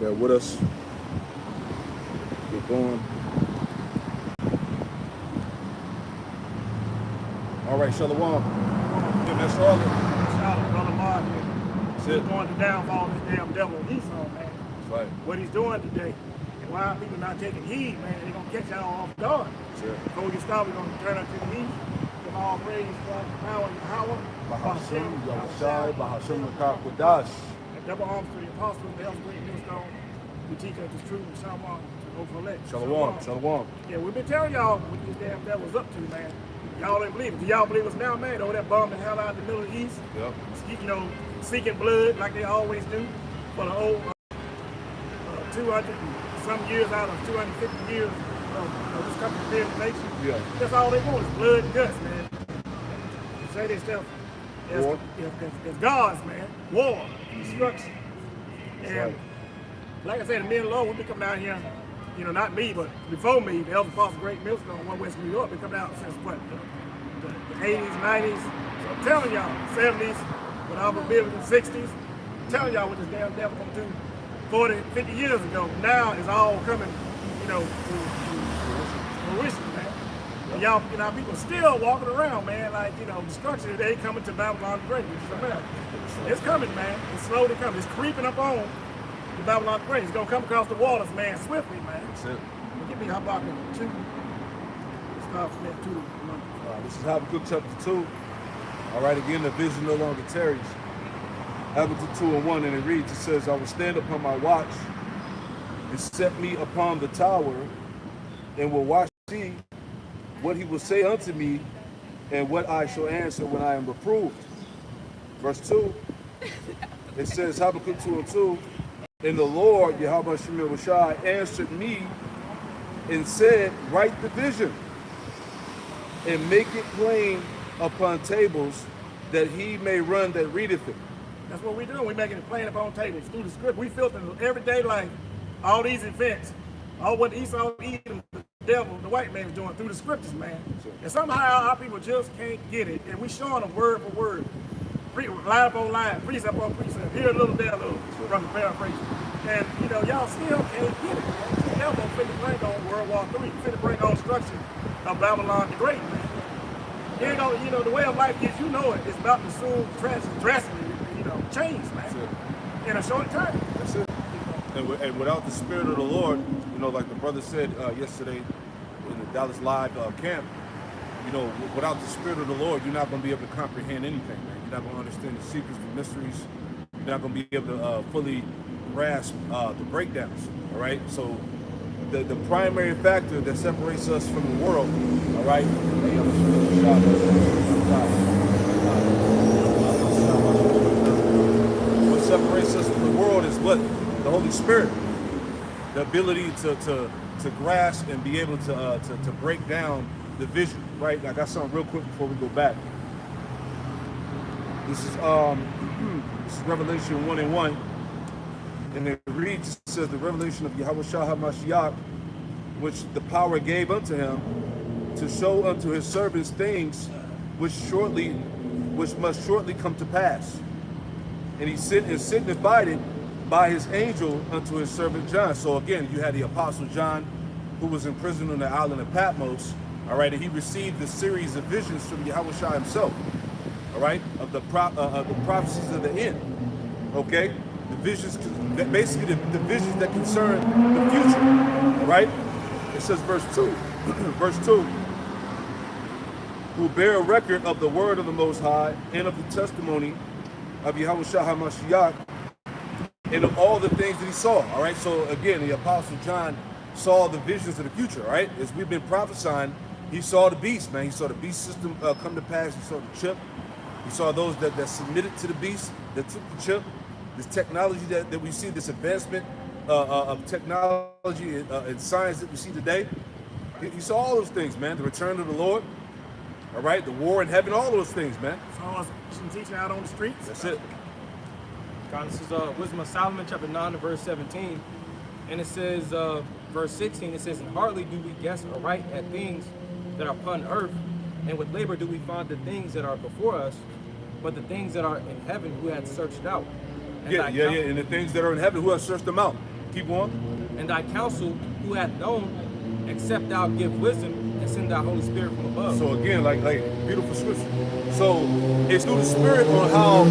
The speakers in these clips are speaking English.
Bear with us. Get going. All right, Shalom. Give that Charlotte. Charlotte, brother Mark. That's He's it. going to downfall of this damn devil Esau, man. That's right. What he's doing today. And why people not taking heed, man, they're going to catch y'all off guard. That's it. Before we get started, we're going to turn up to the east. Give all praise, power, and power. Bahashim, Yahushai, Bahashim Kodash. And double arms to the apostles, the elders, great millstone, who teach us the truth, and Shalom, Shalom, Shalom. Yeah, we've been telling y'all what these damn devils up to, man. Y'all ain't believe it. Do y'all believe us now, man? Over there bombing the hell out of the Middle East? Yep. You know, seeking blood like they always do for the whole 200 and some years out of 250 years of this country's dead nation. Yeah. That's all they want is blood and guts, man. They say themselves as gods, man. War, destruction. And right. like I said, the men of the Lord, when we come down here, you know, not me, but before me, the Elder Apostle Great Millstone, One West New York, we come down since what? The 80s, 90s. So I'm telling y'all, 70s, with our mobility, 60s. I'm telling y'all what this damn devil gonna do 40, 50 years ago. Now it's all coming, you know, to fruition, man. And y'all, you know, people still walking around, man, like, you know, destruction today coming to Babylon the Great. It's coming, man. It's slowly coming. It's creeping up on the Babylon the Great. It's gonna come across the waters, man, swiftly, man. That's it. Give me Habakkuk 2. Start from that 2. This is Habakkuk chapter 2. All right, again, the vision no longer tarries. Habakkuk 2:1, and it reads, it says, I will stand upon my watch and set me upon the tower and will watch see what he will say unto me and what I shall answer when I am reproved. Verse 2, it says, Habakkuk 2:2, and the Lord, Yahweh Shemir Washai, answered me and said, write the vision and make it plain upon tables that he may run that readeth it. That's what we're doing. We're making it plain upon tables through the script. We filter everyday life, all these events, all what Esau, Edom, the devil, the white man is doing through the scriptures, man. Sure. And somehow our people just can't get it. And we showing them word for word, line upon line, precept upon precept, here a little, there a little, from the paraphrase. And, you know, y'all still can't get it, man. The devil finna bring on World War III, finna bring on destruction of Babylon the Great, man. You know, the way of life is, you know it, it's about to soon drastically, you know, change, man, in a short time. That's it. And without the Spirit of the Lord, you know, like the brother said yesterday in the Dallas Live camp, you know, without the Spirit of the Lord, you're not going to be able to comprehend anything, man. You're not going to understand the secrets, the mysteries. You're not going to be able to fully grasp the breakdowns, all right? So the primary factor that separates us from the world, all right? What separates us from the world is what? The Holy Spirit. The ability to grasp and be able to break down the vision, right? I got something real quick before we go back. This is Revelation 1:1. And it reads, it says, the revelation of Yahweh Shah HaMashiach, which the power gave unto him to show unto his servants things which must shortly come to pass. And he sent and signified it by his angel unto his servant John. So again, you had the Apostle John, who was in prison on the island of Patmos, all right, and he received the series of visions from Yahweh Shah himself, all right, of the prophecies of the end, okay? The visions, basically the visions that concern the future, all right? It says verse 2, verse 2, who bear a record of the word of the Most High and of the testimony of Yahweh Shah HaMashiach and of all the things that he saw, all right? So again, the Apostle John saw the visions of the future, all right? As we've been prophesying, he saw the beast, man. He saw the beast system come to pass. He saw the chip. He saw those that submitted to the beast, that took the chip. This technology that we see, this advancement of technology and science that we see today, he saw all those things, man. The return of the Lord, all right, the war in heaven, all those things, man. So us teaching out on the streets. That's it. God, this is Wisdom of Solomon, chapter 9 to verse 17. And it says, verse 16, it says, and hardly do we guess aright at things that are upon earth, and with labor do we find the things that are before us, but the things that are in heaven who had searched out. And and the things that are in heaven, who have searched them out. Keep on. And thy counsel, who hath known, except thou give wisdom and send thy Holy Spirit from above. So again, like beautiful scripture. So it's through the Spirit on how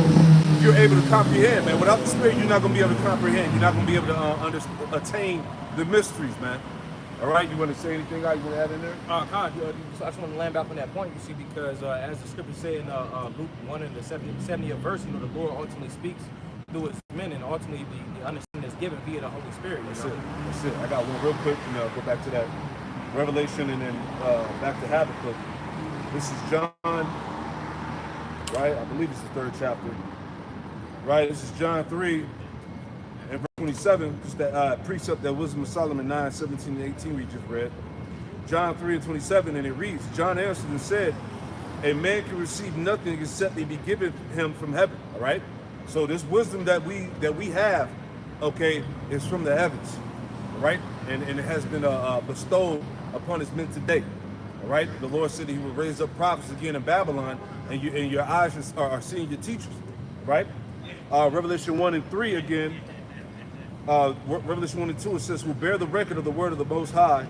you're able to comprehend, man. Without the Spirit, you're not going to be able to comprehend. You're not going to be able to attain the mysteries, man. All right, you want to say anything? You want to add in there? I just want to land back on that point, you see, because as the scripture say in Luke 1 and the 70th verse, the Lord ultimately speaks through his men, and ultimately the understanding is given via the Holy Spirit. That's it. I got one real quick, go back to that Revelation and then back to Habakkuk. This is John, right? I believe it's the 3rd chapter. Right, this is John 3 and verse 27, just that precept that Wisdom of Solomon 9, 17 and 18 we just read. John 3 and 27, and it reads, John answered and said, a man can receive nothing except it be given him from heaven. All right? So this wisdom that we have, okay, is from the heavens. All right? And it has been bestowed upon his men today. All right? The Lord said that he will raise up prophets again in Babylon, and your eyes are seeing your teachers. Right? Revelation 1 and 3 again, Revelation 1 and 2, it says, who bear the record of the word of the Most High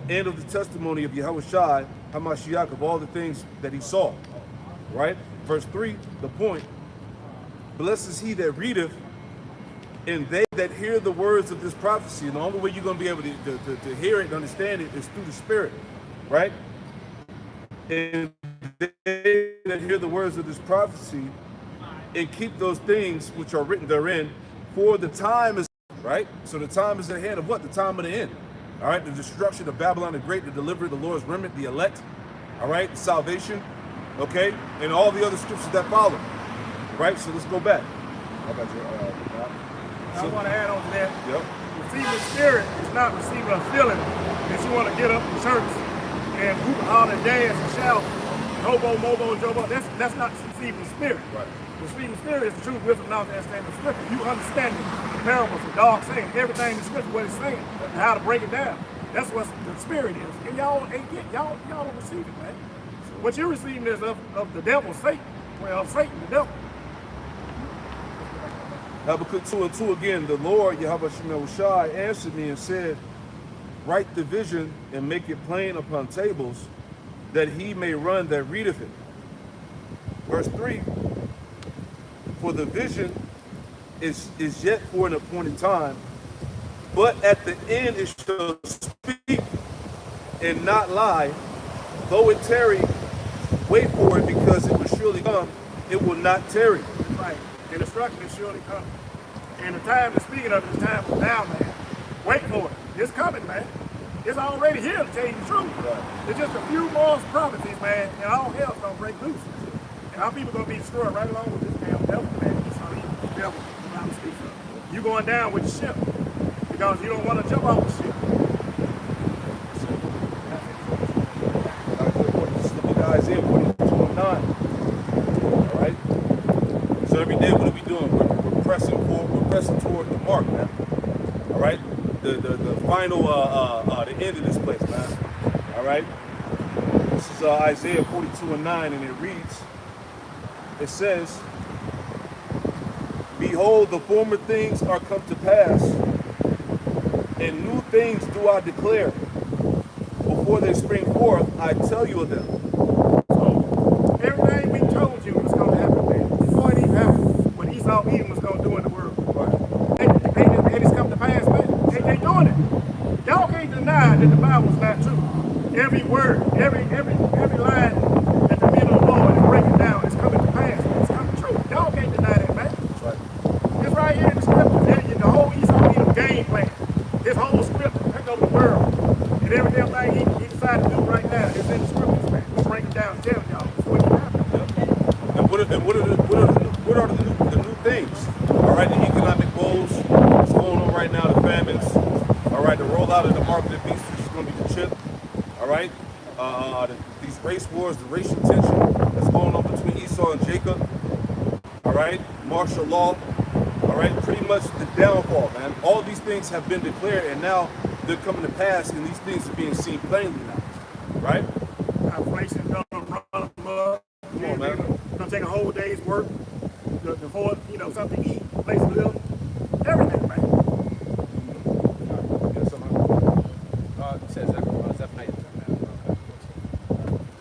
and of the testimony of Yahushua HaMashiach, of all the things that he saw. Right? Verse 3, the point, blessed is he that readeth, and they that hear the words of this prophecy. And the only way you're going to be able to hear it and understand it is through the Spirit. Right? And they that hear the words of this prophecy and keep those things which are written therein, for the time is right. So the time is at hand of what? The time of the end. All right, the destruction of Babylon the Great, the delivery, the Lord's remnant, the elect. All right, the salvation. Okay, and all the other scriptures that follow. Right. So let's go back. I got your. I want to add on to that. Yep. Receiving the Spirit is not receiving a feeling that you want to get up in church and hoop, holler, and dance and shout, hobo, mobo, and jobo. That's not receiving the Spirit. Right. Receiving the Spirit is the true wisdom, knowledge, and understanding of Scripture. You understand the parables, the dog saying, everything in the Scripture, what it's saying, and how to break it down. That's what the Spirit is. And y'all don't receive it, man. What you're receiving is of the devil, Satan. Well, of Satan, the devil. Habakkuk 2 and 2 again, the Lord, Yahushua answered me and said, write the vision and make it plain upon tables, that he may run that readeth it. Verse 3, for the vision is yet for an appointed time, but at the end it shall speak and not lie. Though it tarry, wait for it, because it will surely come. It will not tarry. Right. And destruction is surely coming. And the time to speaking of it is time for now, man. Wait for it. It's coming, man. It's already here, to tell you the truth. Right. It's just a few more prophecies, man, and all hell's gonna break loose. And our people gonna be destroyed right along with this damn devil, man. This devil, you going down with the ship because you don't want to jump off the ship. This is the book of Isaiah 42 and 9. All right. So every day, what are we doing? We're pressing forward. We're pressing toward the mark, man. All right. The final the end of this place, man. All right. This is Isaiah 42 and 9, and it reads. It says, behold, the former things are come to pass, and new things do I declare. Before they spring forth, I tell you of them. So everything we told you was going to happen, man. Before it even happened, what Esau Edom was going to do in the world. Right. It has come to pass, man. They doing it. Y'all can't deny that the Bible's not true. Every word, every line that the men of the Lord is breaking down is coming to pass. It's coming true. Y'all can't deny that, man. That's right. It's right here in the scripture. The whole Esau Edom game plan. His whole script to take over the world. And every damn thing he decided to do right now is in the scriptures, man. We'll break it down and tell y'all before it happens. And what are the new things? All right, the economic woes, what's going on right now, the famines. All right, the rollout of the mark of the beast, which is going to be the chip. All right, these race wars, the racial tension that's going on between Esau and Jacob. All right, martial law. All right, pretty much the downfall, man. All these things have been declared, and now they're coming to pass, and these things are being seen plainly now. Right? Inflation gonna run them up. Come on, man. Gonna take a whole day's work before something to eat, place to live, everything, man.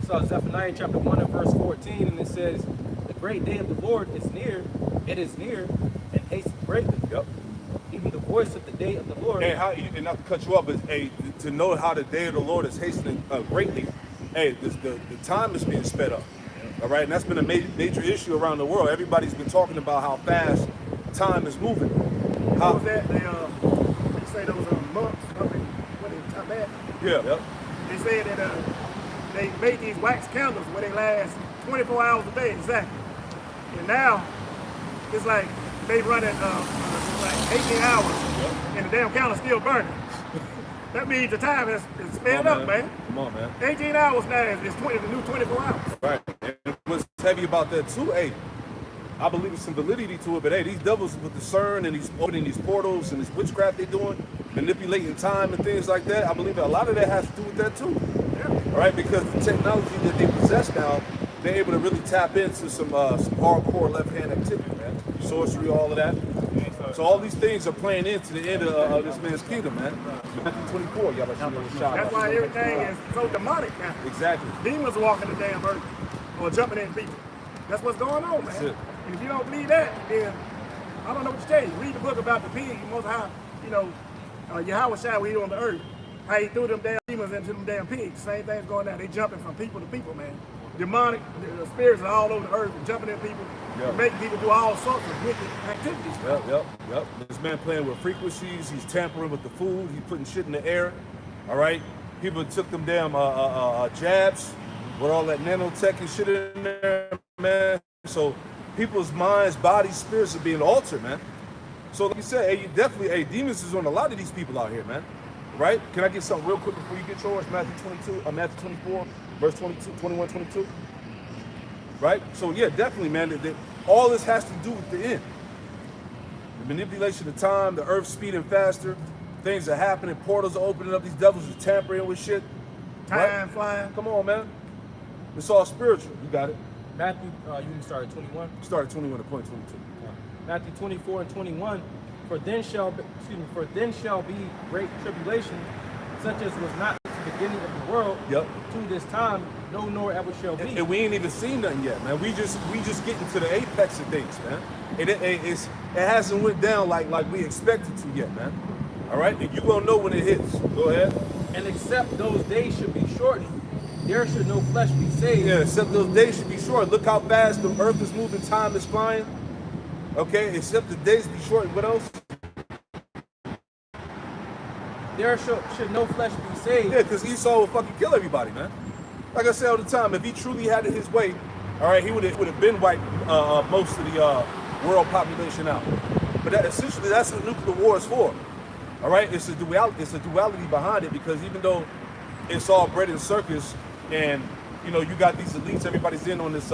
saw Zephaniah chapter 1 and verse 14, and it says, the great day of the Lord is near, it is near, and haste greatly. Yep. Even the voice of the day of the Lord. And not to cut you off, but hey, to know how the day of the Lord is hastening greatly, hey, the time is being sped up. All right, and that's been a major issue around the world. Everybody's been talking about how fast time is moving. How was that? They say those monks up in what they top at. Yeah. Yep. They said that they made these wax candles where they last 24 hours a day exactly. And now it's like they run at like 18 hours and the damn candle's still burning. That means the time is sped up, man. Come on, man. 18 hours now is the new 24 hours. Right. And what's heavy about that too, hey, I believe there's some validity to it, but hey, these devils with discern and these opening these portals and this witchcraft they're doing, manipulating time and things like that, I believe that a lot of that has to do with that too. Yeah. All right, because the technology that they possess now, they're able to really tap into some hardcore left-hand activity, man. Sorcery, all of that. So all these things are playing into the end of this man's kingdom, man. Matthew 24, y'all That's why everything is so demonic now. Exactly. Demons walking the damn earth or jumping in people. That's what's going on, man. That's it. And if you don't believe that, then I don't know what to tell you. Read the book about the pig, Most High, Yahweh Shai, when he on the earth, how he threw them damn demons into them damn pigs. Same thing's going on. They jumping from people to people, man. Demonic, the spirits are all over the earth and jumping in people, and making people do all sorts of wicked activities. Yep. This man playing with frequencies. He's tampering with the food. He's putting shit in the air. All right. People took them damn jabs with all that nanotech and shit in there, man. So people's minds, bodies, spirits are being altered, man. So like you said, hey, you definitely, hey, demons is on a lot of these people out here, man. Right? Can I get something real quick before you get yours? Matthew 24, verse 22, 21, 22. Right? So yeah, definitely, man. All this has to do with the end. The manipulation of time, the earth speeding faster, things are happening, portals are opening up, these devils are tampering with shit. Time flying. Come on, man. It's all spiritual. You got it. Matthew, you can start at 21. Start at 21 to point 22. Matthew 24 and 21. For then shall be great tribulation, such as was not at the beginning of the world. Yep. To this time, no nor ever shall be. And we ain't even seen nothing yet, man. We just getting to the apex of things, man. It hasn't went down like we expected to yet, man. All right, and you gonna know when it hits. Go ahead. And except those days should be shortened, there should no flesh be saved. Yeah, except those days should be short. Look how fast the earth is moving, time is flying. Okay, except the days be short. What else? There should no flesh be saved. Yeah, because Esau will fucking kill everybody, man. Like I say all the time, if he truly had it his way, all right, he would have been wiped most of the world population out. But essentially, that's what nuclear war is for. All right, it's a duality behind it, because even though it's all bread and circus, and you got these elites, everybody's in on this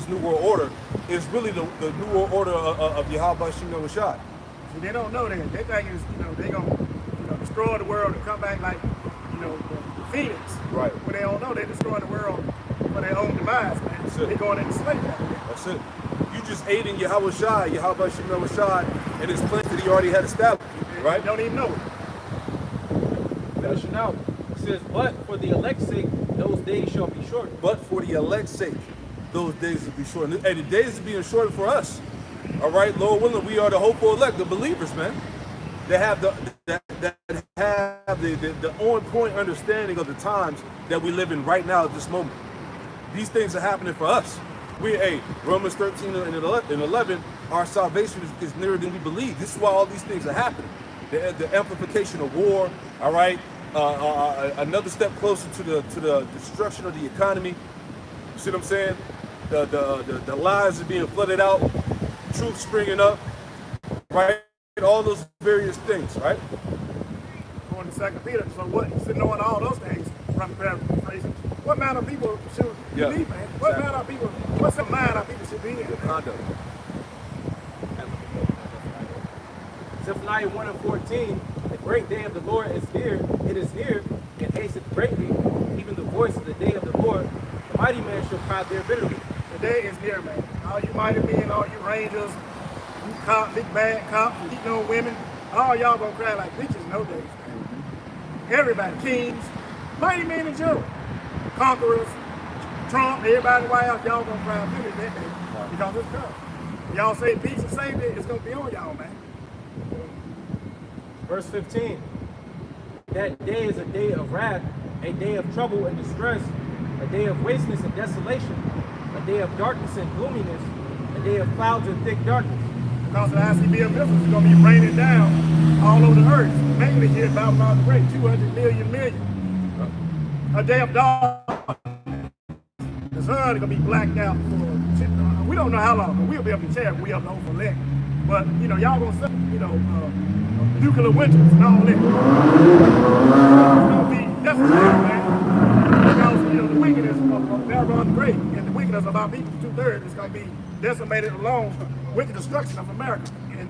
new world order. It's really the new world order of Yahweh Shai Shai. See, they don't know that. They think it's they gonna destroy the world and come back like the Phoenix. Right. But they don't know they're destroying the world for their own demise, man. They're going into slavery. That's it. You just aiding Yahweh Shai, Yahweh Shai, and his plans that he already had established. Right? You don't even know it. Finishing out. It says, but for the elect's sake, those days shall be shortened. But for the elect's sake, those days will be shortened. Hey, the days are being shortened for us. All right, Lord willing, we are the hopeful elect, the believers, man. They have the on point understanding of the times that we live in right now at this moment. These things are happening for us. Romans 13 and 11, our salvation is nearer than we believe. This is why all these things are happening. The amplification of war, all right, another step closer to the destruction of the economy. You see what I'm saying? The lies are being flooded out, truth springing up, right? All those various things, right? Going to 2 Peter, so what? Sitting on all those things, from paraphrasing. What amount of people should be, man? What amount of people? What's the mind of people should be in? Conduct. Zephaniah 1 and 14, the great day of the Lord is near, it is near, and hasteth greatly, even the voice of the day of the Lord. The mighty man shall cry there bitterly. The day is near, man. All you mighty men, all you rangers, you cop, big bad cops, beating on women, all y'all gonna cry like bitches nowadays, man. Everybody, kings, mighty men in general, conquerors, Trump, everybody in the White House, y'all gonna cry pennies that day because it's coming. Y'all say peace and safety, it's gonna be on y'all, man. Verse 15. That day is a day of wrath, a day of trouble and distress, a day of wasteness and desolation, a day of darkness and gloominess, a day of clouds and thick darkness. Because the ICBM missiles is gonna be raining down all over the earth, mainly here about the Great, 200 million. A day of dark. The sun is gonna be blacked out for, we don't know how long, but we'll be able to tell. We have no select. But y'all gonna see, nuclear winters and all that. It's gonna be decimated, man. Because the wickedness of Babylon the Great and the wickedness of our people, 2/3, is gonna be decimated along with the destruction of America and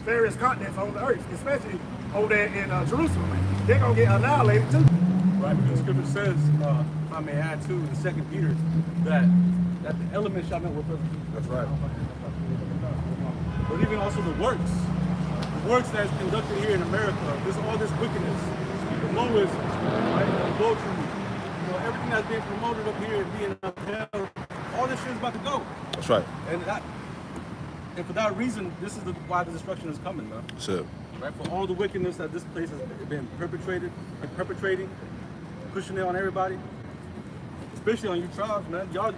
various continents on the earth, especially over there in Jerusalem. They're gonna get annihilated too. Right, because the scripture says, if I may add too, in 2 Peter, that the elements shall melt with us. That's right. But even also the works that's conducted here in America, there's all this wickedness, the lowest, right, adultery, everything that's being promoted up here, being upheld, all this shit is about to go. That's right. And for that reason, this is why the destruction is coming, man. That's it. Right, for all the wickedness that this place has been perpetrating, pushing it on everybody, especially on you tribes, man. Y'all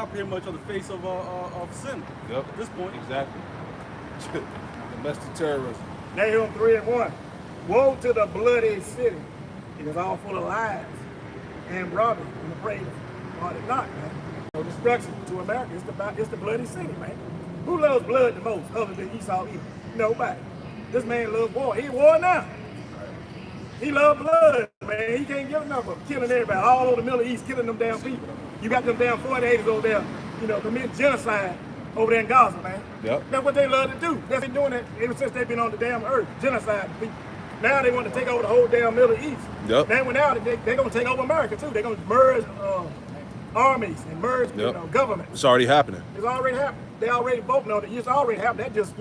pretty much on the face of sin. Yep. At this point. Exactly. Domestic terrorism. Nahum 3:1. Woe to the bloody city. It is all full of lies and robbery and afraid of it not, man. No destruction to America. It's the bloody city, man. Who loves blood the most other than Esau Edom? Nobody. This man loves war. He war now. He loves blood, man. He can't give enough of killing everybody. All over the Middle East, killing them damn people. You got them damn 48ers over there, committing genocide over there in Gaza, man. Yep. That's what they love to do. They've been doing it ever since they've been on the damn earth, genocide people. Now they want to take over the whole damn Middle East. Yep. Then they're going to take over America too. They're going to merge armies and merge government. It's already happening. It's already happened. They already voting on it. It's already happened. That just,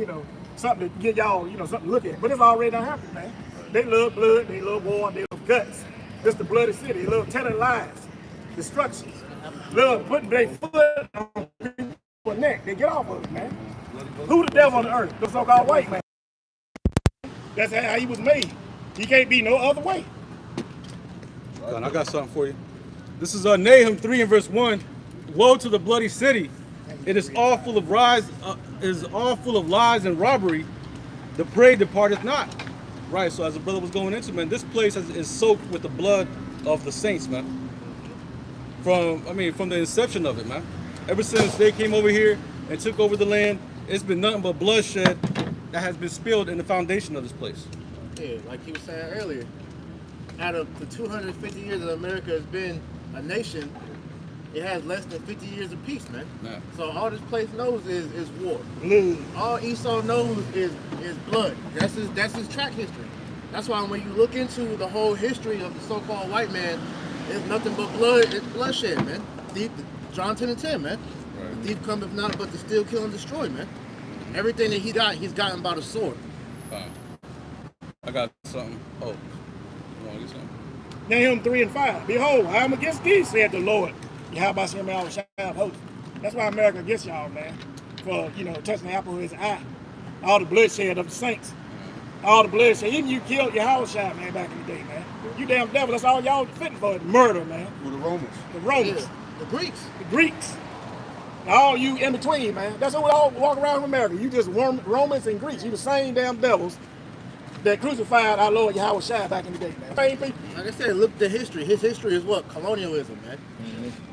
something to get y'all, something to look at. But it's already done happened, man. They love blood, they love war, they love guts. This the bloody city. They love telling lies, destruction. Love putting their foot on people's neck. They get off of it, man. Who the devil on the earth? The so-called white man. That's how he was made. He can't be no other way. And I got something for you. This is Nahum 3 and verse 1. Woe to the bloody city. It is all full of lies and robbery. The prey departeth not. Right, so as the brother was going into, man, this place is soaked with the blood of the saints, man. From the inception of it, man. Ever since they came over here and took over the land, it's been nothing but bloodshed that has been spilled in the foundation of this place. Yeah, like he was saying earlier, out of the 250 years that America has been a nation, it has less than 50 years of peace, man. Yeah. So all this place knows is war. Blood. All Esau knows is blood. That's his track history. That's why when you look into the whole history of the so-called white man, it's nothing but blood. It's bloodshed, man. John 10 and 10, man. Right. The thief cometh not but to steal, kill, and destroy, man. Everything that he's gotten by the sword. I got something. Oh, you want to get something? Nahum 3 and 5. Behold, I am against thee, said the Lord. Yahweh Shem Yahweh Shah host. That's why America against y'all, man. For, touching the apple of his eye. All the bloodshed of the saints. All the bloodshed. Even you killed Yahweh Shah, man, back in the day, man. You damn devil, that's all y'all fitting for, murder, man. With the Romans. The Romans. Yeah, the Greeks. The Greeks. All you in between, man. That's what we all walk around in America. You just Romans and Greeks. You the same damn devils that crucified our Lord Yahweh Shai back in the day, man. Same people. Like I said, look at the history. His history is what? Colonialism, man.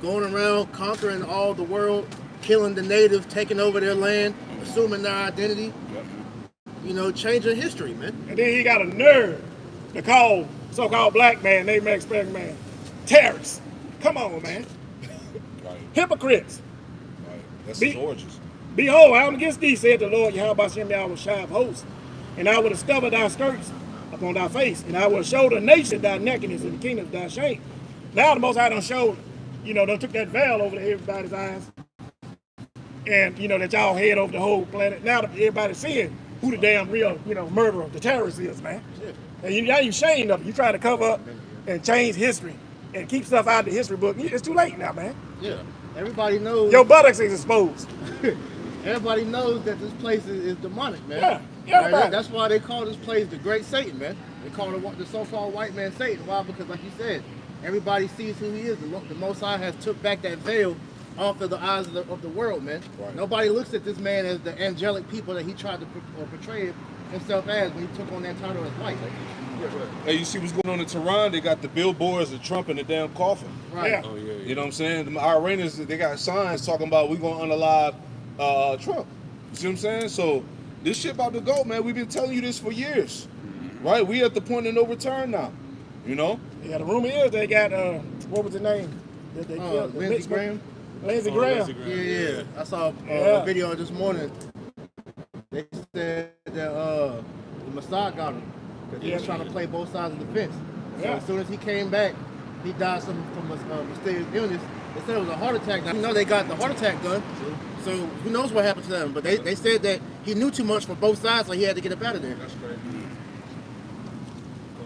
Going around, conquering all the world, killing the natives, taking over their land, assuming their identity. Changing history, man. And then he got a nerve to call so-called black man, named Mexican man, Tarries. Come on, man. Right. Hypocrites. Right. That's his origins. Behold, I am against thee, said the Lord Yahweh Shem Yahweh Shai of hosts. And I will discover thy skirts upon thy face, and I will show the nation thy nakedness and the kingdoms thy shame. Now the Most High done showed, done took that veil over everybody's eyes, and that y'all head over the whole planet. Now that everybody's seeing who the damn real, murderer, the terrorist is, man. And now you ashamed of it. You try to cover up and change history and keep stuff out of the history book, it's too late now, man. Yeah. Everybody knows. Your buttocks is exposed. Everybody knows that this place is demonic, man. Yeah, Right? everybody. That's why they call this place the Great Satan, man. They call it the so-called white man Satan. Why? Because, like you said, everybody sees who he is. The Most High has took back that veil off of the eyes of the world, man. Right. Nobody looks at this man as the angelic people that he tried to portray himself as when he took on that title as white. Hey, you see what's going on in Tehran? They got the billboards, the Trump, and the damn coffin. Right. Yeah. Oh yeah, yeah. You know what I'm saying? The Iranians, they got signs talking about we gonna unalive Trump. You see what I'm saying? So this shit about to go, man. We've been telling you this for years, right? We at the point of no return now. You know? Yeah, the rumor is they got what was the name? That they killed Lindsey Graham. Lindsey Graham. Yeah. I saw Yeah. a video this morning. They said that the Mossad got him because he was trying to play both sides of the fence. So Yeah. as soon as he came back, he died from a mysterious illness. They said it was a heart attack. Now, you know they got the heart attack done. So who knows what happened to them? But they said that he knew too much for both sides, so he had to get up out of there. That's crazy.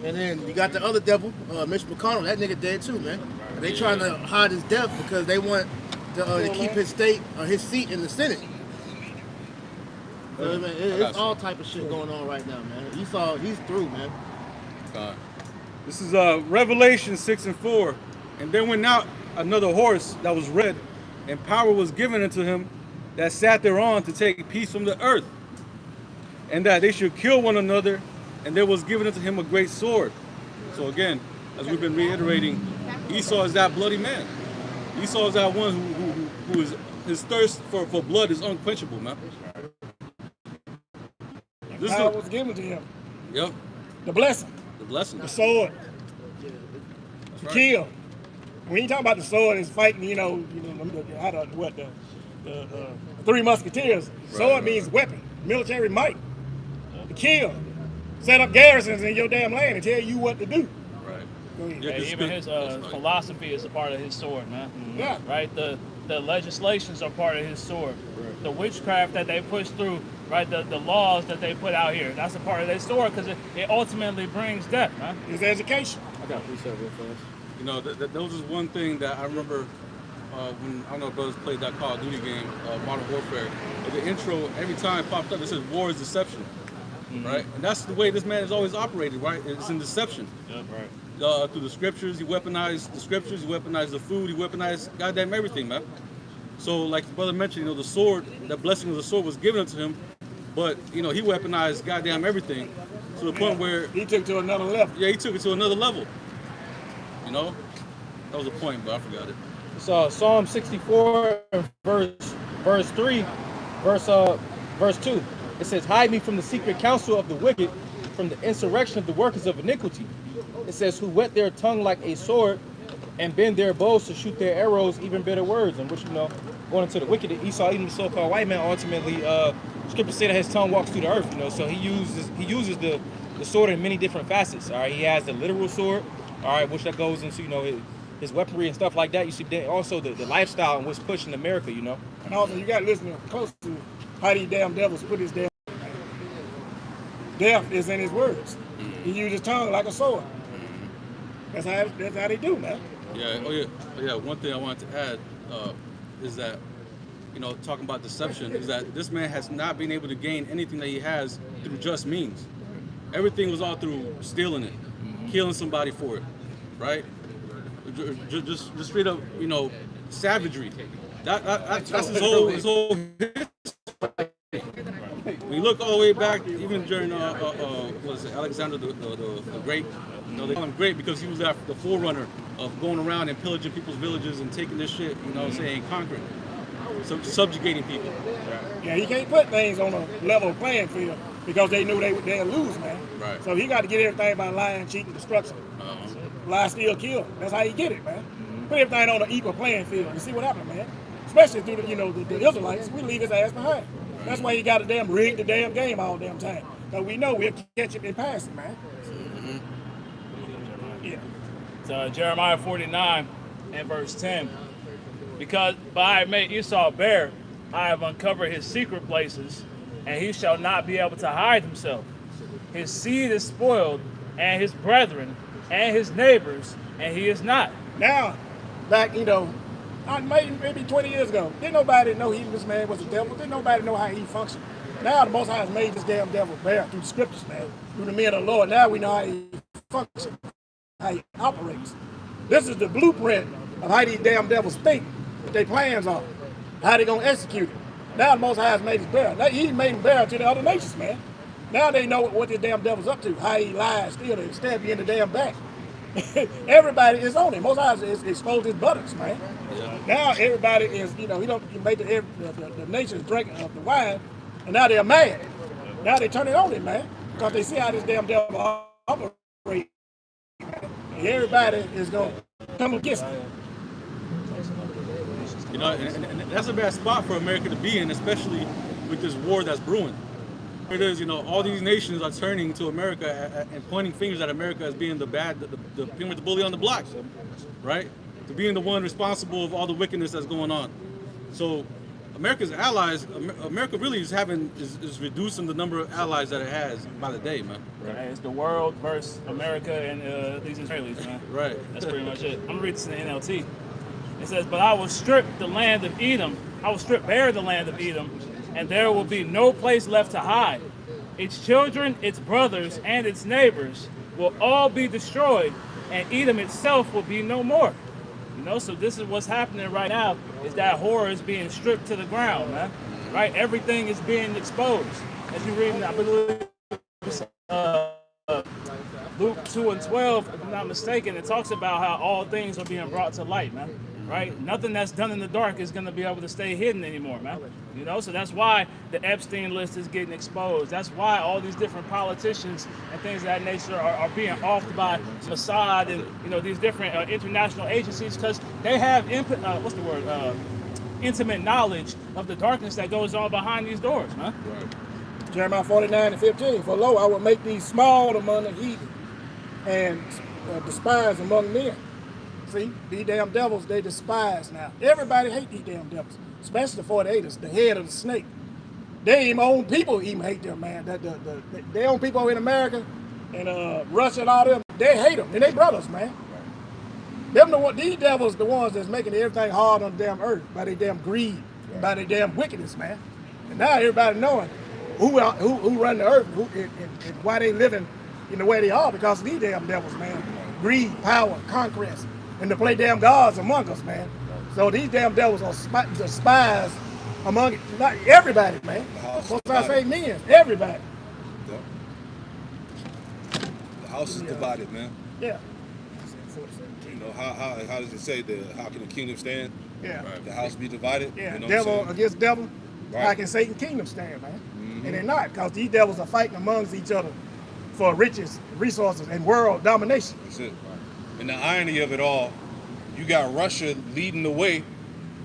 And then you got the other devil, Mitch McConnell. That nigga dead too, man. They trying to hide his death because they want to keep his seat in the Senate. So, man, it's all type of shit going on right now, man. He's through, man. This is Revelation 6:4. And there went out another horse that was red, and power was given unto him that sat thereon to take peace from the earth, and that they should kill one another, and there was given unto him a great sword. So again, as we've been reiterating, Esau is that bloody man. Esau is that one who is, his thirst for blood is unquenchable, man. This Power is was given to him. yep, The blessing, the blessing. the sword, That's to right. kill. When you talk about the sword, it's fighting. The Three Musketeers. Sword right. means weapon, military might. To kill, set up garrisons in your damn land and tell you what to do. Right. Go ahead. Yeah, 'cause Even his that's right. philosophy is a part of his sword, man. Yeah. Right? The legislations are part of his sword. Right. The witchcraft that they push through, right? The laws that they put out here, that's a part of their sword because it ultimately brings death, man. It's education. I got a precept real fast. You know, that was just one thing that I remember when, I don't know if brothers played that Call of Duty game, Modern Warfare. But the intro, every time it popped up, it says war is deception, right? And that's the way this man has always operated, right? It's in deception. Yep, right. Through the scriptures, he weaponized the scriptures, he weaponized the food, he weaponized goddamn everything, man. So, like the brother mentioned, the sword, that blessing of the sword was given to him, but, he weaponized goddamn everything to the point where, He took to another level. yeah, he took it to another level. That was a point, but I forgot it. It's Psalm 64, verse 3, verse 2. It says, "Hide me from the secret counsel of the wicked, from the insurrection of the workers of iniquity." It says, "Who whet their tongue like a sword, and bend their bows to shoot their arrows, even bitter words." And which, going into the wicked, Esau, even the so-called white man, ultimately, scripture say that his tongue walks through the earth. So he uses the sword in many different facets. All right, he has the literal sword, all right, which that goes into his weaponry and stuff like that. You see, also the lifestyle and what's pushed in America. And also, you got to listen close to how these damn devils put his damn. Death is in his words. He used his tongue like a sword. That's how they do, man. Yeah. Oh yeah. One thing I wanted to add is that, talking about deception, is that this man has not been able to gain anything that he has through just means. Everything was all through stealing it, killing somebody for it, right? Just straight up, savagery. That's his whole history. When you look all the way back, even during Alexander the Great, they call him great because he was the forerunner of going around and pillaging people's villages and taking this shit, saying conquering, subjugating people. Yeah, he can't put things on a level playing field because they knew they'd lose, man. Right. So he got to get everything by lying, cheating, destruction. Lie, steal, kill. That's how you get it, man. Put everything on an equal playing field and see what happens, man. Especially through the Israelites, we leave his ass behind. That's why he got to damn rig the damn game all damn time. Because we know we'll catch him in passing, man. Yeah. It's Jeremiah 49 and verse 10. But I have made Esau bare, I have uncovered his secret places, and he shall not be able to hide himself. His seed is spoiled, and his brethren, and his neighbors, and he is not. Now, back, maybe 20 years ago, didn't nobody know this man was a devil. Didn't nobody know how he functioned. Now the Most High has made this damn devil bear through the scriptures, man, through the men of the Lord. Now we know how he functions, how he operates. This is the blueprint of how these damn devils think, what their plans are, how they gonna execute it. Now the Most High has made his bear. Now, he made him bear to the other nations, man. Now they know what this damn devil's up to, how he lies, steals, and stab you in the damn back. Everybody is on him. Most High is exposed his buttocks, man. Yeah. Now everybody is, he made the nations drink of the wine, and now they're mad. Now they turn it on him, man, because they see how this damn devil operates. And everybody is going to come against him. And that's a bad spot for America to be in, especially with this war that's brewing. It is, all these nations are turning to America and pointing fingers at America as being the bully on the block, right? To being the one responsible of all the wickedness that's going on. So America's allies, America really is reducing the number of allies that it has by the day, man. Right. It's the world versus America and these Israelis, man. Right. That's pretty much it. I'm gonna read this in the NLT. It says, "But I will strip the land of Edom. I will strip bare the land of Edom, and there will be no place left to hide. Its children, its brothers, and its neighbors will all be destroyed, and Edom itself will be no more." So this is what's happening right now, is that horror is being stripped to the ground, man. Right? Everything is being exposed. As you read, I believe, Luke 2:12, if I'm not mistaken, it talks about how all things are being brought to light, man. Right? Nothing that's done in the dark is going to be able to stay hidden anymore, man. So that's why the Epstein list is getting exposed. That's why all these different politicians and things of that nature are being offed by Mossad and these different international agencies, because they have intimate knowledge of the darkness that goes on behind these doors, man. Right. Jeremiah 49:15. "For lo, I will make these small among the heathen and despised among men." See, these damn devils, they despise now. Everybody hate these damn devils, especially the 48ers, the head of the snake. They even own people even hate them, man. They own people in America and Russia and all them. They hate them, and they brothers, man. These devils, the ones that's making everything hard on the damn earth by their damn greed, by their damn wickedness, man. And now everybody knowing who run the earth and why they living in the way they are, because of these damn devils, man. Greed, power, conquest, and to play damn gods among us, man. So these damn devils are despised among not everybody, man. Most I say men, everybody. The house is divided, man. Yeah. How does it say that? How can the kingdom stand? Yeah. Right. The house be divided. Yeah. Devil against devil. Right. How can Satan's kingdom stand, man? Mm-hmm. And they're not, because these devils are fighting amongst each other for riches, resources, and world domination. That's it. And the irony of it all, you got Russia leading the way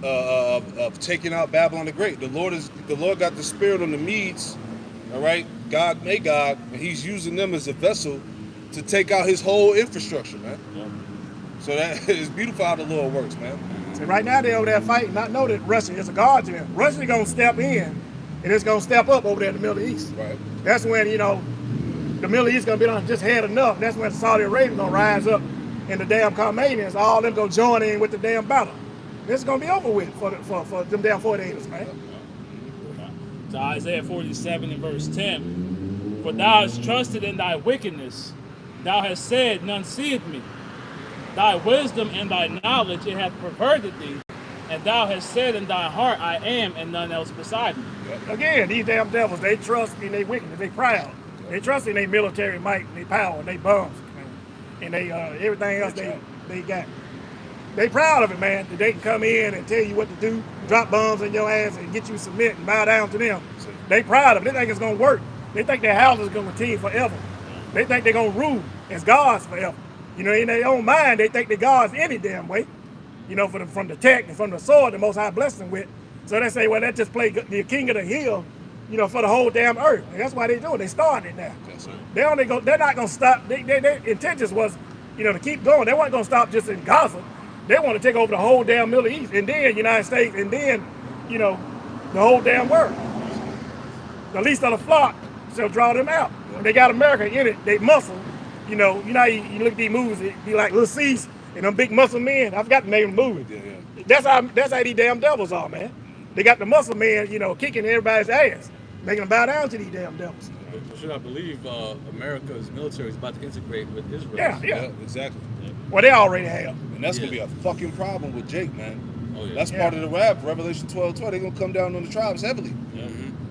of taking out Babylon the Great. The Lord got the spirit on the Medes, all right? God made God, and he's using them as a vessel to take out his whole infrastructure, man. Yeah. So that is beautiful how the Lord works, man. So right now they're over there fighting, not know that Russia is a god to them. Russia's gonna step in, and it's gonna step up over there in the Middle East. Right. That's when, the Middle East gonna be on just had enough. That's when Saudi Arabia gonna rise up, and the damn Khomeinis, all them gonna join in with the damn battle. This is gonna be over with for them damn 48ers, man. So Isaiah 47 and verse 10. "For thou hast trusted in thy wickedness, thou hast said, none seeth me. Thy wisdom and thy knowledge it hath perverted thee, and thou hast said in thy heart, I am, and none else beside me." Again, these damn devils, they trust in their wickedness, they proud. They trust in their military might, and their power, and their bombs, and they everything else they got. They proud of it, man, that they can come in and tell you what to do, drop bombs in your ass and get you submit and bow down to them. They proud of it. They think it's gonna work. They think their house is gonna continue forever. They think they're gonna rule as gods forever. In their own mind, they think they're gods any damn way. From the tech and from the sword, the Most High blessed them with. So they say, well, that just play the king of the hill, for the whole damn earth. And that's why they do it. They started it now. They're not gonna stop. Their intentions was, to keep going. They weren't gonna stop just in Gaza. They want to take over the whole damn Middle East, and then United States, and then, the whole damn world. The least of the flock shall draw them out. When they got America in it, they muscle. You look at these movies, it be like Little Cease And them big muscle men, I forgot the name of the movie. Yeah. That's how these damn devils are, man. They got the muscle men, kicking everybody's ass, making them bow down to these damn devils. But should I believe America's military is about to integrate with Israel? Yeah. Exactly. Well, they already have. And that's gonna be a fucking problem with Jake, man. Oh, yeah. That's part of the rap, Revelation 12:12. They're gonna come down on the tribes heavily.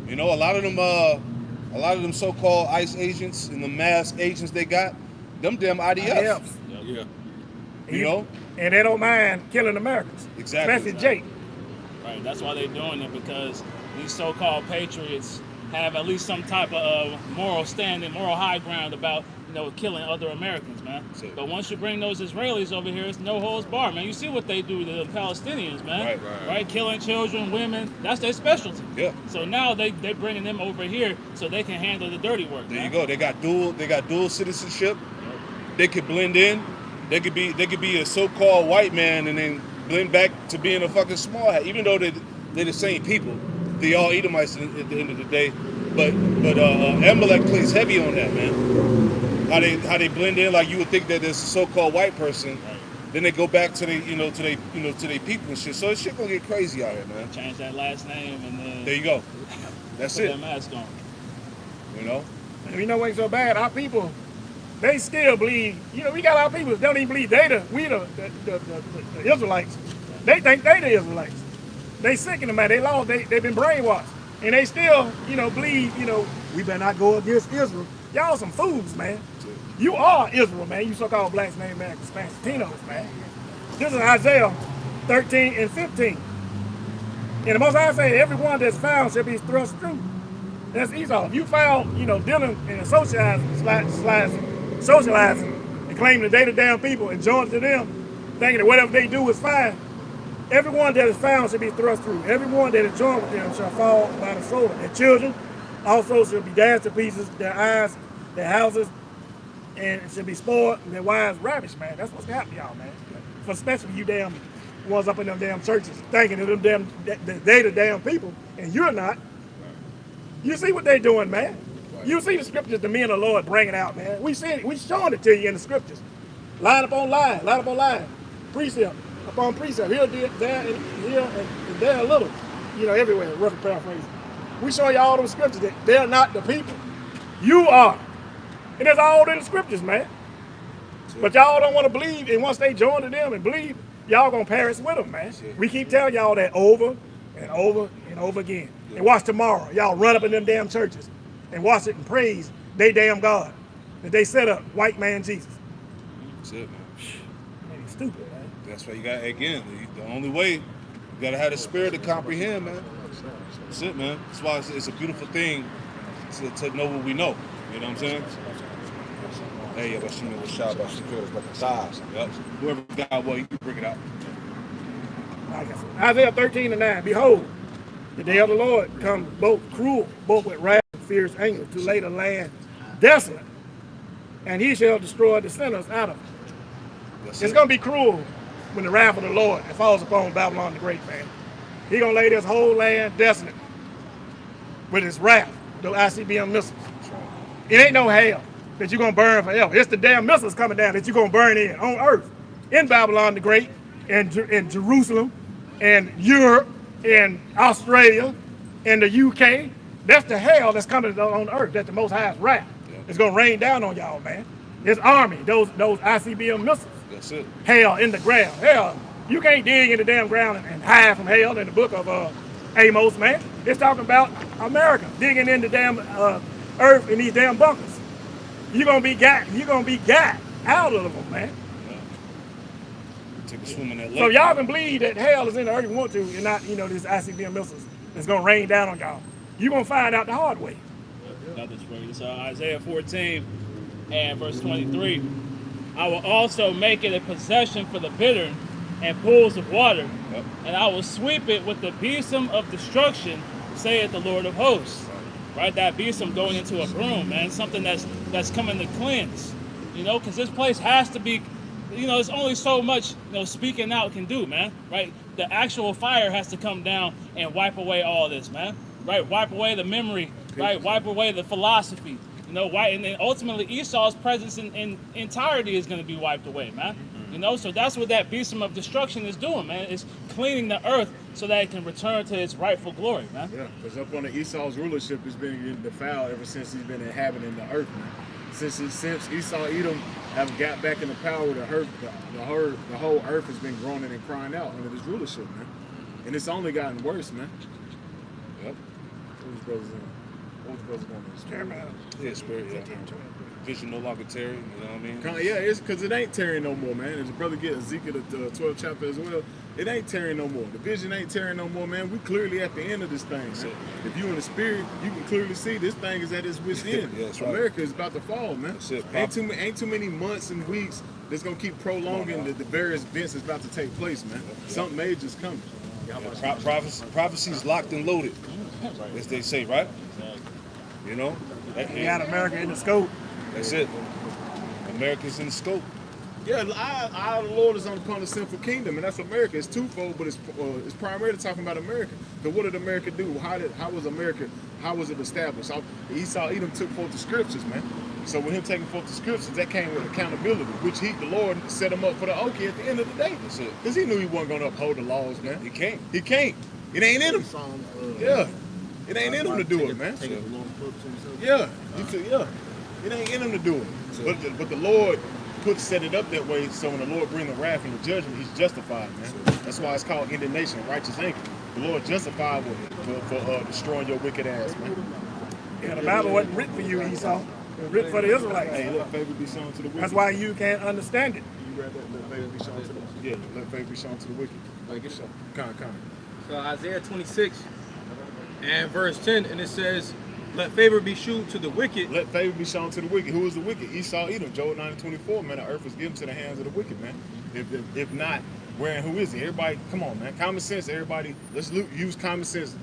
You know, a lot of them so-called ICE agents and the mass agents they got, them damn IDFs. Yeah. You know? And they don't mind killing Americans. Exactly. Especially Jake. Right, that's why they're doing it, because these so-called patriots have at least some type of moral standing, moral high ground about, killing other Americans, man. But once you bring those Israelis over here, it's no holds barred, man. You see what they do to the Palestinians, man. Right. Killing children, women, that's their specialty. Yeah. So now they bringing them over here so they can handle the dirty work. There you go. They got dual citizenship. They could blend in. They could be a so-called white man and then blend back to being a fucking small hat, even though they're the same people. They all Edomites at the end of the day. But Amalek plays heavy on that, man. How they blend in, like you would think that there's a so-called white person, then they go back to their people and shit. So this shit gonna get crazy out here, man. Change that last name and then There you go. That's put it. that mask on. And you know what's so bad? Our people, they still believe. We got our people that don't even believe the Israelites. They think they the Israelites. They sick in the man. They lost. They've been brainwashed, and they still believe. We better not go against Israel. Y'all some fools, man. You are Israel, man. You so-called blacks, named man, Latinos, man. This is Isaiah 13 and 15. And the Most High say, everyone that's found shall be thrust through. That's Esau. If you found, dealing and socializing and claiming that they the damn people and join to them, thinking that whatever they do is fine, everyone that is found shall be thrust through. Everyone that is joined with them shall fall by the sword. Their children also shall be dashed to pieces, their eyes, their houses, and it should be spoiled, and their wives ravished, man. That's what's happening, y'all, man. For especially you damn ones up in them damn churches, thinking that they the damn people, and you're not. You see what they doing, man. You see the scriptures the men of the Lord bringing out, man. We showing it to you in the scriptures. Line upon line, precept upon precept. Here, there, and here, and there a little. Everywhere, rough paraphrase. We show you all those scriptures that they're not the people. You are. And it's all in the scriptures, man. But y'all don't want to believe, and once they join to them and believe, y'all gonna perish with them, man. We keep telling y'all that over and over and over again. And watch tomorrow, y'all run up in them damn churches and watch it and praise they damn God that they set up, white man Jesus. That's it, man. Man, he's stupid, man. That's why you got, again, the only way, you gotta have the spirit to comprehend, man. That's it, man. That's why it's a beautiful thing to know what we know. You know what I'm saying? Hey, Bashima was shot by Shakira's like a size. Yep. Whoever got what, you can bring it out. Isaiah 13 and 9. Behold, the day of the Lord comes both cruel, both with wrath and fierce anger, to lay the land desolate, and he shall destroy the sinners out of it. It's going to be cruel when the wrath of the Lord falls upon Babylon the Great, man. He's going to lay this whole land desolate with his wrath, those ICBM missiles. It ain't no hell that you're going to burn forever. It's the damn missiles coming down that you're going to burn in on earth, in Babylon the Great, and in Jerusalem, and Europe, and Australia, and the UK. That's the hell that's coming on earth. That's the Most High's wrath. It's going to rain down on y'all, man. His army, those ICBM missiles. That's it. Hell in the ground. Hell, you can't dig in the damn ground and hide from hell in the book of Amos, man. It's talking about America digging in the damn earth in these damn bunkers. You're gonna be got out of them, man. Take a swim in that lake. So y'all can believe that hell is in the earth if you want to, and not, these ICBM missiles that's gonna rain down on y'all. You're gonna find out the hard way. Nothing's for you. So Isaiah 14 and verse 23. I will also make it a possession for the bittern and pools of water, and I will sweep it with the besom of destruction, saith the Lord of hosts. Right, that besom going into a broom, man, something that's coming to cleanse, because this place has to be, there's only so much, speaking out can do, man, right? The actual fire has to come down and wipe away all this, man, right? Wipe away the memory, right? Wipe away the philosophy, and then ultimately Esau's presence in entirety is going to be wiped away, man. You know, so that's what that besom of destruction is doing, man. It's cleaning the earth so that it can return to its rightful glory, man. Yeah, because up under Esau's rulership, it's been getting defiled ever since he's been inhabiting the earth, man. Since Esau, Edom have got back in the power, the whole earth has been groaning and crying out under this rulership, man. And it's only gotten worse, man. Yep. What was brothers going to Jeremiah. Yeah, spirit, yeah. Vision no longer tarry, you know what I mean? Yeah, it's because it ain't tearing no more, man. As the brother get Ezekiel the 12th chapter as well, it ain't tearing no more. The vision ain't tearing no more, man. We clearly at the end of this thing, man. If you in the spirit, you can clearly see this thing is at its wit's end. Yeah, that's right. America is about to fall, man. That's it, Ain't too many months and weeks that's gonna keep prolonging the various events that's about to take place, man. Something major's coming. Prophecy's locked and loaded, as they say, right? You know? You got America in the scope. That's it. America's in the scope. Yeah, our Lord is upon the sinful kingdom, and that's America. It's twofold, but it's primarily talking about America. But what did America do? How was it established? Esau, Edom took forth the scriptures, man. So with him taking forth the scriptures, that came with accountability, which the Lord set him up for the okay at the end of the day. That's it. Because he knew he wasn't going to uphold the laws, man. He can't. He can't. It ain't in him. Yeah. It ain't in him to do it, man. Yeah. It ain't in him to do it. But the Lord set it up that way, so when the Lord bring the wrath and the judgment, he's justified, man. That's why it's called indignation, righteous anger. The Lord justified for destroying your wicked ass, man. Yeah, the Bible wasn't written for you, Esau. It was written for the Israelites. Hey, let favor be shown to the wicked. That's why you can't understand it. You read that? Let favor be shown to the wicked. Yeah, let favor be shown to the wicked. Like it's kind. So Isaiah 26 and verse 10, and it says, let favor be shewn to the wicked. Let favor be shown to the wicked. Who is the wicked? Esau, Edom. Job 9:24, man. The earth was given to the hands of the wicked, man. If not, where and who is it? Everybody, come on, man. Common sense, everybody. Let's use common sense.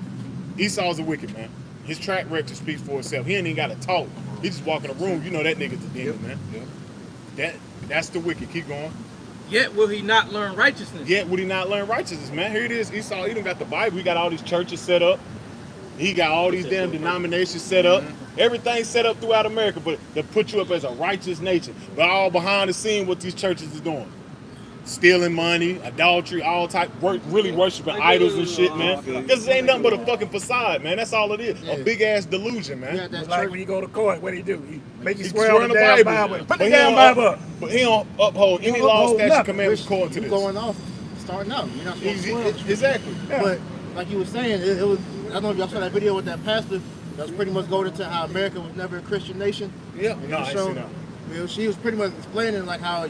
Esau's a wicked, man. His track record speaks for itself. He ain't even got to talk. He just walk in the room. You know that nigga's the demon, man. Yep. That's the wicked. Keep going. Yet will he not learn righteousness. Yet would he not learn righteousness, man. Here it is. Esau, Edom got the Bible. He got all these churches set up. He got all these damn denominations set up. Everything set up throughout America, but to put you up as a righteous nation. But all behind the scene, what these churches is doing. Stealing money, adultery, all type, really worshiping idols and shit, man. Because it ain't nothing but a fucking facade, man. That's all it is. A big ass delusion, man. It's like when you go to court, what do he do? He make you He swear on the damn Bible. Put the damn Bible up. But he don't uphold any law, uphold statute, nothing. commandments according to this. Going off, starting out. You're not supposed to swear. Exactly. But like you were saying, it was. I don't know if y'all saw that video with that pastor. That was pretty much going into how America was never a Christian nation. Yeah. And No, I ain't seen that. you know, she was pretty much explaining like how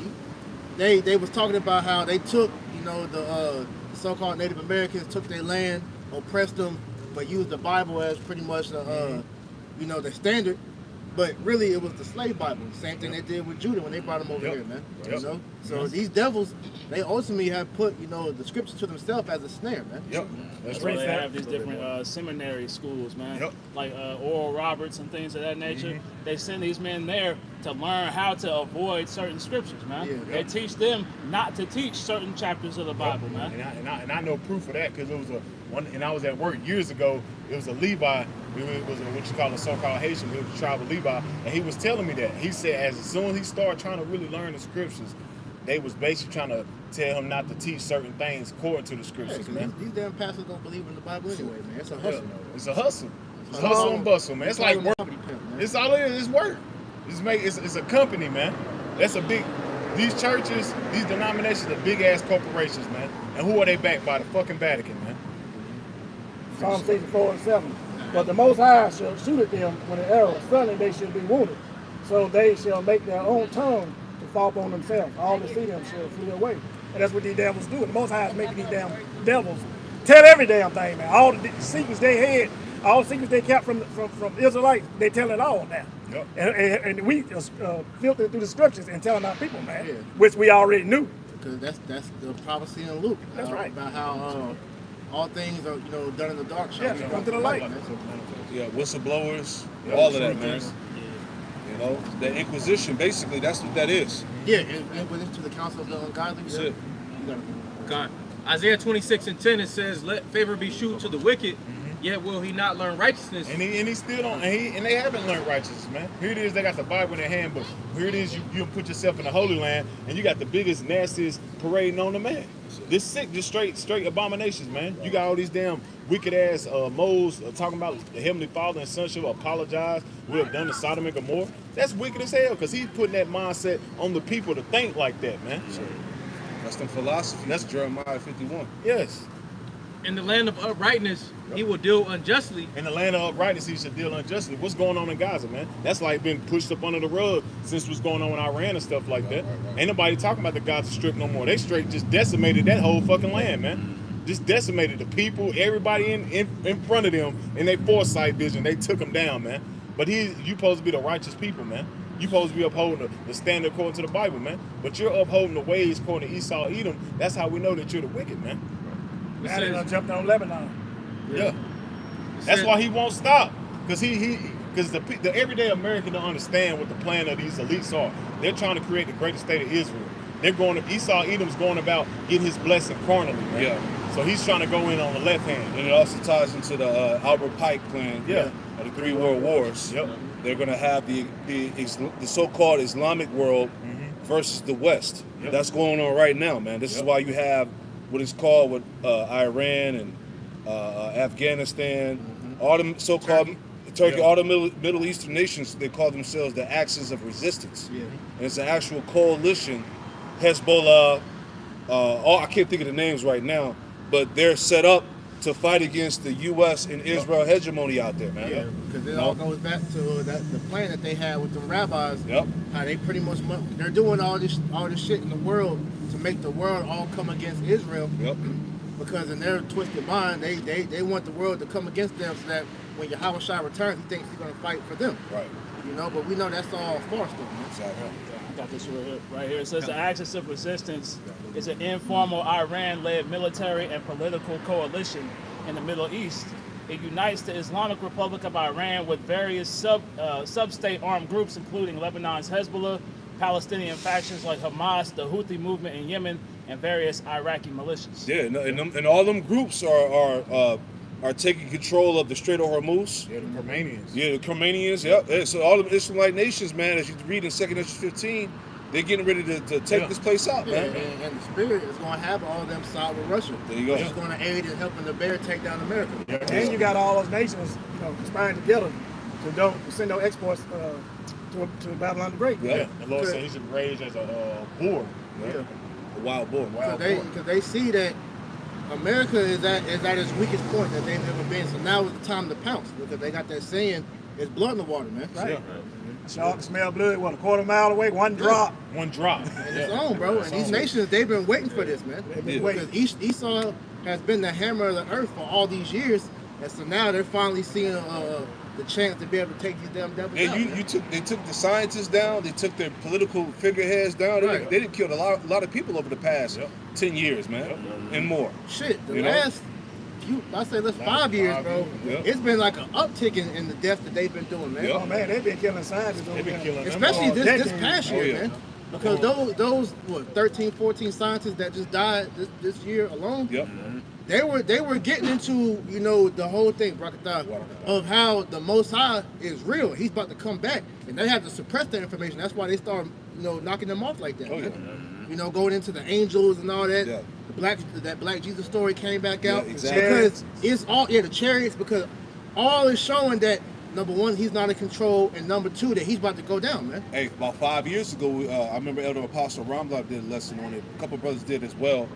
they was talking about how they took, you know, the so-called Native Americans took their land, oppressed them, but used the Bible as pretty much the you know, the standard. But really, it was the slave Bible. Same thing they did with Judah when they brought them over here, man. You know, so these devils, they ultimately have put, you know, the scriptures to themselves as a snare, man. Yep. That's why they have these different seminary schools, man. Like Oral Roberts and things of that nature. They send these men there to learn how to avoid certain scriptures, man. They teach them not to teach certain chapters of the Bible, man. And I know proof of that because it was and I was at work years ago. It was a Levi. It was what you call a so-called Haitian. It was a tribe of Levi, and he was telling me that. He said as soon as he started trying to really learn the scriptures, they was basically trying to tell him not to teach certain things according to the scriptures, man. These damn pastors don't believe in the Bible anyway, man. It's a hustle. It's a hustle. It's a hustle and bustle, man. It's like work. It's all it is. It's work. It's a company, man. That's a big. These churches, these denominations are big ass corporations, man. And who are they backed by? The fucking Vatican, man. Psalm 64:7. But the Most High shall shoot at them when the arrow is suddenly they shall be wounded. So they shall make their own tongue to fall upon themselves. All that see them shall flee away. And that's what these devils do. The Most High is making these damn devils tell every damn thing, man. All the secrets they had, all the secrets they kept from Israelites, they tell it all now. Yep. And we filter through the scriptures and telling our people, man, which we already knew. Because that's the prophecy in Luke. That's right. About how all things are, you know, done in the dark shall come to the light. Yeah, whistleblowers, all of that, man. You know, the Inquisition, basically, that's what that is. Yeah, and went into the council of the ungodly. That's it. God. Isaiah 26 and 10, it says, let favor be shewn to the wicked, Yet will he not learn righteousness? And he still don't, and they haven't learned righteousness, man. Here it is, they got the Bible in their hand, but here it is, you put yourself in the Holy Land, and you got the biggest, nastiest parading on the man. This sick, just straight abominations, man. You got all these damn wicked ass moles talking about the Heavenly Father and Son should apologize. We have done to Sodom and Gomorrah. That's wicked as hell, because he's putting that mindset on the people to think like that, man. That's the philosophy. That's Jeremiah 51. Yes. In the land of uprightness, he will deal unjustly. In the land of uprightness, he should deal unjustly. What's going on in Gaza, man? That's like been pushed up under the rug since what's going on in Iran and stuff like that. Ain't nobody talking about the Gaza Strip no more. They straight just decimated that whole fucking land, man. Just decimated the people, everybody in front of them in their foresight vision. They took them down, man. But you supposed to be the righteous people, man. You supposed to be upholding the standard according to the Bible, man. But you're upholding the ways according to Esau, Edom. That's how we know that you're the wicked, man. Now they done jumped on Lebanon. Yeah. That's why he won't stop. Because the everyday American don't understand what the plan of these elites are. They're trying to create the greatest state of Israel. They're going to Esau Edom's going about getting his blessing carnally, man. Yeah. So he's trying to go in on the left hand. And it also ties into the Albert Pike plan of the 3 World Wars. Yep. They're going to have the so-called Islamic world versus the West. Yep. That's going on right now, man. This is why you have what is called with Iran and Afghanistan, all the so-called Turkey, all the Middle Eastern nations. They call themselves the Axis of Resistance. Yeah. And it's an actual coalition. Hezbollah, I can't think of the names right now, but they're set up to fight against the U.S. and Israel hegemony out there, man. Yeah, because it all goes back to the plan that they had with the rabbis. Yep. How they pretty much they're doing all this shit in the world to make the world all come against Israel. Yep. Because in their twisted mind, they want the world to come against them so that when Yahweh Shai returns, he thinks he's going to fight for them. Right. You know, but we know that's all farce, though, man. Exactly. I got this right here. It says the Axis of Resistance is an informal Iran-led military and political coalition in the Middle East. It unites the Islamic Republic of Iran with various sub-state armed groups, including Lebanon's Hezbollah, Palestinian factions like Hamas, the Houthi movement in Yemen, and various Iraqi militias. Yeah, and all them groups are taking control of the Strait of Hormuz. Yeah, the Romanians. Yeah, the Romanians. Yep. So all the Islamite nations, man, as you read in 2nd Ezra 15, they're getting ready to take this place out, man. And the Spirit is going to have all them side with Russia. There you go. Which is going to aid in helping the bear take down America. Yeah. And you got all those nations, conspiring together to send no exports to Babylon the Great. Yeah. The Lord said he should rage as a boar. Yeah. A wild boar. Because they see that America is at its weakest point that they've ever been. So now is the time to pounce because they got that saying, "It's blood in the water, man." Right. Shark smell blood, a quarter mile away, one drop. One drop. And it's on, bro. And these nations, they've been waiting for this, man. They've been waiting. Because Esau has been the hammer of the earth for all these years, and so now they're finally seeing the chance to be able to take these damn devils out. And they took the scientists down. They took their political figureheads down. They done killed a lot of people over the past 10 years, man, and more. Shit, the You know? last I say let's 5 years, bro. Yeah. It's been like an uptick in the deaths that they've been doing, man. Yeah. Oh man, they've been killing scientists. They've been killing them. Especially for this decades. past year, Oh, yeah. man. Because those 13, 14 scientists that just died this year alone, Yep. they were getting into, the whole thing, Brakatah, of how the Most High is real. He's about to come back. And they had to suppress that information. That's why they started, knocking them off like that. Oh, yeah. Man. Going into the angels and all that. Yeah. That Black Jesus story came back out. exactly. Because it's all, the chariots, because all is showing that, number one, he's not in control, and number two, that he's about to go down, man. Hey, about 5 years ago, I remember Elder Apostle Ramblab did a lesson on it. A couple of brothers did as well.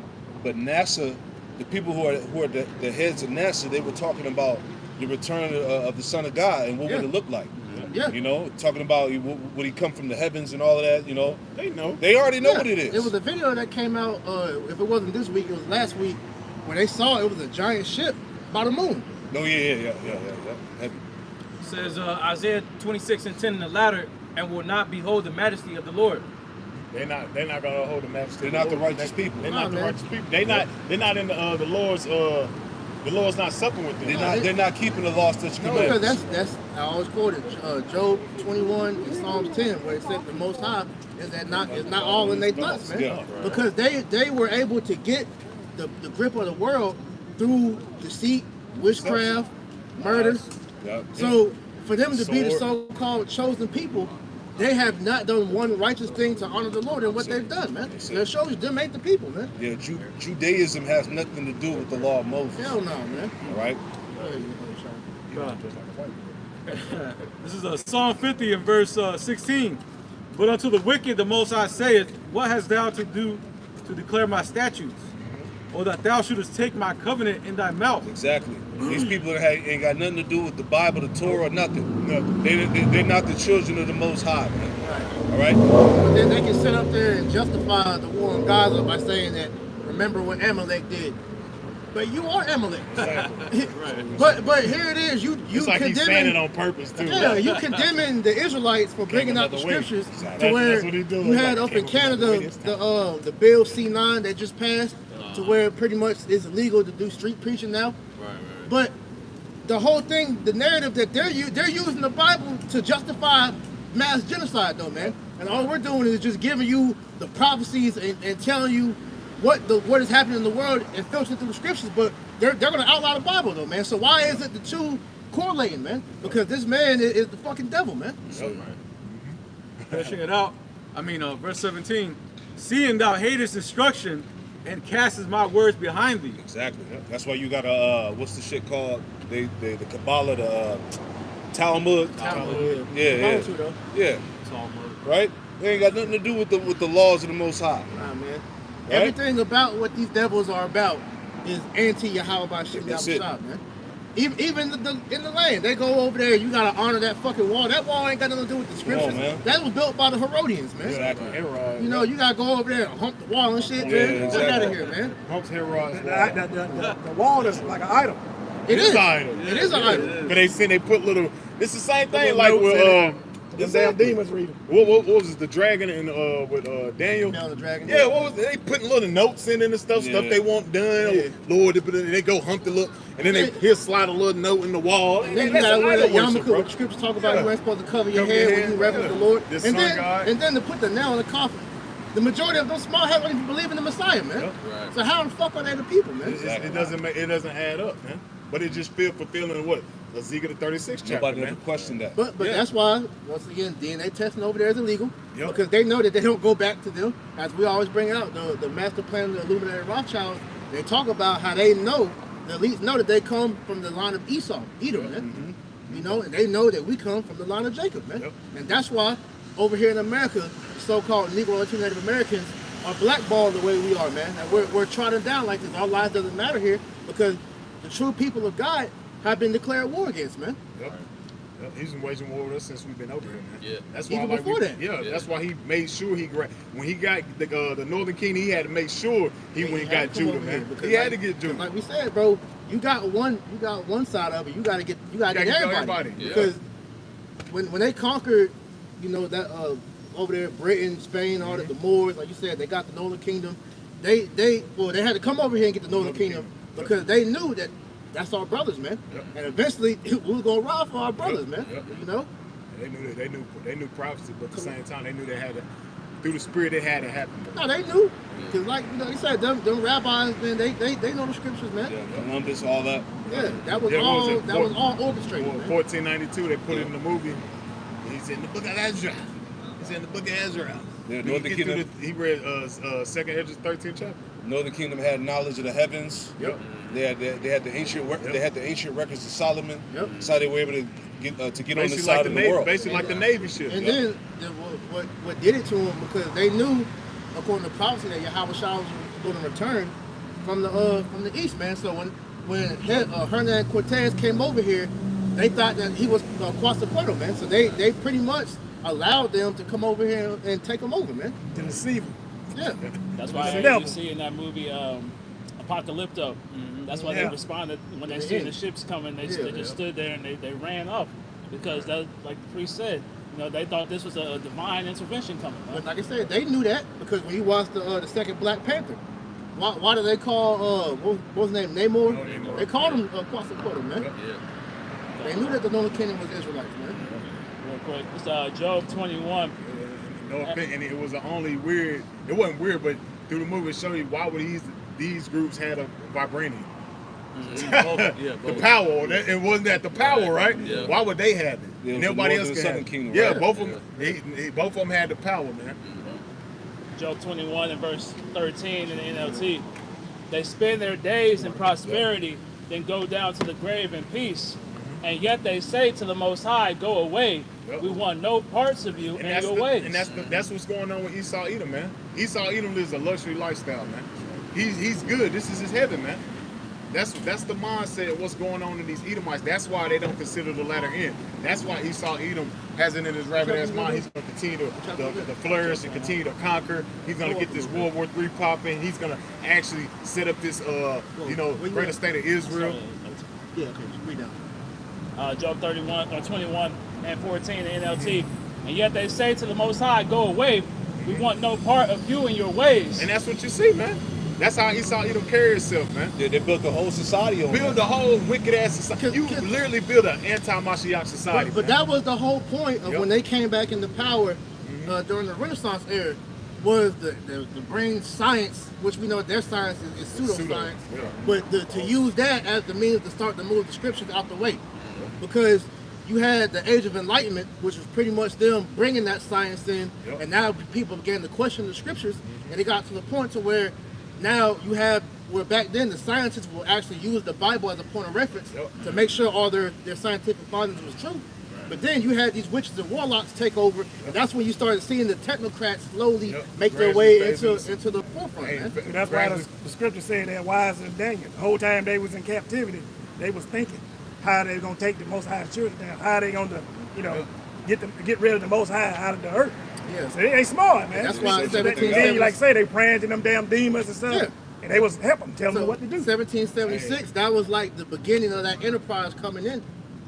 But NASA, the people who are the heads of NASA, they were talking about the return of the Son of God and what would it look like. Yeah. Talking about would he come from the heavens and all of that. They know. They already know what it is. It was a video that came out, if it wasn't this week, it was last week, where they saw it was a giant ship by the moon. No, yeah. Heavy. It says Isaiah 26:10 in the latter, and will not behold the majesty of the Lord. They're not gonna hold the majesty. They're not the righteous people. They're Nah, not the man. righteous people. They're not in the Lord's. The Lord's not supping with them. They're not keeping the law, statutes, and No, because commandments. that's I always quoted Job 21 and Psalms 10, where it said the Most High is not all in their thoughts, man. Yeah. Because they were able to get the grip of the world through deceit, witchcraft, murder. Yep. So for them to be the Sword. so-called chosen people, they have not done one righteous thing to honor the Lord in what they've done, man. It shows you them ain't the people, man. Yeah, Judaism has nothing to do with the law of Moses. Hell no, man. All right. This is Psalm 50 and verse 16. But unto the wicked the Most High saith, what hast thou to do to declare my statutes? Or that thou shouldest take my covenant in thy mouth? Exactly. These people ain't got nothing to do with the Bible, the Torah, nothing. They're not the children of the Most High, man. All right. But then they can sit up there and justify the war in Gaza by saying that, remember what Amalek did. But you are Amalek. but here it is. You It's like he's saying it on purpose too. Yeah, you condemning the Israelites for bringing out the another way. scriptures Exactly. to where That's what he doing. you had Like, up in came up another way Canada this the Bill C9 that just passed to where pretty much it's illegal to do street preaching now. But the whole thing, the narrative that they're using the Bible to justify mass genocide, though, man. And all we're doing is just giving you the prophecies and telling you what is happening in the world and filtering through the scriptures. But they're going to outlaw the Bible, though, man. So why is it the two correlating, man? Because this man is the fucking devil, man. Finishing it out, verse 17. Seeing thou hatest instruction and castest my words behind thee. Exactly. That's why you got a what's the shit called? The Kabbalah, the Talmud. Yeah. Yeah. Right. They ain't got nothing to do with the laws of the Most High. Nah, man. Right? Everything about what these devils are about is anti-Yahweh That's it. Shah, man. Even in the land, they go over there. You gotta honor that fucking wall. That wall ain't got nothing to do with the scriptures. man. That was built by the Herodians, man. Exactly. You know, you gotta go over there and hump the wall and shit, Yeah, man. exactly. Get out of here, man. Humps Herod's The wall is like an idol. It is. an idol. It is an idol. But they put little. It's the same thing Little like notes with in it. Them damn exactly. demons reading. What was it, the dragon and with Daniel? Down the dragon. Yeah, what was it? They putting little notes in and stuff Yeah. they want done. Yeah. Lord, they go hump the look, and then he'll slide a little note in the wall. And then you That's gotta an wear that idol worship, yarmulke, bro. which scriptures talk about you ain't supposed to cover your Cover head your when you head, reverence yeah. the Lord. The And sun god. then to put the nail in the coffin. The majority of those small heads don't even believe in the Messiah, man. Yep. So how the fuck are they the people, man? It doesn't add up, man. But it just fulfilling what Ezekiel the 36th chapter, Nobody man. ever questioned that. But Yeah. that's why, once again, DNA testing over there is illegal. Yep. Because they know that they don't go back to them. As we always bring out, the master plan of the Illuminati Rothschilds, they talk about how they know, the elites know that they come from the line of Esau, Edom, man. You know, and they know that we come from the line of Jacob, man. Yep. And that's why, over here in America, so-called Negro and Native Americans are blackballed the way we are, man. And we're trodden down like this. Our lives doesn't matter here because the true people of God have been declared war against, man. Yep. He's been waging war with us since we've been over here, man. Yeah. That's why, Even like, before that. Yeah, that's why he made sure when he got the Northern Kingdom, he had to make sure he went and got Judah, man. He had to get Judah. Like we said, bro, you got one side of it. You gotta get everybody. Yeah. Because when they conquered, you know, that over there, Britain, Spain, all that, the Moors, like you said, they got the Northern Kingdom. They had to come over here and get the Northern Kingdom because they knew that that's our brothers, man. Yep. And eventually we was gonna ride for our brothers, man. Yep. You know? They knew prophecy, but at the same time, they knew they had to, through the spirit, it had to happen. No, they knew. Cause like you know, they said them rabbis, man, they know the scriptures, man. Yeah, Columbus, all that. Yeah, that was Yeah, what was it? that was all orchestrated, man. 1492, they put it in the movie. He's in the book of Ezra. He's in the book of Ezra. Yeah, He Northern get through Kingdom. he read 2nd Ezra 13th chapter. Northern Kingdom had knowledge of the heavens. Yep. They had the ancient they had the ancient records of Solomon. Yep. That's how they were able to get on the Basically side like of the the world. Basically like the Navy ship. And then what did it to them because they knew, according to prophecy, that Yahweh Shah was going to return from the east, man. So when Hernan Cortez came over here, they thought that he was Quetzalcoatl, man. So they pretty much allowed them to come over here and take them over, man. To deceive them. Yeah. That's why the you devil. see in that movie Apocalypto. That's why Yeah. they responded when they seen the ships coming. They just stood there and they ran up because that, like the priest said, you know, they thought this was a divine intervention coming. But like I said, they knew that because when you watched the second Black Panther, why do they call what was his name, Namor? Namor. They called him Quetzalcoatl, man. Yeah. They knew that the Northern Kingdom was Israelites, man. Real quick, it's Job 21. No offense, and it was the only weird. It wasn't weird, but through the movie, it showed you why would these groups had a vibranium. The power. It wasn't that the power, right? Yeah. Why would they have it? Yeah, And the everybody Northern else and can Southern have it. Kingdom, Yeah, right? both of them. Both of them had the power, man. Job 21 and verse 13 in the NLT. They spend their days in prosperity, then go down to the grave in peace. And yet they say to the Most High, go away. Yep. We want no parts of you and your ways. And that's what's going on with Esau Edom, man. Esau Edom lives a luxury lifestyle, man. He's good. This is his heaven, man. That's the mindset of what's going on in these Edomites. That's why they don't consider the latter end. That's why Esau Edom has it in his rabbit ass mind. He's going to continue to flourish and continue to conquer. He's going to get this World War III popping. He's going to actually set up this, greater state of Israel. Yeah, okay, read down. Job 31 or 21 and 14 in the NLT. And yet they say to the Most High, go away. We want no part of you and your ways. And that's what you see, man. That's how Esau Edom carry himself, man. They built the whole society on Build that. the whole wicked ass society. You literally build an anti-Mashiach society. But man. that was the whole point of when they came back into power during the Renaissance era, was the bring science, which we know their science is pseudoscience, yeah. but to use that as the means to start to move the scriptures out the way. Because you had the Age of Enlightenment, which was pretty much them bringing that science in, and now people began to question the scriptures, and it got to the point to where now you have, where back then the scientists will actually use the Bible as a point of reference to make sure all their scientific findings was true. But then you had these witches and warlocks take over, and that's when you started seeing the technocrats slowly make their way into the forefront. Man. That's why the scripture said they're wiser than Daniel. The whole time they was in captivity, they was thinking how they gonna take the Most High's children down, how they gonna, get rid of the Most High out of the earth. Yeah. So they smart, man. That's why Then, like say, they praying to them damn demons and stuff, Yeah. and they was helping them, telling them what to do. 1776, that was like the beginning of that enterprise coming in,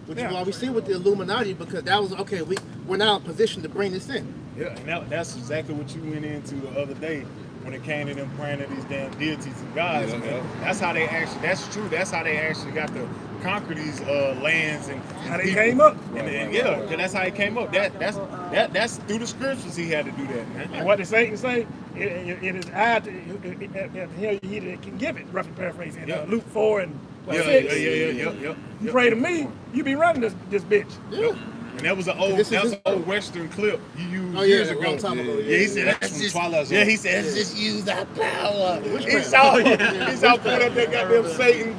which is why we see with the Illuminati, because that was, okay, we're now in position to bring this in. Yeah, and that's exactly what you went into the other day when it came to them praying to these damn deities and gods. Man. That's how they actually, that's true, that's how they actually got to conquer these lands and How they people. came up. And that's how he came up. That's through the scriptures he had to do that, man. And what did Satan say? It is I to him he that can give it, roughly paraphrasing. Luke 4 and 6. Yeah. You pray to me, you be running this bitch. Yeah. And that was an old Western clip he used years ago. Long time ago. Yeah, he said that's from just Twilight Zone. Yeah, he said let's just use our power. He saw pulling up that goddamn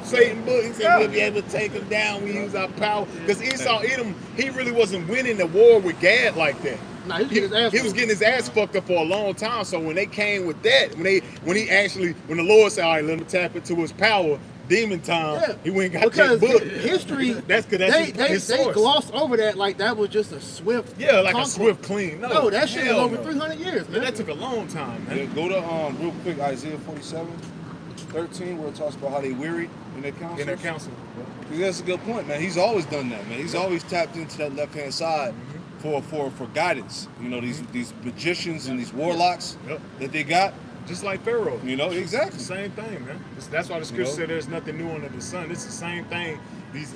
Satan book. He said we'll be able to take him down. We use our power because Esau Edom, he really wasn't winning the war with Gad like that. Nah, he was getting his ass fucked up for a long time. So when they came with that, when the Lord said, all right, let him tap into his power, demon time, he went and got that book. History, that's his they source. glossed over that like that was just a swift a swift clean. No, that shit was over 300 years, man. That took a long time, man. Yeah, go to real quick Isaiah 47:13, where it talks about how they wearied in their counsel. That's a good point, man. He's always done that, man. He's always tapped into that left hand side for guidance. These magicians and these warlocks that they got. Just like Pharaoh. Exactly. It's the same thing, man. That's why the scripture said there's nothing new under the sun. It's the same thing. These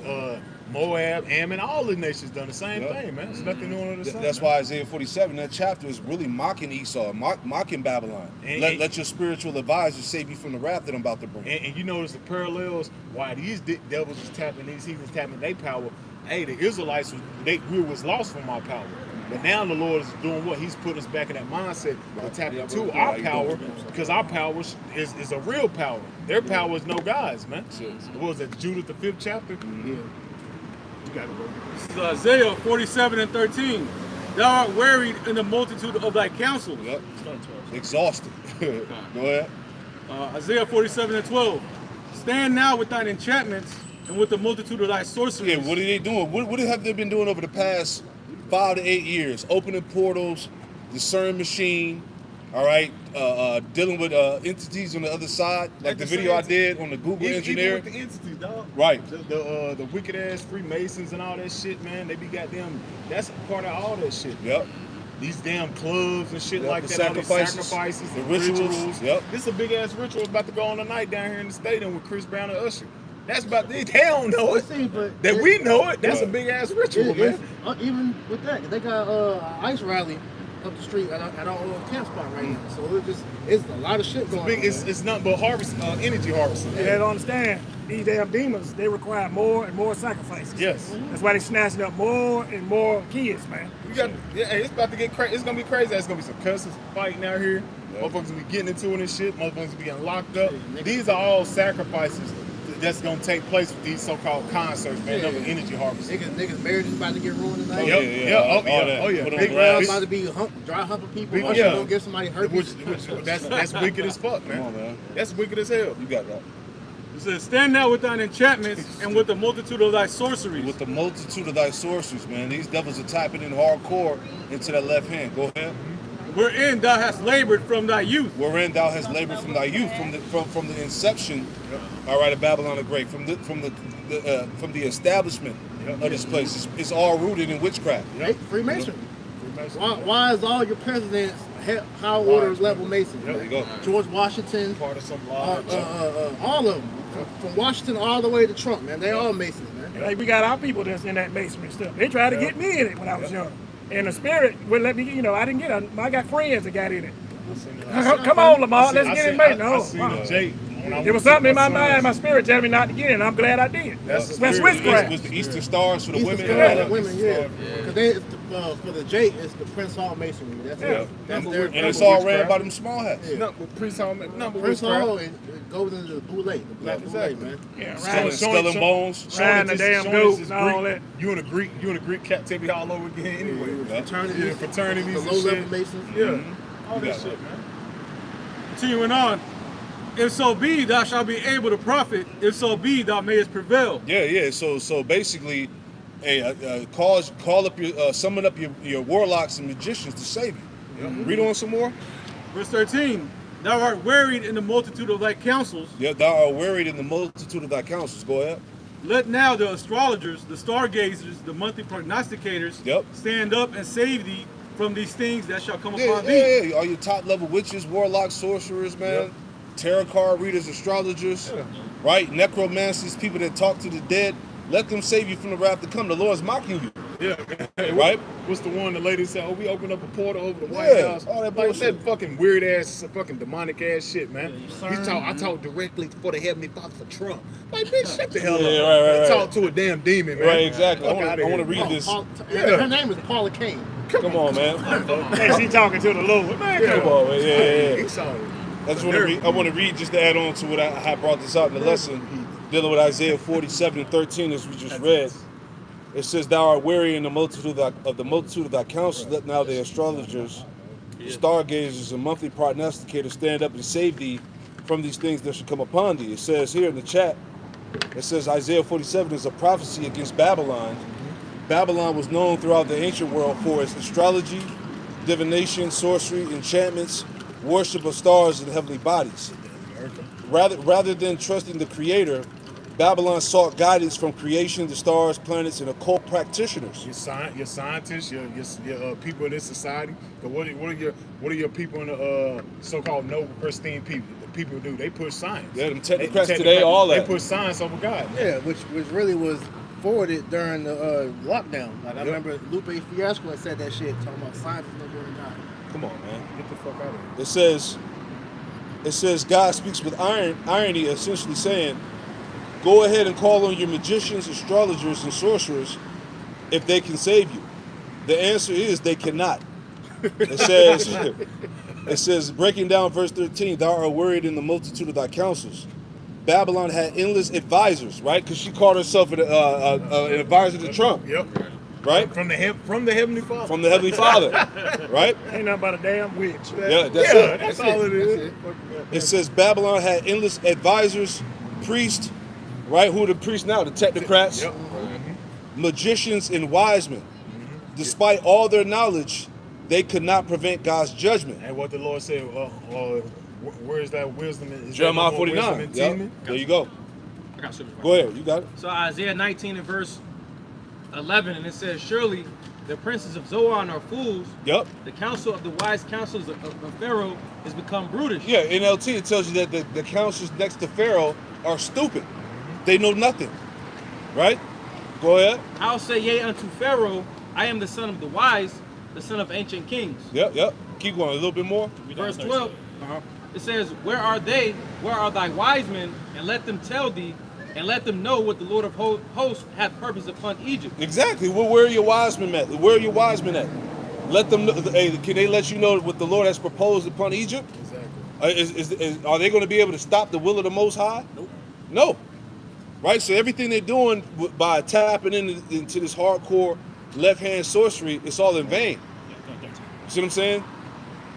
Moab, Ammon, all the nations done the same thing, man. It's nothing new under the sun. That's why Isaiah 47, that chapter is really mocking Esau, mocking Babylon. Let your spiritual advisors save you from the wrath that I'm about to bring. And you notice the parallels why these devils is tapping, these heathens tapping their power. Hey, the Israelites, we was lost from our power. But now the Lord is doing what? He's put us back in that mindset to tap into our power, because our power is a real power. Their power is no gods, man. What was that, Judith, the 5th chapter? Yeah. You got it, bro. This is Isaiah 47:13. Thou art wearied in the multitude of thy counsels. Yep. Exhausted. Go ahead. Isaiah 47:12. Stand now with thine enchantments and with the multitude of thy sorceries. Yeah, what are they doing? What have they been doing over the past 5 to 8 years? Opening portals, discern machine, all right, dealing with entities on the other side, like the video I did on the Google engineer. Even with the entities, dog. Right. The wicked ass Freemasons and all that shit, man. They be goddamn. That's part of all that shit. Yep. These damn clubs and shit like the that. All these sacrifices, sacrifices, the rituals. Yep. This is a big ass ritual about to go on tonight down here in the stadium with Chris Brown and Usher. That's about they don't know it. See, but we know it. That's a big ass ritual, man. Even with that, they got an ice rally up the street at our old camp spot right now. So it's a lot of shit going on. It's nothing but harvest, energy harvesting. You have to understand, these damn demons, they require more and more sacrifices. Yes. That's why they snatching up more and more kids, man. We got, yeah, hey, it's about to get crazy. It's gonna be crazy. It's gonna be some cussing, some fighting out here. Motherfuckers will be getting into it and shit. Motherfuckers will be getting locked up. These are all sacrifices that's gonna take place with these so-called concerts, man. Yeah. Another energy harvest. Niggas marriages about to get ruined tonight. Yep. yeah, Yeah. Oh all yeah. that. Oh yeah. Put on Big blast. Ground's big- about to be dry humping people. Big- Or yeah. gonna give somebody herpes. That's wicked as fuck, man. Come on, man. That's wicked as hell. You got that. It says, stand now with thine enchantments and with the multitude of thy sorceries. With the multitude of thy sorceries, man. These devils are tapping in hardcore into that left hand. Go ahead. Wherein thou hast labored from thy youth. Wherein thou hast labored from thy youth, from the inception, all right, of Babylon the Great, from the establishment of this place. It's all rooted in witchcraft. Freemasonry. Why is all your presidents high order level Masons? There you go. George Washington, Part of some lodge. all of them, from Washington all the way to Trump, man. They all Masons, man. Like we got our people that's in that masonry stuff. They tried to get me in it when I was young. And the spirit wouldn't let me, I didn't get it. I got friends that got in it. Come on, Lamar, let's get in Mason. I seen Jake. There was something in my mind, my spirit telling me not to get in. I'm glad I did. That's That's the spirit. witchcraft. Was the Eastern Stars for the Eastern women? Stars, Yeah. the women, yeah. Because they, for the Jake, it's the Prince Hall Masonry. That's Yeah. That's And it's all ran by them small hats. Yeah. Nothing but Prince Hall, nothing but Prince witchcraft. Hall it goes into the boule, the black Exactly. boule, man. Yeah, Skull right. and bones. Riding the damn goat and all that. You in a Greek captivity all over again anyway. Fraternities, Yeah, fraternities the and low-level shit. Masons. Yeah. All that Yeah. shit, man. Continuing on. If so be thou shalt be able to profit, if so be thou mayest prevail. Yeah. So basically, hey, call up your summon up your warlocks and magicians to save you. Read on some more. Verse 13. Thou art wearied in the multitude of thy counsels. Yeah, thou art wearied in the multitude of thy counsels. Go ahead. Let now the astrologers, the stargazers, the monthly prognosticators Yep. stand up and save thee from these things that shall come upon thee. Yeah. All your top level witches, warlocks, sorcerers, man. Tarot card readers, astrologers, right? Necromancers, people that talk to the dead. Let them save you from the wrath to come. The Lord's mocking you. Yeah. Hey, Right? What's the one the lady said? Oh, we opened up a portal over the White Yeah, House. all that Like bullshit. that fucking weird ass, fucking demonic ass shit, man. I talk directly for the Heavenly Father for Trump. Like, bitch, shut the hell Yeah, up. right. Talk to a damn demon, man. Right, exactly. Fuck I outta want to here. read this. Her name is Paula Kane. Come on, man. Hey, she talking to the Lord. Man, Yeah. Come on, man. Yeah. He saw it. I want to read just to add on to what I brought this out in the lesson, dealing with Isaiah 47 and 13, as we just read. It says, "Thou art weary in the multitude of thy counsels. Let now the astrologers, stargazers, and monthly prognosticators stand up and save thee from these things that should come upon thee." It says here in the chat, it says Isaiah 47 is a prophecy against Babylon. Babylon was known throughout the ancient world for its astrology, divination, sorcery, enchantments, worship of stars and heavenly bodies. Rather than trusting the Creator, Babylon sought guidance from creation, the stars, planets, and occult practitioners. Your scientists, your people in this society. But what are your people in the so-called noble, pristine people? The people do. They push science. Yeah, them technocrats today, all that. They push science over God. Yeah, which really was forwarded during the lockdown. Like I remember Lupe Fiasco had said that shit, talking about science is no good in God. Come on, man. Get the fuck out of here. It says God speaks with irony, essentially saying, "Go ahead and call on your magicians, astrologers, and sorcerers if they can save you." The answer is they cannot. It says, breaking down verse 13, "Thou art worried in the multitude of thy counsels." Babylon had endless advisors, right? Because she called herself an advisor to Trump, Yep. right? From the Heavenly Father. From the Heavenly Father, right? ain't nothing but a damn witch. Yeah, that's it. That's all it is. It says Babylon had endless advisors, priests, right? Who are the priests now? The technocrats, Yep. magicians, and wise men. Despite all their knowledge, they could not prevent God's judgment. And what the Lord said, where is that wisdom? Is Jeremiah there no more 49. wisdom Yep. in Timon? There you go. I got you. Go ahead. You got it. So Isaiah 19 and verse 11, and it says, "Surely the princes of Zoan are fools. Yep. The counsel of the wise counselors of Pharaoh is become brutish." Yeah, in LT it tells you that the counselors next to Pharaoh are stupid. They know nothing. Right? Go ahead. I'll say yea unto Pharaoh, I am the son of the wise, the son of ancient kings. Yep. Keep going a little bit more. Verse 12, it says, "Where are they? Where are thy wise men? And let them tell thee, and let them know what the Lord of hosts hath purpose upon Egypt. Exactly. Well, where are your wise men at? Where are your wise men at? Let them know. Hey, can they let you know what the Lord has proposed upon Egypt? Exactly. Are they going to be able to stop the will of the Most High? Nope. No. Right? So everything they're doing by tapping into this hardcore left-hand sorcery, it's all in vain. You see what I'm saying?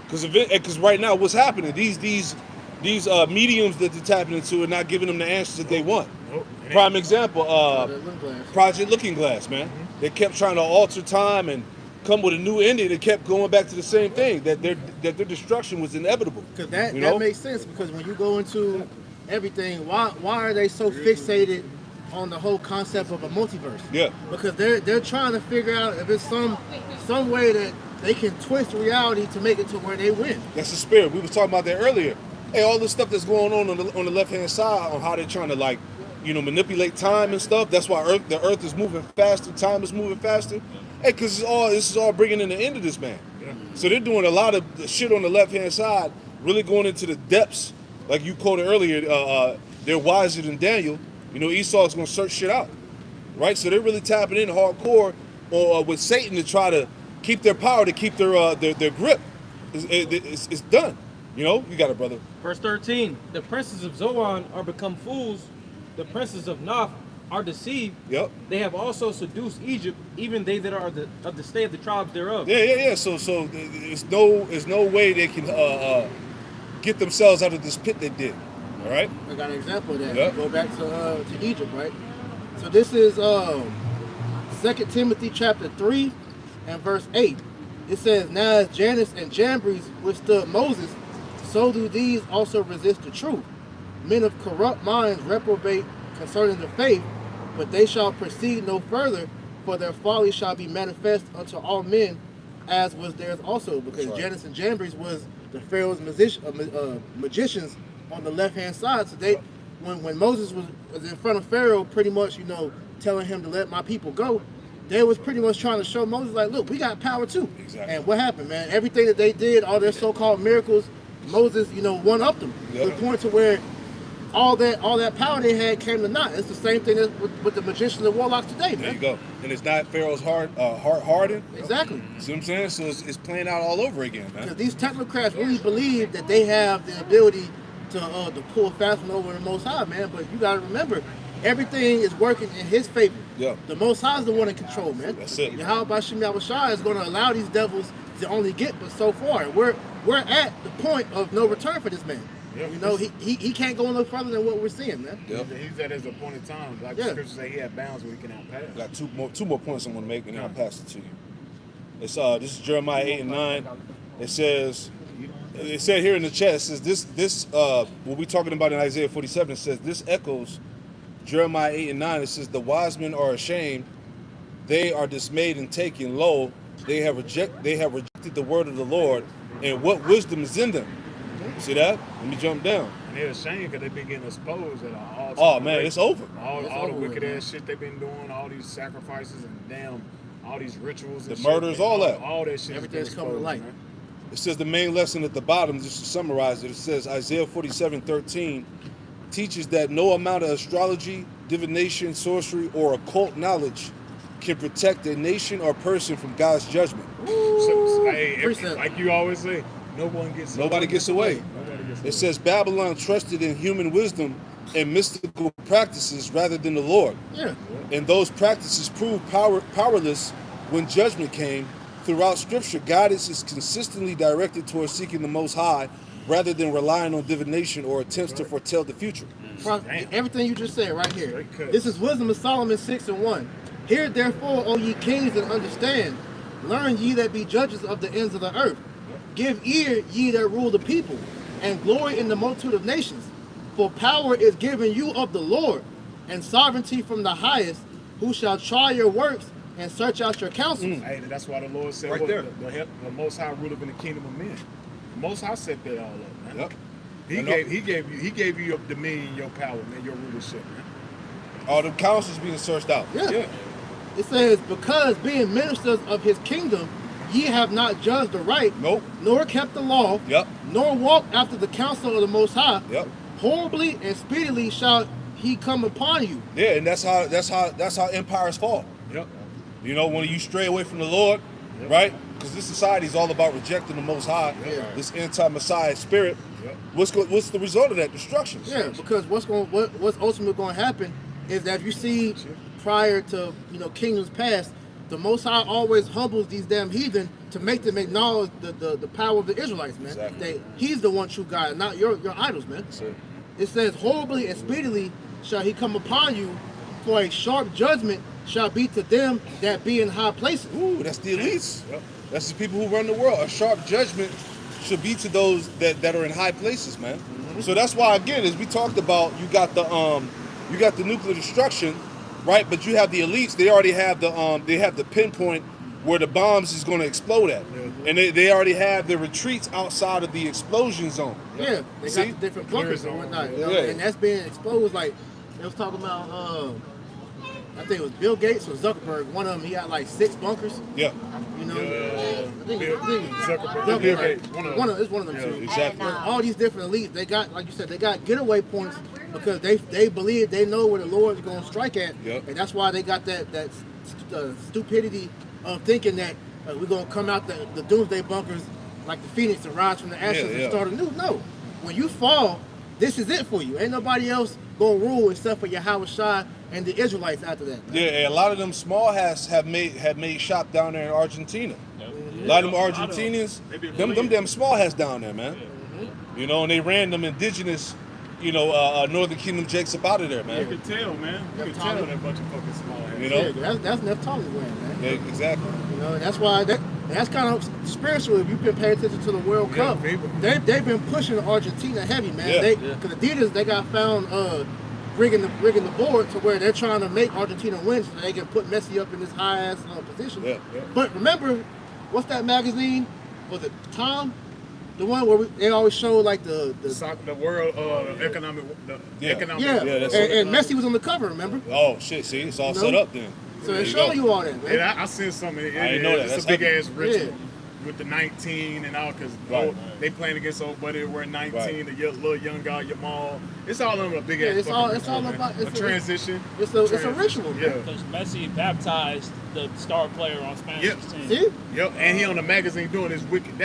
Because right now, what's happening? These mediums that they're tapping into are not giving them the answers that they want. Nope. Prime example, Looking glass. Project Looking Glass, man. They kept trying to alter time and come with a new ending. They kept going back to the same thing, that their destruction was inevitable. Because that you know? makes sense, because when you go into everything, why are they so fixated on the whole concept of a multiverse? Yeah. Because they're trying to figure out if it's some way that they can twist reality to make it to where they win. That's the spirit. We was talking about that earlier. Hey, all this stuff that's going on the left-hand side, on how they're trying to manipulate time and stuff. That's why the earth is moving faster, time is moving faster. Hey, because this is all bringing in the end of this, man. Yeah. So they're doing a lot of shit on the left-hand side, really going into the depths. Like you quoted earlier, they're wiser than Daniel. Esau's going to search shit out, right? So they're really tapping in hardcore with Satan to try to keep their power, to keep their grip. It's done. You got it, brother. Verse 13, the princes of Zoan are become fools, the princes of Noph are deceived. Yep. They have also seduced Egypt, even they that are of the state of the tribes thereof. Yeah. So there's no way they can get themselves out of this pit they did. All right. I got an example of that. Yep. Go back to Egypt, right? So this is 2 Timothy chapter 3 and verse 8. It says, "Now as Jannes and Jambres withstood Moses, so do these also resist the truth. Men of corrupt minds reprobate concerning the faith, but they shall proceed no further, for their folly shall be manifest unto all men, as was theirs also." Because Right. Jannes and Jambres was the Pharaoh's magicians on the left-hand side. So when Moses was in front of Pharaoh, pretty much, telling him to let my people go, they was pretty much trying to show Moses, like, look, we got power too. Exactly. And what happened, man? Everything that they did, all their so-called miracles, Moses, one-upped them to the point to where all that power they had came to naught. It's the same thing as with the magicians and warlocks today, man. There you go. And it's not Pharaoh's heart hardened. Exactly. See what I'm saying? So it's playing out all over again, man. Because these technocrats really believe that they have the ability to pull fast one over the Most High, man. But you got to remember, everything is working in His favor. Yeah. The Most High is the one in control, man. That's it. Yahweh Bashim Yahushua is going to allow these devils to only get but so far. We're at the point of no return for this man. Yeah. He can't go no further than what we're seeing, man. Yep. He's at his appointed time. Like the scriptures say, he had bounds where he cannot pass. Got two more points I'm going to make, and then I'll pass it to you. It's this is Jeremiah 8 and 9. It said here in the chat, it says this what we're talking about in Isaiah 47, it says this echoes Jeremiah 8 and 9. It says the wise men are ashamed, they are dismayed and taken. Lo, they have rejected the word of the Lord, and what wisdom is in them. See that? Let me jump down. And they're ashamed because they've been getting exposed at all time. Oh man, it's over. All the over wicked with, ass shit they've been doing, all these sacrifices and all these rituals and The shit, murders, man, all that. All that shit. Everything's coming to light. Man. It says the main lesson at the bottom, just to summarize it, it says Isaiah 47:13 teaches that no amount of astrology, divination, sorcery, or occult knowledge can protect a nation or person from God's judgment. Like you always say, Nobody gets away. It says Babylon trusted in human wisdom and mystical practices rather than the Lord. Yeah. And those practices proved powerless when judgment came. Throughout Scripture, guidance is consistently directed towards seeking the Most High rather than relying on divination or attempts to foretell the future. Everything you just said right here. This is Wisdom of Solomon 6 and 1. Hear therefore, O ye kings, and understand. Learn ye that be judges of the ends of the earth. Give ear, ye that rule the people, and glory in the multitude of nations. For power is given you of the Lord, and sovereignty from the highest, who shall try your works and search out your counsels. Hey, that's why the Lord said, Right there. the Most High ruleth in the kingdom of men. The Most High set that all up, man. Yep. He gave you your dominion, your power, man, your rulership, man. All the counsels being searched out. Yeah. It says, because being ministers of his kingdom, ye have not judged the right, Nope. nor kept the law, Yep. nor walked after the counsel of the Most High. Yep. Horribly and speedily shall he come upon you. Yeah, and that's how empires fall. Yep. You know, when you stray away from the Lord, right? Because this society is all about rejecting the Most High, this anti-Messiah spirit. What's the result of that? Destruction. Yeah, because what's ultimately going to happen is that if you see prior to kingdoms past, the Most High always humbles these damn heathen to make them acknowledge the power of the Israelites, man. Exactly. That He's the one true God, not your idols, man. It says, horribly and speedily shall he come upon you, for a sharp judgment shall be to them that be in high places. Ooh, that's the elites. That's the people who run the world. A sharp judgment should be to those that are in high places, man. So that's why, again, as we talked about, you got the nuclear destruction, right? But you have the elites. They already have the pinpoint where the bombs is going to explode at, and they already have their retreats outside of the explosion zone. Yeah, they got the different bunkers and whatnot, and that's being exposed. Like they was talking about, I think it was Bill Gates or Zuckerberg. One of them, he had like 6 bunkers. Yeah. You know, I think Zuckerberg. Bill Gates. It's one of them too. Exactly. But all these different elites, they got, like you said, they got getaway points because they believe they know where the Lord is going to strike at, and that's why they got that stupidity of thinking that we're going to come out the doomsday bunkers like the phoenix and rise from the ashes and start anew. No, when you fall, this is it for you. Ain't nobody else going to rule except for Yahweh Shai and the Israelites after that. Yeah, a lot of them small have made shop down there in Argentina. A lot of them Argentinians, them damn small hats down there, man. You know, and they ran them indigenous, Northern Kingdom jakes up out of there, man. You can tell, man. You can tell that bunch of fucking small heads. You know? Yeah, that's Naphtali's land, man. Yeah, exactly. You know, that's why that's kind of spiritual. If you've been paying attention to the World Cup, they've been pushing Argentina heavy, man. Because Adidas, they got found rigging the board to where they're trying to make Argentina win so they can put Messi up in this high ass position. But remember, what's that magazine? Was it Tom? The one where they always show like the world economic economic. And Messi was on the cover. Remember? Oh shit! See, it's all set up then. So they're showing you all that, man. Yeah, I seen something. I didn't know that. It's a big ass ritual with the 19 and all, because they playing against old buddy wearing 19, the little young guy Yamal. It's all on a big ass. It's all about a transition. It's a ritual. Yeah. Because Messi baptized the star player on Spanish team. See? Yep, and he on the magazine doing his wicked.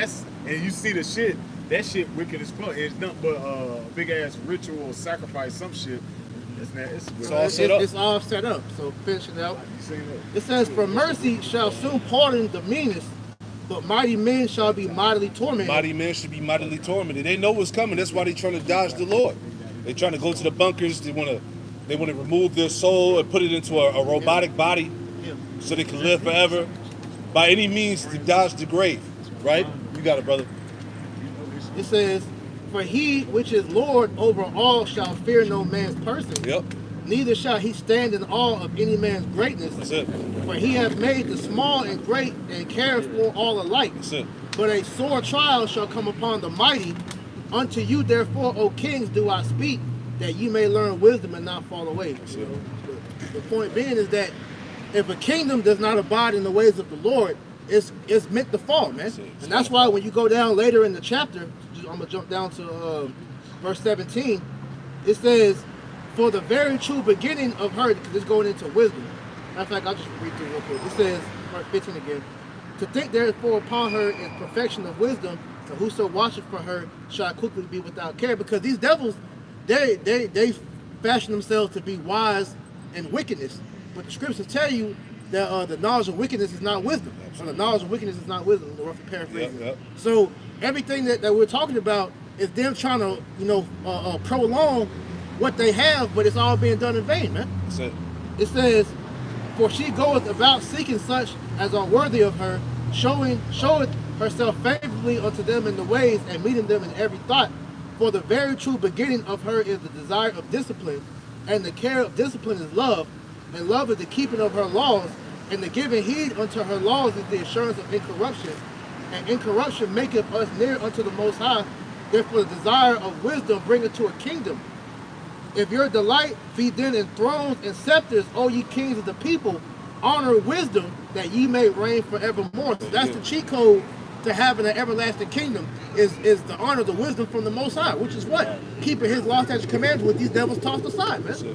And you see the shit. That shit wicked as fuck. It's nothing but big ass ritual sacrifice, some shit. It's all set up. It's all set up. So finish it out. It says, "For mercy shall soon pardon the meanest, but mighty men shall be mightily tormented." Mighty men should be mightily tormented. They know what's coming. That's why they're trying to dodge the Lord. They're trying to go to the bunkers. They want to remove their soul and put it into a robotic body so they can live forever. By any means to dodge the grave. Right? You got it, brother. It says, "For he which is Lord over all shall fear no man's person. Yep. Neither shall he stand in awe of any man's greatness. That's it. For he hath made the small and great and careth for all alike. That's it. But a sore trial shall come upon the mighty. Unto you therefore, O kings, do I speak, that ye may learn wisdom and not fall away." The point being is that if a kingdom does not abide in the ways of the Lord, it's meant to fall, man. And that's why when you go down later in the chapter, I'm going to jump down to verse 17, it says, "For the very true beginning of her," because it's going into wisdom. Matter of fact, I'll just read through real quick. It says, verse 15 again, "To think therefore upon her is perfection of wisdom, so whoso watcheth for her shall quickly be without care." Because these devils, they fashion themselves to be wise in wickedness. But the scriptures tell you that the knowledge of wickedness is not wisdom. So the knowledge of wickedness is not wisdom, the rough paraphrase. So everything that we're talking about is them trying to, prolong what they have, but it's all being done in vain, man. That's it. It says, "For she goeth about seeking such as are worthy of her, showeth herself favorably unto them in the ways, and meeting them in every thought. For the very true beginning of her is the desire of discipline, and the care of discipline is love, and love is the keeping of her laws, and the giving heed unto her laws is the assurance of incorruption, and incorruption maketh us near unto the Most High. Therefore the desire of wisdom bringeth to a kingdom. If your delight be then in thrones and scepters, O ye kings of the people, honor wisdom, that ye may reign forevermore." So that's the cheat code to having an everlasting kingdom is the honor, the wisdom from the Most High, which is what? Keeping his law, statutes, commands with these devils tossed aside, man. So where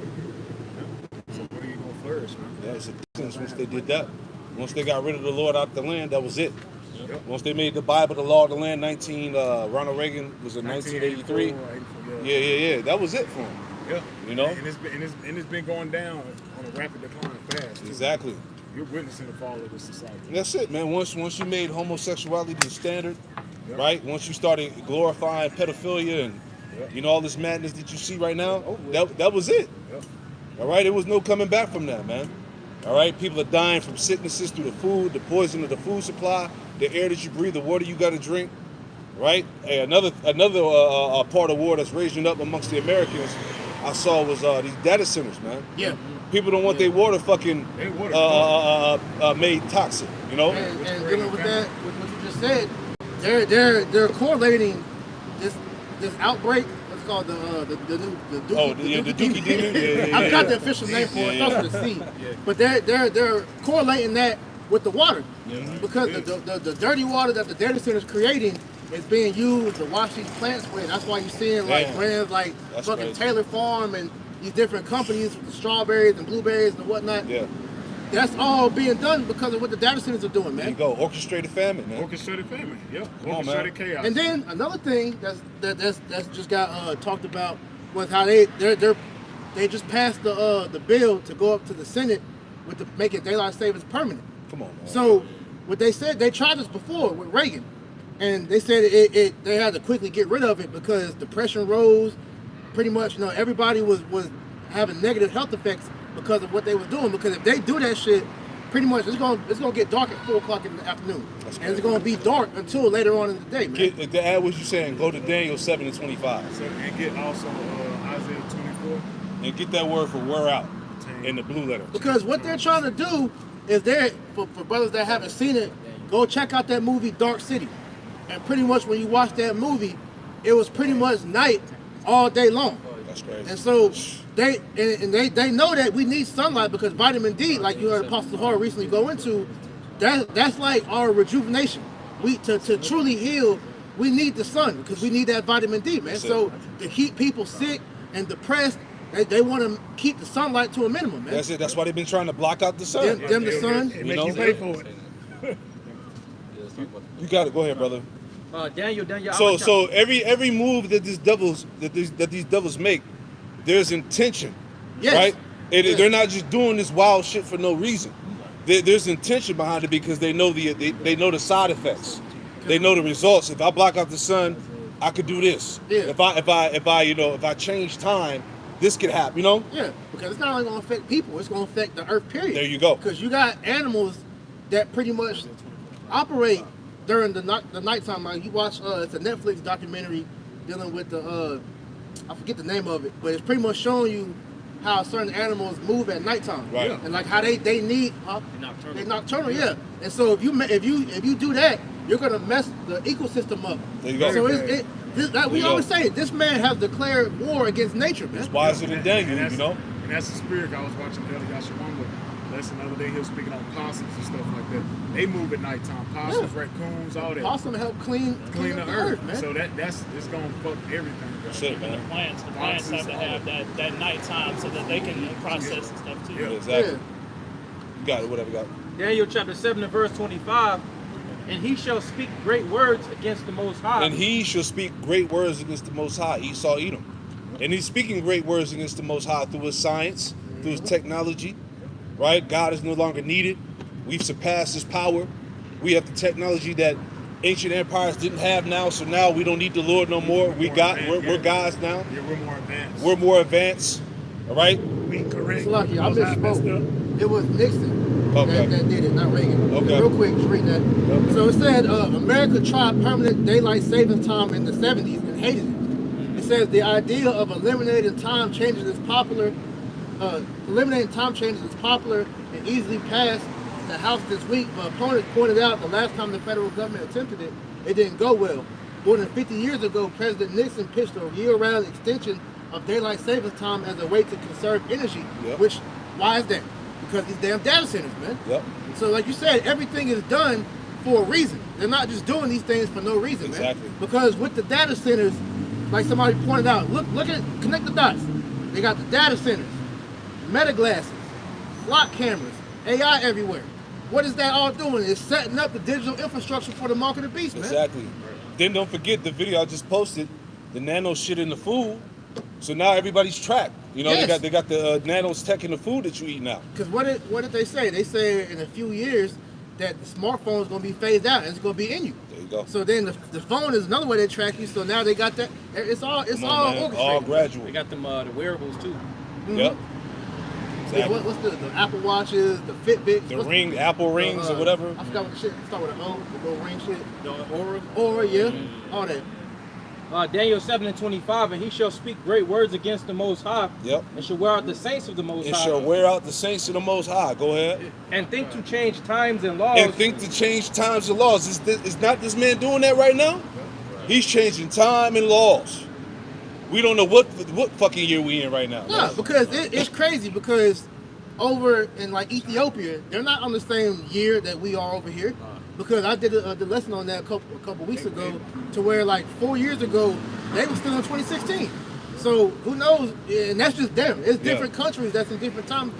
are you gonna flourish, man? Yeah, it's a difference once they did that. Once they got rid of the Lord out the land, that was it. Yep. Once they made the Bible the law of the land, Ronald Reagan was in 1983. 84, Yeah. That was it for him. Yeah. You know? And it's been going down on a rapid decline fast. Too. Exactly. You're witnessing the fall of this society. And that's it, man. Once you made homosexuality the standard, Yep. right? Once you started glorifying pedophilia and Yep. all this madness that you see right now, that was it. Yep. All right, there was no coming back from that, man. All right, people are dying from sicknesses through the food, the poison of the food supply, the air that you breathe, the water you got to drink. Right? Hey, another part of war that's raging up amongst the Americans I saw was these data centers, man. Yeah. People don't want their water fucking They water made toxic, you know? And dealing with that, with what you just said, they're correlating this outbreak. What's called the Dookie demon. Yeah, I forgot the official name for it. It starts with a C. But they're correlating that with the water, because the dirty water that the data center is creating is being used to wash these plants with. That's why you're seeing like Damn. brands like That's fucking crazy. Taylor Farm and these different companies with the strawberries and blueberries and whatnot. Yeah. That's all being done because of what the data centers are doing, There you man. go. Orchestrated famine, man. Orchestrated famine. Yep. Come on, Orchestrated man. chaos. And then another thing that's just got talked about was how they just passed the bill to go up to the Senate with making daylight savings permanent. Come on, man. So what they said, they tried this before with Reagan, and they said they had to quickly get rid of it because depression rose. Pretty much, everybody was having negative health effects because of what they were doing. Because if they do that shit, pretty much it's gonna get dark at 4 o'clock in the afternoon, and it's gonna be dark until later on in the day, man. To add what you're saying, go to Daniel 7:25 So, and get also Isaiah 24. and get that word for wear out in the blue letter. Because what they're trying to do is for brothers that haven't seen it, go check out that movie Dark City. And pretty much when you watch that movie, it was pretty much night all day long. That's crazy. And so they know that we need sunlight because vitamin D, like you heard Apostle Hall recently go into, that's like our rejuvenation. To truly heal, we need the sun because we need that vitamin D, man. So to keep people sick and depressed, they want to keep the sunlight to a minimum, man. That's it. That's why they've been trying to block out the sun. Dim the sun. It make you pay for it. You got it. Go ahead, brother. Daniel. So every move that these devils make, there's intention, Yes. right? Yes. They're not just doing this wild shit for no reason. There's intention behind it because they know they know the side effects. They know the results. If I block out the sun, I could do this. Yeah. If I change time, this could happen. Yeah, because it's not only going to affect people, it's going to affect the earth, period. There you go. Because you got animals that pretty much operate during the nighttime. Like you watch, it's a Netflix documentary dealing with I forget the name of it, but it's pretty much showing you how certain animals move at nighttime. Right. And like how they need, they're nocturnal, yeah. And so if you do that, you're going to mess the ecosystem up. There you go. So we you always go. say, this man has declared war against nature, man. It's wiser than Daniel, And that's the spirit. I was watching Elder Yashawama lesson the other day. He was speaking on possums and stuff like that. They move at nighttime. Possums, raccoons, all that. Possum help clean Clean up the the earth, man. So it's gonna fuck everything. That's it, Even man. the plants have to have that nighttime so that they can process and stuff too. Yeah. Exactly. Yeah. You got it. Whatever you got. Daniel chapter 7 and verse 25. And he shall speak great words against the Most High. And he shall speak great words against the Most High, Esau, Edom. And he's speaking great words against the Most High through his science, through his technology, right? God is no longer needed. We've surpassed his power. We have the technology that ancient empires didn't have now, so now we don't need the Lord no more. We're gods now. Yeah, we're more advanced. We're more advanced, all right? We correct. It's lucky. I misspoke. It was Nixon Okay. that did it, not Reagan. Okay. Real quick, just read that. Yep. So it said America tried permanent daylight savings time in the 70s and hated it. It says the idea of eliminating time changes is popular. Eliminating time changes is popular and easily passed the House this week, but opponents pointed out the last time the federal government attempted it, it didn't go well. More than 50 years ago, President Nixon pitched a year-round extension of daylight savings time as a way to conserve energy. Yep. Why is that? Because these damn data centers, man. Yep. So like you said, everything is done for a reason. They're not just doing these things for no reason, Exactly. man. Because with the data centers, like somebody pointed out, look at connect the dots. They got the data centers, meta glasses, lock cameras, AI everywhere. What is that all doing? It's setting up the digital infrastructure for the mark of the beast, man. Exactly. Then don't forget the video I just posted, the nano shit in the food. So now everybody's tracked. You know, Yes. they got the nanos tech in the food that you eat now. Because what did they say? They say in a few years that the smartphone is going to be phased out and it's going to be in you. There you go. So then the phone is another way they track you. So now they got that. It's all Come on, all man. orchestrated. All gradual. They got them the wearables too. Yep. Yeah, what's the Apple Watches, the Fitbits, The what's ring, Apple rings or whatever. I forgot what the shit. Start with an O, the little ring shit. The Aura. Or yeah, all that. Daniel 7:25, and he shall speak great words against the Most High, Yep. and shall wear out the saints of the Most It High, shall wear out the saints of the Most High. Go ahead. and think to change times and laws. And think to change times and laws. Is not this man doing that right now? He's changing time and laws. We don't know what fucking year we in right now. Yeah, because it's crazy because over in like Ethiopia, they're not on the same year that we are over here. Because I did the lesson on that a couple weeks ago, to where like 4 years ago they were still in 2016. So who knows? And that's just them. It's different countries that's in different time.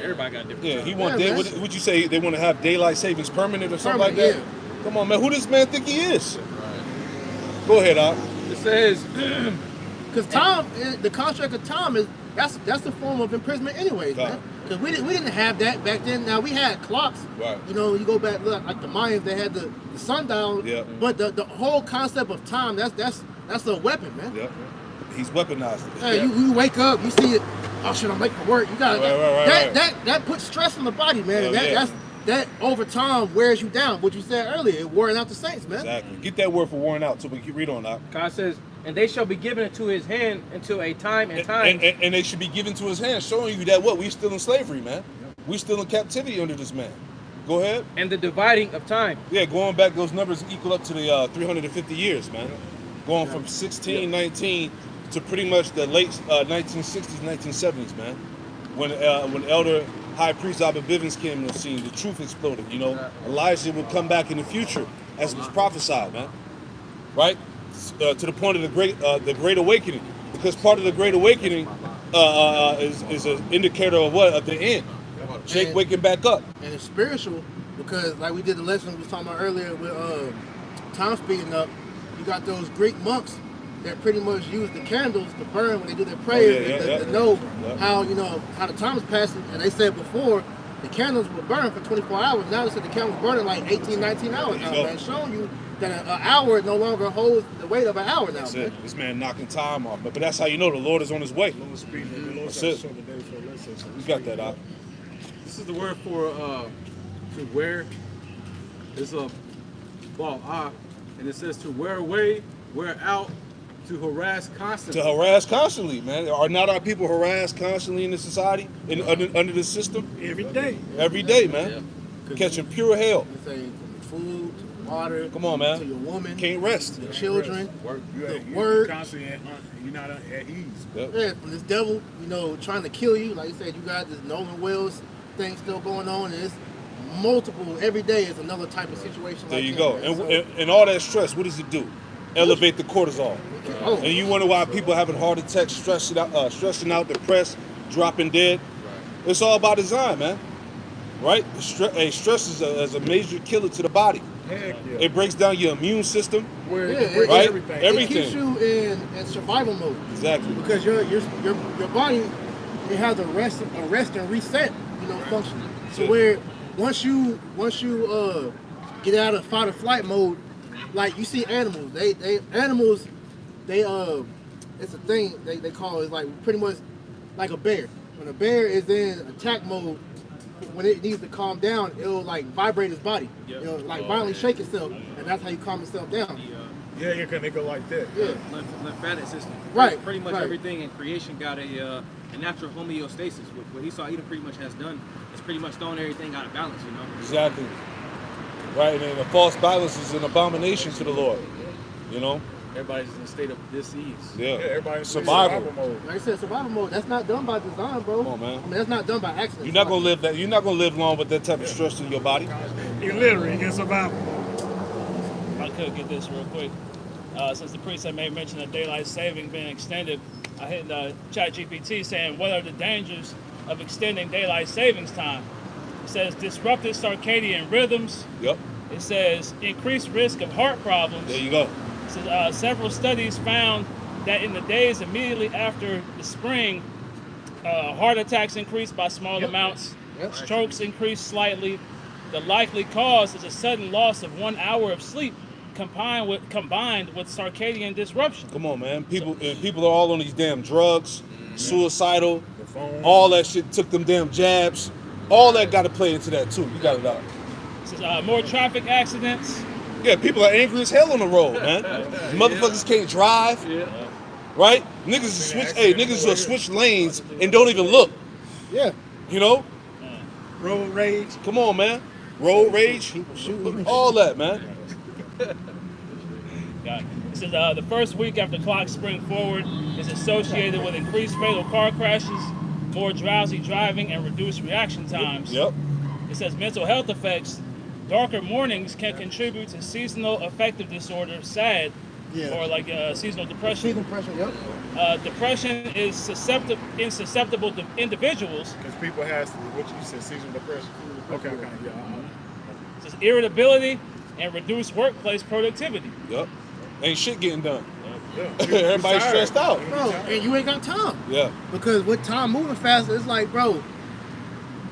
Everybody got different. Yeah, times. he want. Yeah, What man. would you say? They want to have daylight savings permanent or something like that? Permanent, Come on, man. Who does man think he is? Go ahead, Doc. It says, Because time, the contract of time is that's a form of imprisonment, anyways, Right. man. Because we didn't have that back then. Now we had clocks. Right. You know, you go back look like the Mayans, they had the sundial. Yeah. But the whole concept of time, that's a weapon, man. Yep. He's weaponized it. Hey, you wake up, you see it. Oh shit, I'm late for work. You got Right. that puts stress on the body, man. And Hell yeah. that over time wears you down. What you said earlier, it wearing out the saints, man. Exactly. Get that word for worn out so we can read on that. God says, and they shall be given into his hand until a time and time. And they should be given to his hand, showing you that what? We still in slavery, man. We still in captivity under this man. Go ahead. And the dividing of time. Yeah, going back, those numbers equal up to the 350 years, man. Going from 1619 to pretty much the late 1960s, 1970s, man. When Elder High Priest Albert Bivens came on the scene, the truth exploded. You know, Elijah would come back in the future, as was prophesied, man. Right? To the point of the Great Awakening, because part of the Great Awakening is an indicator of what? Of the end. Jake And- waking back up. And it's spiritual because, like we did the lesson we was talking about earlier with time speeding up. You got those Greek monks that pretty much use the candles to burn when they do their prayers to know how how the time is passing. And they said before the candles would burn for 24 hours. Now they said the candles burning like 18, 19 hours now, man. Showing you that an hour no longer holds the weight of an hour now. That's Man. it. This man knocking time off. But that's how you know the Lord is on his way. That's it. You got that out. This is the word for to wear. It's a ball and it says to wear away, wear out, to harass constantly. To harass constantly, man. Are not our people harassed constantly in the society, under the system? Every day. Every day, man. Catching pure hell. They say from food to water. Come on, man. To your woman. Can't rest. Your children. The You word. constantly you're not at ease. Yep. Yeah, from this devil, trying to kill you. Like you said, you got this Nolan Wells thing still going on, and it's multiple. Every day is another type of situation. There like you that, go. man. So- And all that stress, what does it do? Elevate the cortisol. Oh. And you wonder why people having heart attacks, stressing out, depressed, dropping dead. It's all by design, man. Right? Stress is a major killer to the body. Heck yeah. It breaks down your immune system. Where Yeah, it, right? everything. Everything. It keeps you in survival mode Exactly. because your body, it has a rest and reset function. So Yeah. where once you get out of fight or flight mode, like you see animals, animals it's a thing they call it, like pretty much like a bear. When a bear is in attack mode, when it needs to calm down, it'll like vibrate its body. Like violently shake itself, and that's how you calm itself down. Yeah, can they go like that? Yeah. Lymphatic system. Right, Pretty much right. everything in creation got a natural homeostasis. What Esau Edom pretty much has done is pretty much throwing everything out of balance, Exactly. Right, and the false balance is an abomination to the Lord. Everybody's in a state of dis-ease. Yeah. Everybody's Survival. mode. Like I said, survival mode. That's not done by design, bro. Come on, man. I mean, that's not done by accident. You're not gonna live long with that type of stress in your body. illiterate in survival. I could get this real quick. Since the priest had made mention of daylight saving being extended, I hit ChatGPT saying, what are the dangers of extending daylight savings time? It says disrupted circadian rhythms. Yep. It says increased risk of heart problems. There you go. It says, several studies found that in the days immediately after the spring, heart attacks increased by small amounts. Yep. Strokes increased slightly. The likely cause is a sudden loss of 1 hour of sleep combined with circadian disruption. Come on, man. People are all on these damn drugs, suicidal, The phone. all that shit. Took them damn jabs. All that got to play into that too. You got it out. It says, more traffic accidents. Yeah, people are angry as hell on the road, man. Motherfuckers can't drive. Right? Niggas will switch lanes and don't even look. Yeah. You know? Road rage. Come on, man. Road rage. People shooting. All that, man. Got it. It says the first week after clocks spring forward is associated with increased fatal car crashes, more drowsy driving, and reduced reaction times. Yep. It says mental health effects. Darker mornings can contribute to seasonal affective disorder, SAD, Yeah. or like seasonal depression. Season pressure, yep. Depression is susceptible to individuals. Because people has what you said, seasonal depression. Okay, yeah. It says irritability and reduced workplace productivity. Yep. Ain't shit getting done. Yeah. Everybody's stressed out. Bro, and you ain't got time. Yeah. Because with time moving faster, it's like, bro,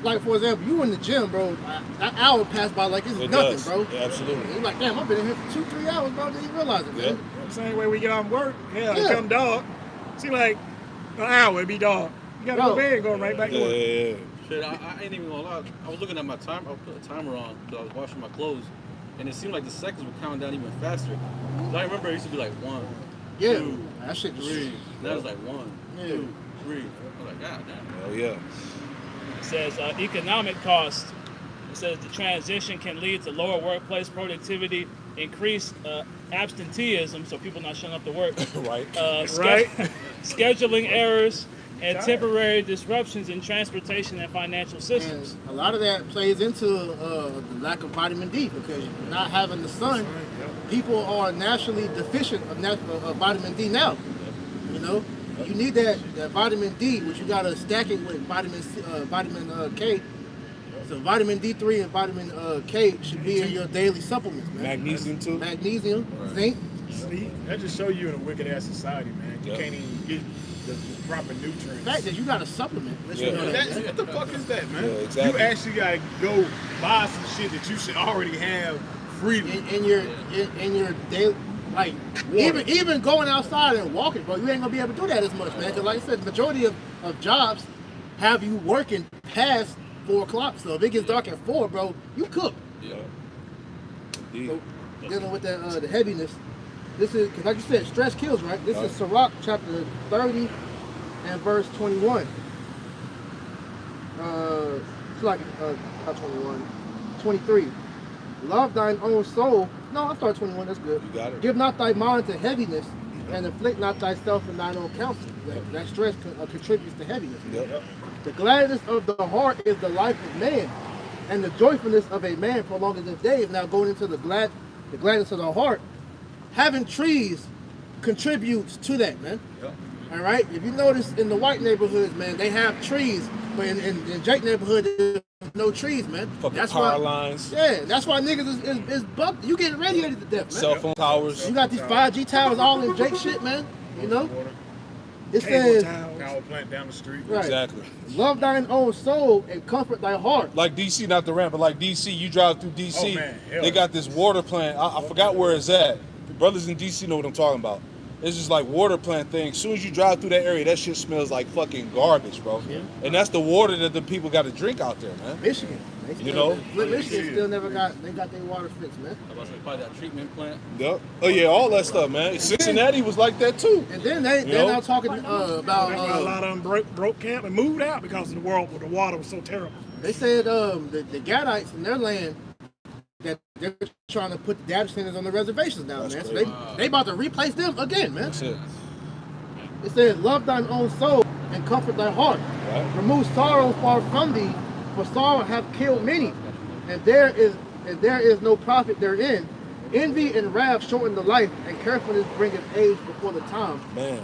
like for example, you in the gym, bro, that hour passed by like it's It nothing, does. bro. Yeah, absolutely. You're like, damn, I've been in here for 2-3 hours, bro. Didn't even realize it, man. Same way we get off work. Hell, Yeah. it come dark. See, like an hour, it be dark. You gotta go to Bro. bed and go right back to work. Yeah. Shit, I ain't even gonna lie. I was looking at my time. I put a timer on because I was washing my clothes, and it seemed like the seconds were counting down even faster. 'Cause I remember it used to be like 1, Yeah. 2, That shit just 3. Now it's like 1, Yeah. 2, 3. I was like, God damn. Hell yeah. It says economic cost. It says the transition can lead to lower workplace productivity, increased absenteeism, so people not showing up to work, Right. Right. scheduling errors, and temporary disruptions in transportation and financial systems. And a lot of that plays into the lack of vitamin D because not having the sun, people are naturally deficient of vitamin D now. You know, you need that vitamin D, which you gotta stack it with vitamin K. So vitamin D3 and vitamin K should be in your daily supplements, man. Magnesium too. Magnesium, zinc. See, that just show you in a wicked ass society, man. You Yep. can't even get the proper nutrients. The fact that you got a supplement, let you Yeah. know that. man. What the fuck is that, man? Yeah, exactly. You actually gotta go buy some shit that you should already have freely. In your daily, like even going outside and walking, bro, you ain't gonna be able to do that as much, man. Because like I said, the majority of jobs have you working past 4 o'clock. So if it gets dark at 4, bro, you cook. Yeah. So dealing with that the heaviness. This is because like you said, stress kills, right? This is Sirach chapter 30 and verse 21. It's like not 21, 23. Love thine own soul. No, I started 21. That's good. You got it. Give not thy mind to heaviness, and afflict not thyself in thine own counsel. That stress contributes to heaviness. Yep. The gladness of the heart is the life of man, and the joyfulness of a man prolongeth his days. Now going into the gladness of the heart, having trees contributes to that, man. Yep. All right. If you notice in the white neighborhoods, man, they have trees, but in Jake neighborhood, there's no trees, man. Fucking power lines, Yeah, that's why niggas is bugged. You getting radiated to death, man. cell phone towers. You got these 5G towers all in Jake shit, man. You know. It Cable says, towers. Power plant down the street. right. Exactly. Love thine own soul and comfort thy heart. Like DC, not the ramp, but like DC, you drive through DC, Oh, man, hell they yeah. got this water plant. I forgot where it's at. The brothers in DC know what I'm talking about. It's just like water plant thing. As soon as you drive through that area, that shit smells like fucking garbage, bro. Yeah. And that's the water that the people got to drink out there, man. Michigan. They You still- know? Michigan still never got their water fixed, man. I was about to say, probably that treatment plant. Yep. Oh yeah, all that stuff, man. Cincinnati was like that too. And then they're know? now talking That's why a about lot of them broke camp and moved out because of the water was so terrible. they said the Gadites in their land that they're trying to put the data centers on the reservations now, That's man. crazy. So they about to replace them again, man. That's it. It says, love thine own soul and comfort thy heart. Right. Remove sorrow far from thee, for sorrow hath killed many, and there is and there is no profit therein. Envy and wrath shorten the life, and carefulness bringeth age before the time. Man.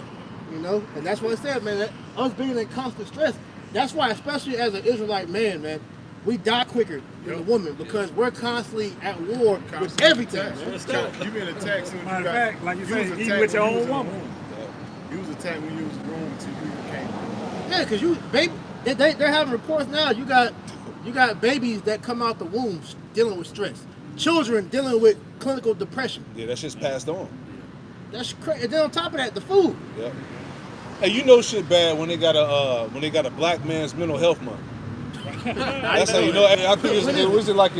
You know, and that's what it said, man. That us being in constant stress. That's why, especially as an Israelite man, we die quicker than the woman because we're constantly at war with everything. Man. You been attacked soon as Matter you of got. fact, like you was say, attacked even with your when you own was in the woman. womb. You was attacked when you was grown until you came. Yeah, because you, baby, they're having reports now. You got babies that come out the womb dealing with stress. Children dealing with clinical depression. Yeah, that shit's passed on. That's crazy. And then on top of that, the food. Yep. Hey, you know shit bad when they got a black man's mental health month. That's how you know. I think it was like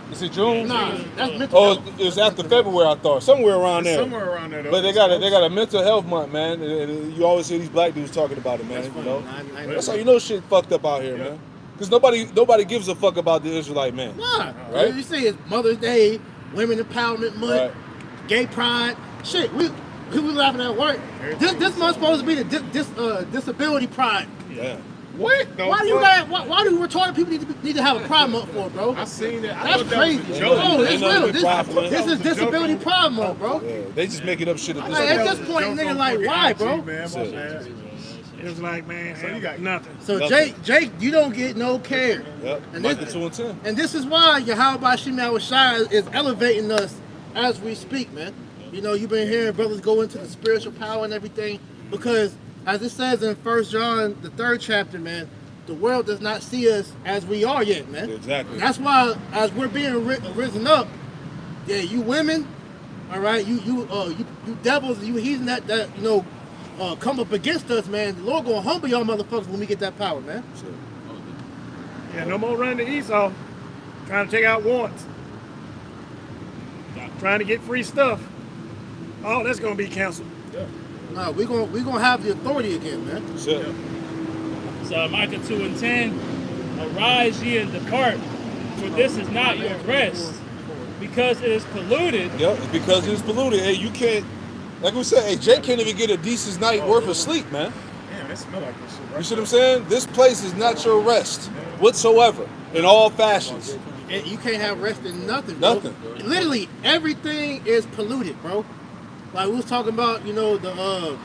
is it June? Nah, that's mental Oh, health. it was after February, I thought, somewhere around there. Somewhere around there. Though. But they got a mental health month, man. And you always hear these black dudes talking about it, man. You know, that's how you know shit fucked up out here, man. Because nobody gives a fuck about the Israelite man. Nah, Right? You see, it's Mother's Day, Women Empowerment Month, Right. Gay Pride. Shit, we laughing at work. This month's supposed to be the disability pride. Yeah. What? The Why do you fuck? got? Why do retarded people need to have a pride month for, bro? I seen that. I That's thought that crazy. was a joke. Oh, it's Ain't nothing real. but pride month. This is disability pride month, bro. Yeah, they just making up shit at this Like, at point. this point, Joke nigga, on like, fucking why, IG, bro? Man, my bad. It was like, man, So you got nothing. So Nothing. Jake, you don't get no care. Yep. And Like this- the 2 and 10. And this is why Yahweh Shemel Shai is elevating us as we speak, man. You know, you've been hearing brothers go into the spiritual power and everything because, as it says in 1 John, the 3rd chapter, man, the world does not see us as we are yet, man. Exactly. And that's why, as we're being risen up, yeah, you women, all right, you devils, you heathen that you know, come up against us, man. The Lord gonna humble y'all motherfuckers when we get that power, man. Yeah, no more running to Esau, trying to take out warrants, trying to get free stuff. Oh, that's gonna be canceled. No, we gonna have the authority again, man. That's it. So Micah 2 and 10, arise ye and depart, for this is not your rest, because it is polluted. Yep, it's because it's polluted. Hey, you can't, like we said, hey, Jake can't even get a decent night worth of sleep, man. Damn, that smell like this shit. Right? You see what I'm saying? This place is not your rest whatsoever, in all fashions. And you can't have rest in nothing, bro. Nothing. Literally everything is polluted, bro. Like we was talking about, you know, the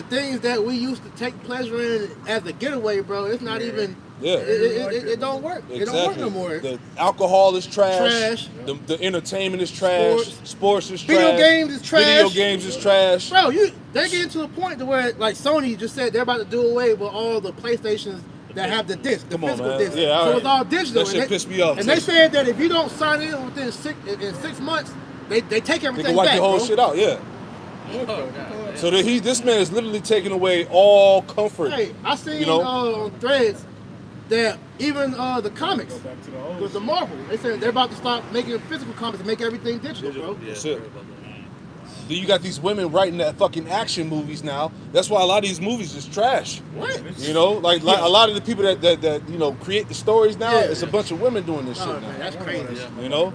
things that we used to take pleasure in as a getaway, bro. It's not even. Yeah. It don't work. Exactly. It don't work no more. The alcohol is trash. Trash. The entertainment is trash. Sports is trash. Video games is trash. Video games is trash. Bro, they're getting to the point to where, like Sony just said, they're about to do away with all the PlayStations that have the disc, the Come on, physical man. disc. Yeah, all so right. it's all digital. That shit And pissed me off, And too. they said that if you don't sign in within 6 months, they take They everything can wipe back, the whole bro. shit out, yeah. So that this man is literally taking away all comfort. Hey, I seen You know? on Threads that even the comics, the Marvel, they said they're about to stop making physical comics and make everything digital, bro. That's it. Then you got these women writing that fucking action movies now. That's why a lot of these movies is trash. What? You know, like a lot of the people that you know create the stories now, Yeah. it's a bunch of women doing this Oh, shit man, now. that's crazy. You know,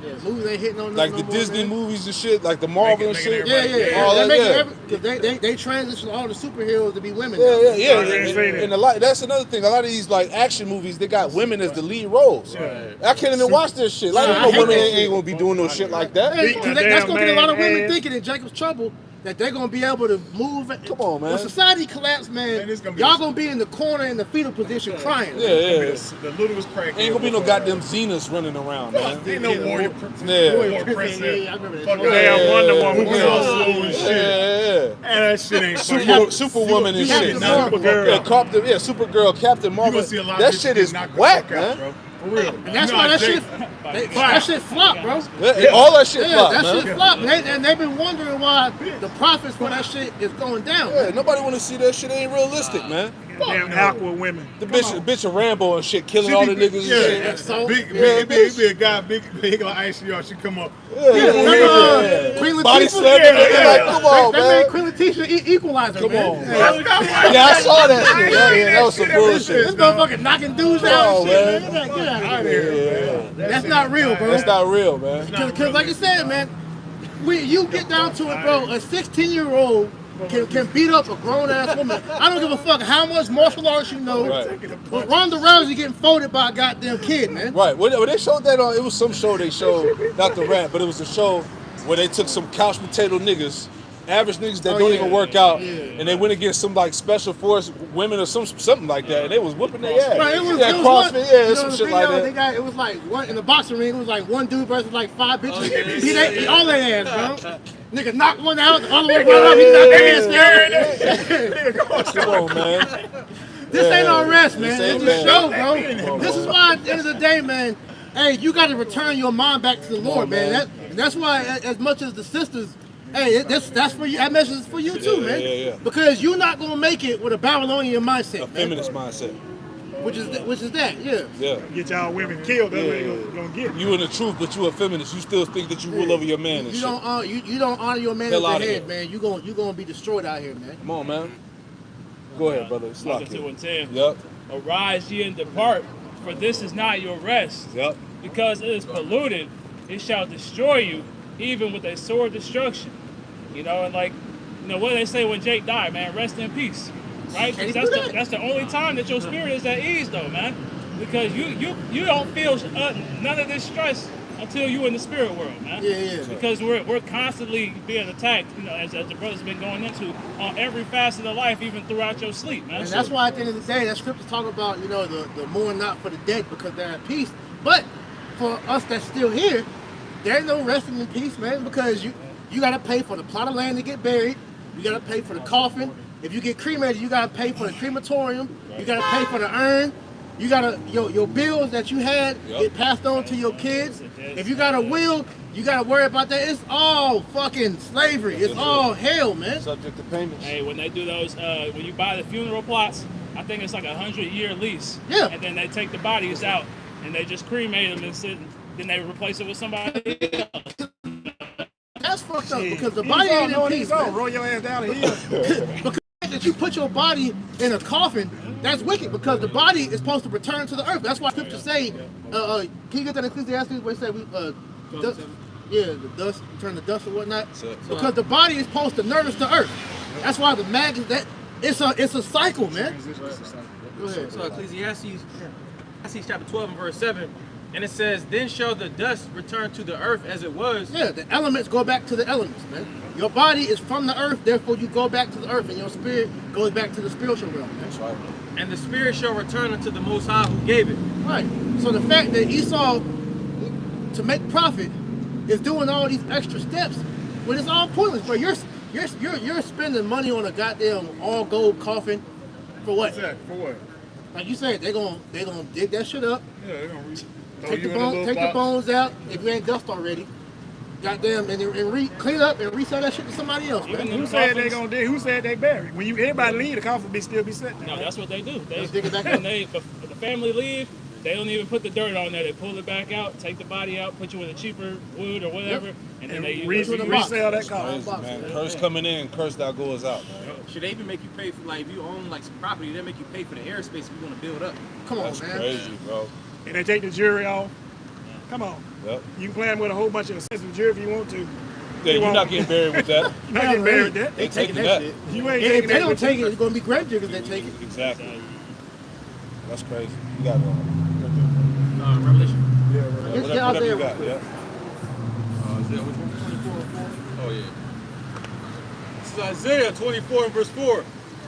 Yeah, movies ain't hitting on like nothing the no more, Disney man. movies and shit, like the Marvel and Making shit. Yeah. All They're that, making yeah. they transition all the superheroes to be women. Yeah, now. yeah, yeah. Right. And a lot. That's another thing. A lot of these like action movies, they got women as the lead roles. I can't even watch this shit. Like, I you know, hate women that ain't shit. gonna be doing no shit like that. Hey, 'cause that's gonna get a lot of women Man, thinking in Jacob's trouble that they're gonna be able to move. Come on, man. When society collapse, man, Man, it's gonna be y'all the- gonna be in the corner in the fetal position crying. Yeah, yeah. The littlest crack. Ain't gonna be no goddamn Xenas running around, man. Ain't no warrior princess. Yeah. Warrior princess. Yeah, I remember that. Fucking Damn Wonder Woman. Moving all slow and shit. Yeah. Man, that shit ain't fucking. Superwoman and Captain shit. Marvel. Yeah, Supergirl, Captain You Marvel. gonna see a lot That of this shit is knocked the whack, fuck out, man. bro. For real. And that's You why know that how shit, Jake- that shit flopped, bro. Yeah, all that shit flop, that man. shit flopped, and they've been wondering why the profits for that shit is going down. Yeah, nobody want to see that shit. Ain't realistic, man. Damn aqua women. The bitch of Rambo and shit, killing all the niggas and shit. Yeah, so Big, Yeah, be a guy, big like ice y'all. She come up. remember, Queen Body Latifah? slamming, like, come on, That man. made Queen Latifah Equalizer, Come man. on, man. Yeah, I saw that shit. Yeah, that was some This bullshit. motherfucker knocking dudes out Oh, and shit, man. man. Get out Out of of here. here, man. That's not real, bro. That's not real, man. Because like you said, man, you get down to it, bro. A 16-year-old can beat up a grown ass woman. I don't give a fuck how much martial arts you know. Right. But Ronda Rousey getting folded by a goddamn kid, man. Right. When they showed that on, it was some show they showed, not the rap, but it was a show where they took some couch potato niggas, average niggas that don't even work out, and they went against some like special force women or something like that, and they was whooping their ass. Right, it was CrossFit, one, yeah, some shit like that. They got, it was like one in the boxing ring. It was like one dude versus like 5 bitches. He all their ass, bro. Nigga knocked one out, the other one run up. He knocked their ass. Come on, man. This ain't no rest, man. This ain't It's a show, bad. bro. This is why at the end of the day, man. Hey, you got to return your mind back to the Lord, man. That's why, as much as the sisters, hey, that's for you. That message is for you too, man. Yeah. Because you're not gonna make it with a Babylonian mindset, A man. feminist mindset. Which is that, yeah. Yeah. Get y'all women killed. That's what they gonna get. You in the truth, but you a feminist. You still think that you rule over your man and You shit. don't honor your man as Hell the outta head, here. man. You gonna be destroyed out here, man. Come on, man. Go ahead, brother. It's Chapter locked 2 in. and 10. Yep. Arise ye and depart, for this is not your rest. Yep. Because it is polluted, it shall destroy you, even with a sore destruction. You know, and like, you know, what do they say when Jake died, man? Rest in peace, right? 'Cause that's the only time that your spirit is at ease, though, man. Because you don't feel none of this stress until you in the spirit world, man. Yeah. Because we're constantly being attacked, you know, as the brother's been going into on every facet of life, even throughout your sleep, man. And that's why at the end of the day, that scripture talk about, you know, the mourn not for the dead because they're at peace. But for us that's still here, there ain't no resting in peace, man, because you gotta pay for the plot of land to get buried, you gotta pay for the coffin. If you get cremated, you gotta pay for the crematorium, you gotta pay for the urn, you gotta your bills that you had get passed on to your kids. If you got a will, you gotta worry about that. It's all fucking slavery. It's all hell, man. Subject to payments. Hey, when they do those, when you buy the funeral plots, I think it's like a 100-year lease. Yeah. And then they take the bodies out and they just cremate them and then they replace it with somebody else. That's fucked up because the body ain't in peace, man. Roll your ass down the hill. Because that you put your body in a coffin, that's wicked because the body is supposed to return to the earth. That's why scripture say, can you get that in Ecclesiastes where it say dust, the dust, turn to dust or whatnot? Because the body is supposed to nourish the earth. That's why the maggots, that it's a cycle, man. Go ahead. So Ecclesiastes chapter 12 and verse 7, and it says, then shall the dust return to the earth as it was. Yeah, the elements go back to the elements, man. Your body is from the earth, therefore you go back to the earth, and your spirit goes back to the spiritual realm, man. That's right. And the spirit shall return unto the Most High who gave it. Right. So the fact that Esau, to make profit, is doing all these extra steps, when it's all pointless, bro. You're spending money on a goddamn all gold coffin for what? Exactly. For what? Like you said, they gonna dig that shit up, Yeah, they're gonna take the bones out if you ain't dust already. Goddamn, and clean up and resell that shit to somebody else, man. Who said they gonna dig? Who said they buried? When everybody leave, the coffin still be sitting there. No, that's what they do. They Just dig it back when up. the family leave, they don't even put the dirt on there. They pull it back out, take the body out, put you in a cheaper wood or whatever, and then they resell that coffin. Crazy, man. Curse coming in, curse that goes out, man. Should they even make you pay for, like, if you own like some property, they make you pay for the airspace if you want to build up. Come on, That's man. crazy, bro. And they take the jury off. Come on. Yep. You can plan with a whole bunch of sensitive jury if you want to. Yeah, you're not getting buried with that. You're not getting buried with that. They taking that shit. You ain't If taking they that. don't take it, it's gonna be grave diggers that take it. Exactly. That's crazy. You got it. Revelation. Let's get out Whatever there. you got, yeah. Is that which one? 24 or 4? Oh, yeah. This is Isaiah 24 and verse 4.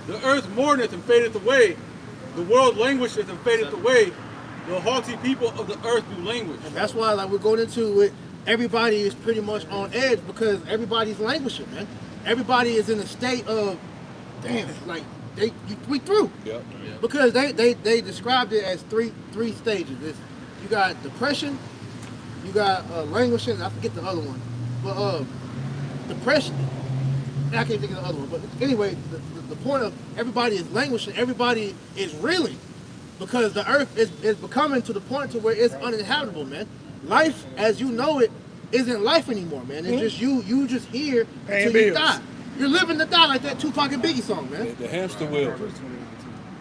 The earth mourneth and fadeth away. The world languisheth and fadeth away. The haughty people of the earth do languish. And that's why, like, we're going into it, everybody is pretty much on edge because everybody's languishing, man. Everybody is in a state of, damn, like, we through. Yep. Because they described it as three stages. You got depression, you got languishing, I forget the other one. But depression, I can't think of the other one. But anyway, the point of everybody is languishing, everybody is reeling. Because the earth is becoming to the point to where it's uninhabitable, man. Life, as you know it, isn't life anymore, man. It's just you just here until you die. You're living to die, like that Tupac and Biggie song, man. The hamster wheel.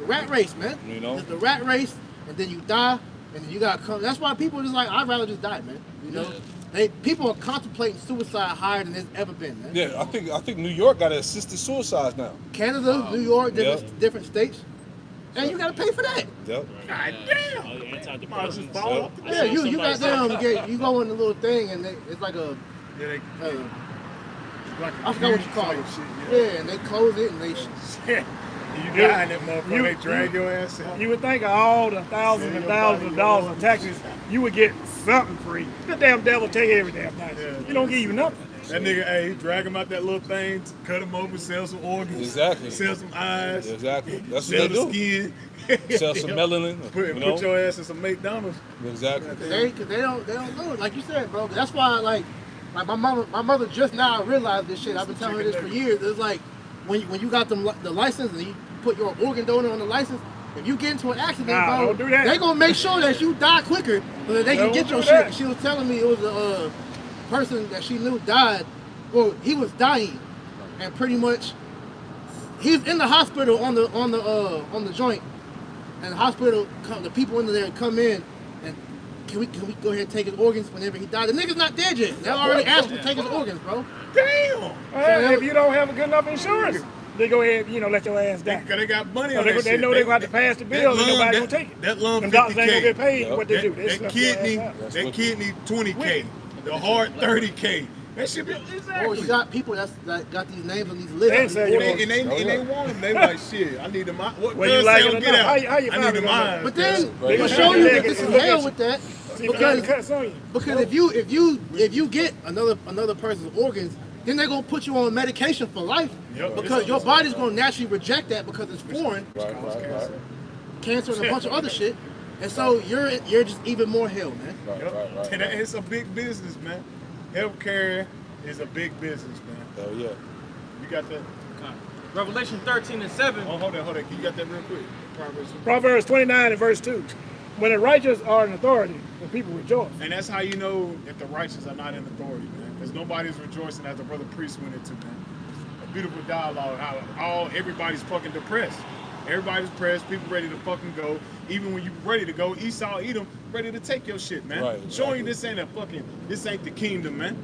The rat race, man. You know? It's the rat race, and then you die, and then you gotta come. That's why people just like, I'd rather just die, man. You know? people are contemplating suicide higher than it's ever been, man. Yeah, I think New York got assisted suicides now. Canada, New York, Yep. different states, and you gotta pay for that. Yep. God damn. Oh, yeah, Might just antidepressants. fall off. Yeah, you got them. You go in the little thing, and it's like a. Yeah, they like I forgot what you call it. Yeah, and they close it and they. You die in that motherfucker, they drag your ass out. You would think of all the thousands and thousands of dollars in taxes, you would get something free. The damn devil take every damn thing. Yeah. He don't give you nothing. That nigga, hey, he drag him out that little thing, cut him open, sell some organs, Exactly. sell some eyes, Exactly. That's sell what the they do. skin, Sell some melanin. put your ass in some McDonald's. Exactly. They don't know it, like you said, bro. That's why, like my mother just now realized this shit. I've been telling her this for years. It's like when you got the license and you put your organ donor on the license. If you get into an accident, bro, don't do that. they gonna make sure that you die quicker so that they can Don't get your do shit. that. She was telling me it was a person that she knew died. Well, he was dying, and pretty much he's in the hospital on the joint, and the hospital the people in there come in and can we go ahead and take his organs whenever he died? The nigga's not dead yet. They already asked him to take his organs, bro. Damn! Well, if you don't have a good enough insurance, they go ahead and let your ass die. They got money on They, that they shit. know they're going to have to pass the bill and nobody going to take it. That lung Them doctors ain't going to get 50K. paid what they do. They That stuff your kidney, ass out. that kidney 20K. The heart 30K. That shit be exactly. Or you got people that got these names on these They ain't lists. say you And they want them. They like shit. I need them. What Well, you girl like say it don't or get not? out? How you I find need it them on that? mine. But then They they gonna show you look that at this you, is look at hell you. with that. See, if you got the Because cuts on you. if you get another person's organs, then they're gonna put you on medication for life. Yep. Because your body's gonna naturally reject that because it's foreign, Right. cancer and a bunch of other shit. And so you're just even more hell, man. Yep. And it's a big business, man. Healthcare is a big business, man. Hell yeah. You got that? Revelation 13:7. Oh, hold on. Can you got that real quick? Proverbs 29 and verse 2. When the righteous are in authority, the people rejoice. And that's how you know if the righteous are not in authority, man. Because nobody's rejoicing as the brother priest went into, man. A beautiful dialogue. How everybody's fucking depressed. Everybody's depressed. People ready to fucking go. Even when you ready to go, Esau, Edom, ready to take your shit, man. Right, Showing exactly. you this ain't the kingdom, man.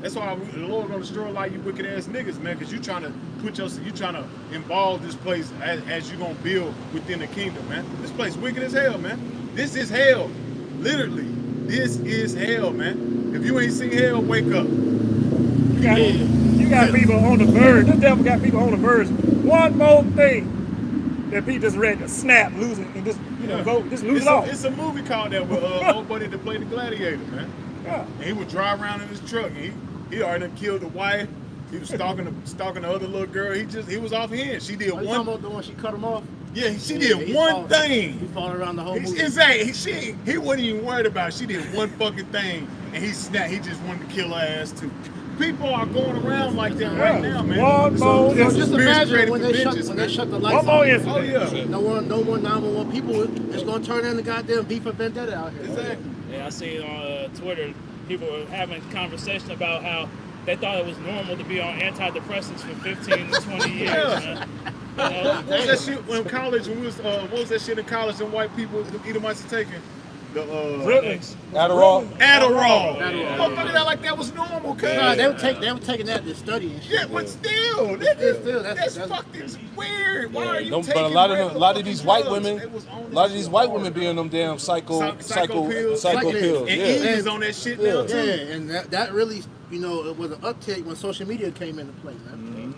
That's why the Lord gonna destroy a lot of you wicked ass niggas, man. Because you trying to involve this place as you gonna build within the kingdom, man. This place wicked as hell, man. This is hell, literally. This is hell, man. If you ain't seen hell, wake up. You got people on the verge. This devil got people on the verge. One more thing that people just ready to snap, lose it, and just go, just lose it all. It's a movie called that with old buddy that played the gladiator, man. Yeah. And he would drive around in his truck. And he already done killed the wife. He was stalking the other little girl. He was off hand. She did Are you one. talking about the one she cut him off? Yeah, she Yeah, did he one followed- thing. He followed around the whole movie. Exactly. He wasn't even worried about it. She did one fucking thing, and he snapped. He just wanted to kill her ass too. People are going around like that right now, man. One more So just incident. imagine when they man. shut the lights One more off. incident. Oh yeah. No more 911 people. It's gonna turn into goddamn beef for vendetta out here. Exactly. Yeah, I seen on Twitter people were having conversation about how they thought it was normal to be on antidepressants for 15 to 20 years. Yeah. Man. You know? What was that shit when college? When we was, what was that shit in college? And white people, the Edomites are taking the Ritalin. Adderall. Adderall. Adderall. Motherfucker, that like that was normal, cuz. Nah, they were taking that to study and shit. Yeah, but still, nigga, Still, that's that's- fucking weird. Why Yeah, are you don't- taking but a lot regular of these fucking white drugs? women, It was on a lot of this these shit white hard. women be on them damn psycho pills. pills. And Yeah. Eve's on that shit now Yeah, too. and that really, it was an uptick when social media came into play, man.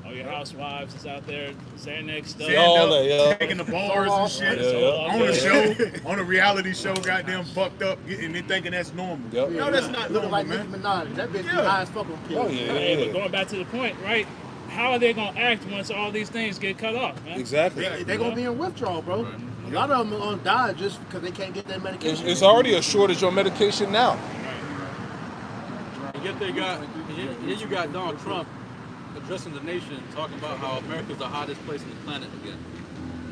All your housewives is out there saying next stuff. Stand all up, that, yeah. taking the bars and shit. Yeah. On the show, on a reality show, goddamn fucked up, and they thinking that's normal. Yep. No, that's not Looking normal, like man. Nicki Minaj. That bitch be Yeah. high as fuck on pills. Oh yeah, Hey, but yeah. going back to the point, right? How are they gonna act once all these things get cut off, man? Exactly. They're gonna be in withdrawal, bro. A lot of them are gonna die just because they can't get their medication. It's already a shortage on medication now. And yet you got Donald Trump addressing the nation, talking about how America's the hottest place on the planet again.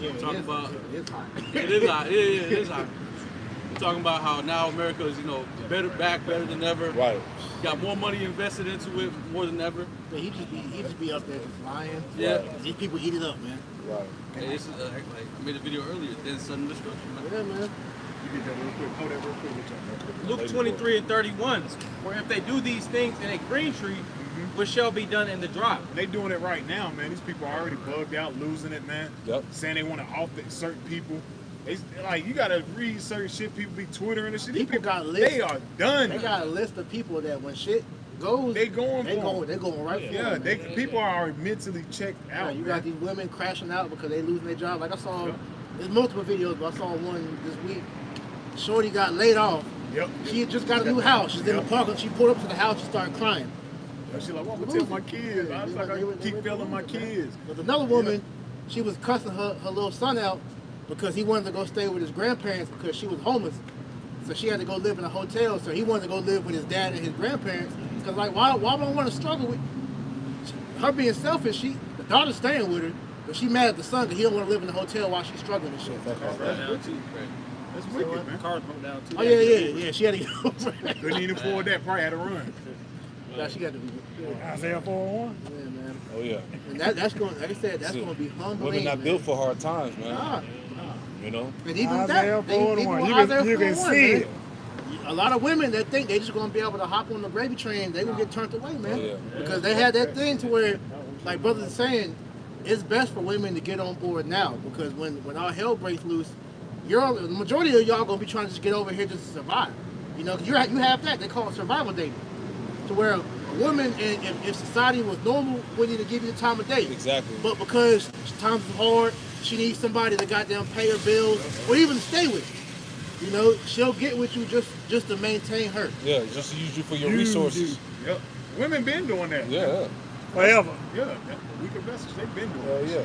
Yeah, talking about it's hot. it is hot. Yeah, it is hot. We're talking about how now America is, better than ever. Right. Got more money invested into it more than ever. But he just be up there just lying. Yeah. These people eat it up, man. Right. Hey, this is like I made a video earlier. Then sudden destruction. Man. Yeah, man. You get that real quick. Hold that real quick with y'all. Luke 23 and 31. For if they do these things in a green tree, what shall be done in the dry? They doing it right now, man. These people are already bugged out, losing it, man. Yep. Saying they want to off certain people. It's like you gotta read certain shit. People be twittering and shit. These People got lists. They are done. They got a list of people that when shit goes, They going for 'em. They going right for Yeah, it. people are already mentally checked out. You man. got these women crashing out because they losing their job. Like I saw, there's multiple videos, but I saw one this week. Shorty got laid off. Yep. She had just got a new house. She's in the park and she pulled up to the house and started crying. She's like, well, I'm gonna tell my kids. I was like, I keep failing my kids. There's another woman, she was cussing her little son out because he wanted to go stay with his grandparents because she was homeless. So she had to go live in a hotel. So he wanted to go live with his dad and his grandparents. Because like, why would I want to struggle with her being selfish? The daughter's staying with her, but she mad at the son because he don't want to live in the hotel while she's struggling and shit. That's wicked, man. Cars broke down too. Oh yeah. She had to go. Couldn't even afford that. Probably had to run. Nah, she got to be. Isaiah 4:1. Yeah, man. Oh yeah. And that's going. Like I said, that's going to be humbling. Women not man. built for hard times, man. Nah. You know. And even with Isaiah that, even 4:1. with You Isaiah can 4:1, see man, it. a lot of women that think they just gonna be able to hop on the gravy train, they gonna get turned away, man. Oh, yeah. Because they had that thing to where, like brothers are saying, it's best for women to get on board now because when all hell breaks loose, the majority of y'all gonna be trying to just get over here just to survive. You know, 'cause you have that they call it survival dating, to where a woman, if society was normal, wouldn't even give you the time of day. Exactly. But because times is hard, she needs somebody to goddamn pay her bills or even to stay with. You know, she'll get with you just to maintain her. Yeah, just to use you for your resources. Yep. Women been doing that. Yeah. Forever. Yeah. Weaker vessels, they've been doing Hell that. yeah.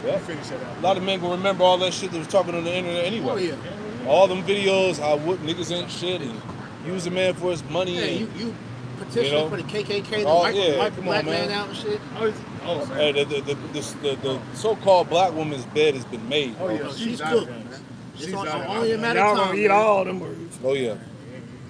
Yeah. Yeah. Finish that out. A lot of men gonna remember all that shit that was talking on the internet anyway. Oh yeah. All them videos, how niggas ain't shit and use a man for his money. Yeah, and, you petition You know? for the KKK to Oh, wipe yeah, wipe the come black on, man man. out and shit. Hey, the so-called black woman's bed has been made. Oh, bro. yeah. She's out cooked. there, man. It's She's on, out there. only a matter Y'all of time. gonna eat man. all them words. Oh yeah.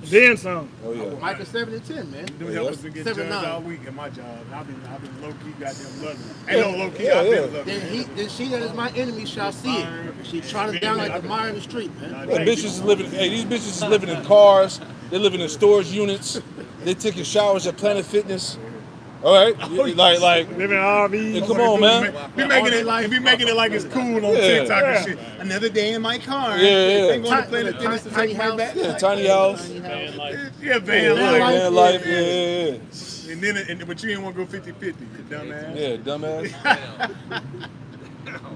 Then some. Oh yeah. Micah 7 and 10, man. Them helpers been getting 7-9. judged all week at my job. I've been low key goddamn loving it. Ain't no low key, Yeah, I've yeah. been loving Then it. she that is my enemy shall see it. She trotted down like the mire in the street, man. These bitches is living. Hey, these bitches is living in cars. They're living in storage units. They taking showers at Planet Fitness. All right, like. Living in RVs. Yeah, come on, man. Be making it like it's cool on Yeah. TikTok and shit. Another day in my car. Yeah, yeah. They going to Planet Fitness to Tiny take my house. back. Yeah, tiny house. Yeah, van Yeah, life. man, life. Yeah, And then, but you ain't want to go 50-50, you dumbass. yeah, dumbass.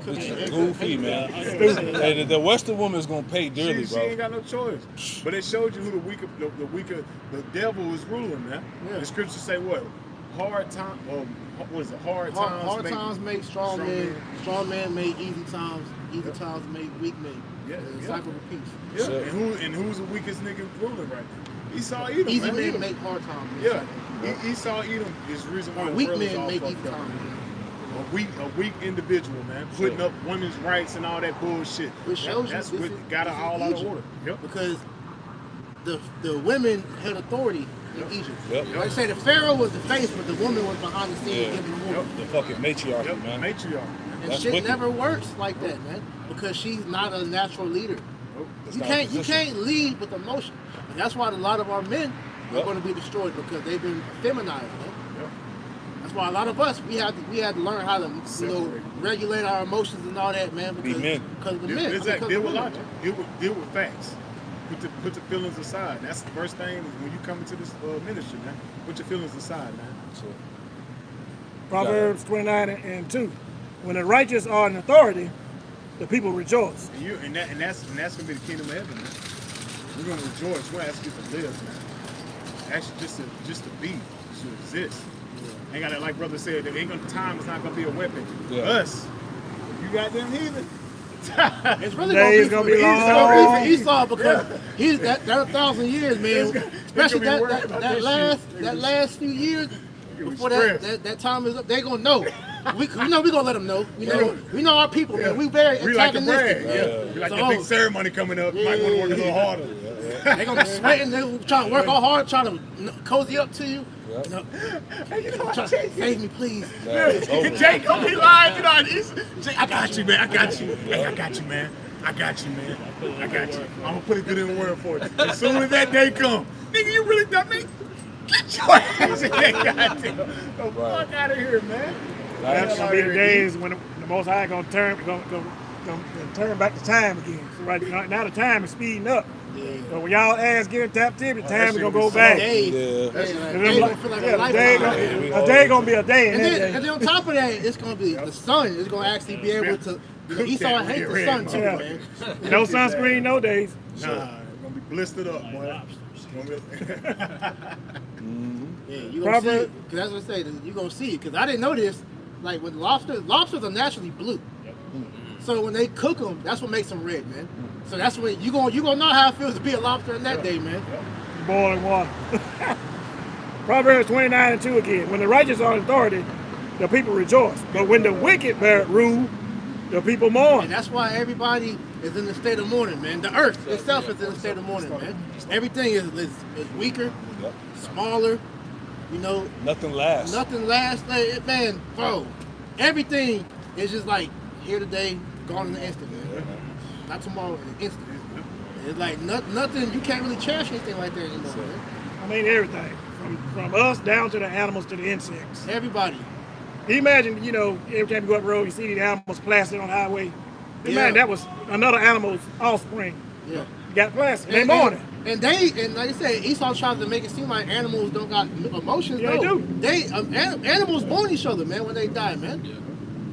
Bitch, goofy, man. Hey, the Western woman is gonna pay dearly, She ain't bro. got no choice. But it showed you who the devil is ruling, man. Yeah. The scriptures say what? Hard time. What is it? Hard times make strong men. Strong men make easy times. Easy times make weak men. Yeah, The yeah. cycle repeats. Yeah. So- And who's the weakest nigga ruling right now? Esau Edom. Easy man. men Edom. make hard times. Yeah. Esau Edom is the reason why Or the weak world is men all make fucked easy up. times. A weak individual, man, putting up women's rights and all that bullshit. Which shows That's you what this is- got her this is all out of Egypt. order. Yep. Because the women had authority in Egypt. Yep. Like I say, the Pharaoh was the face, but the woman was behind the scenes Yeah. giving the order. The fucking matriarchy, Yep. man. Matriarch. And That's shit wicked. never works like that, man. Because she's not a natural leader. That's You not a can't position. lead with emotion. And that's why a lot of our men are Yep. going to be destroyed because they've been feminized, man. Yep. That's why a lot of us we had to learn how to regulate our emotions and all that, man. Because men. Because of the men. Exactly. Because Deal of with the logic. women. Deal with facts. Put the feelings aside. That's the first thing when you come into this ministry, man. Put your feelings aside, man. So, Proverbs 29 and 2. When the righteous are in authority, the people rejoice. And that's gonna be the kingdom of heaven, man. We're gonna rejoice. We're asking you to live, man. Actually, just to be, to exist. Ain't got that, like brother said. Time is not gonna be a weapon. Yeah. Us, you got them heathen. It's really Days gonna gonna be be for long. Esau because he's that 1,000 years, man. Especially be worried about that this last few years be before stressed. that time is up. They gonna know. We gonna let them know. We know our people, man. We very We like to brag. antagonistic. Yeah. We like So, that big ceremony coming up. You might want to work a little harder. They gonna be sweating. They trying to work all hard, trying to cozy up to you. Yep. You know, Hey, you know what, try, Jake? save me, please. it's over. Jake gonna be lying, you know. Jake, I got you, man. I got you. Hey, I got you, man. I got you, man. I got you. I'm gonna put a good in word for you. As soon as that day come, nigga, you really done me? Get your ass in that goddamn. The fuck out of here, man. That's gonna be the days when the Most High gonna turn back the time again. So right now the time is speeding up. Yeah. So when y'all ass get in captivity, the time is gonna go shit back. Days. Yeah. Days, And like, them days like- gonna feel like yeah, a the day lifetime. a day gonna be a day. And that then, day. and then on top of that, it's gonna be the sun is gonna actually be able to. Cook Esau that hates the red, sun too, yeah. man. No sunscreen, no days. Nah, it's gonna be blistered up, boy. Yeah, you gonna see Proper- it. Cause that's what I say. You gonna see it. Cause I didn't know this. Like with lobsters are naturally blue. So when they cook them, that's what makes them red, man. So that's what you gonna know how it feels to be a lobster in that day, man. Boiling water. Proverbs 29:2 again. When the righteous are in authority, the people rejoice. But when the wicked bear rule, the people mourn. And that's why everybody is in the state of mourning, man. The earth itself is in the state of mourning, man. Everything is weaker, smaller. You know, Nothing lasts. nothing lasts. Like, man, bro, everything is just like here today, gone in an instant, man. Not tomorrow, in an instant. It's like nothing. You can't really cherish anything like that anymore, man. I mean everything. From us down to the animals to the insects. Everybody. Imagine, every time you go up the road, you see these animals plastered on the highway. Imagine Yeah. that was another animal's offspring. Yeah. You got plastered. They mourning. And like I said, Esau tries to make it seem like animals don't got emotions. Yeah, no, they do. Animals mourn each other, man, when they die, man.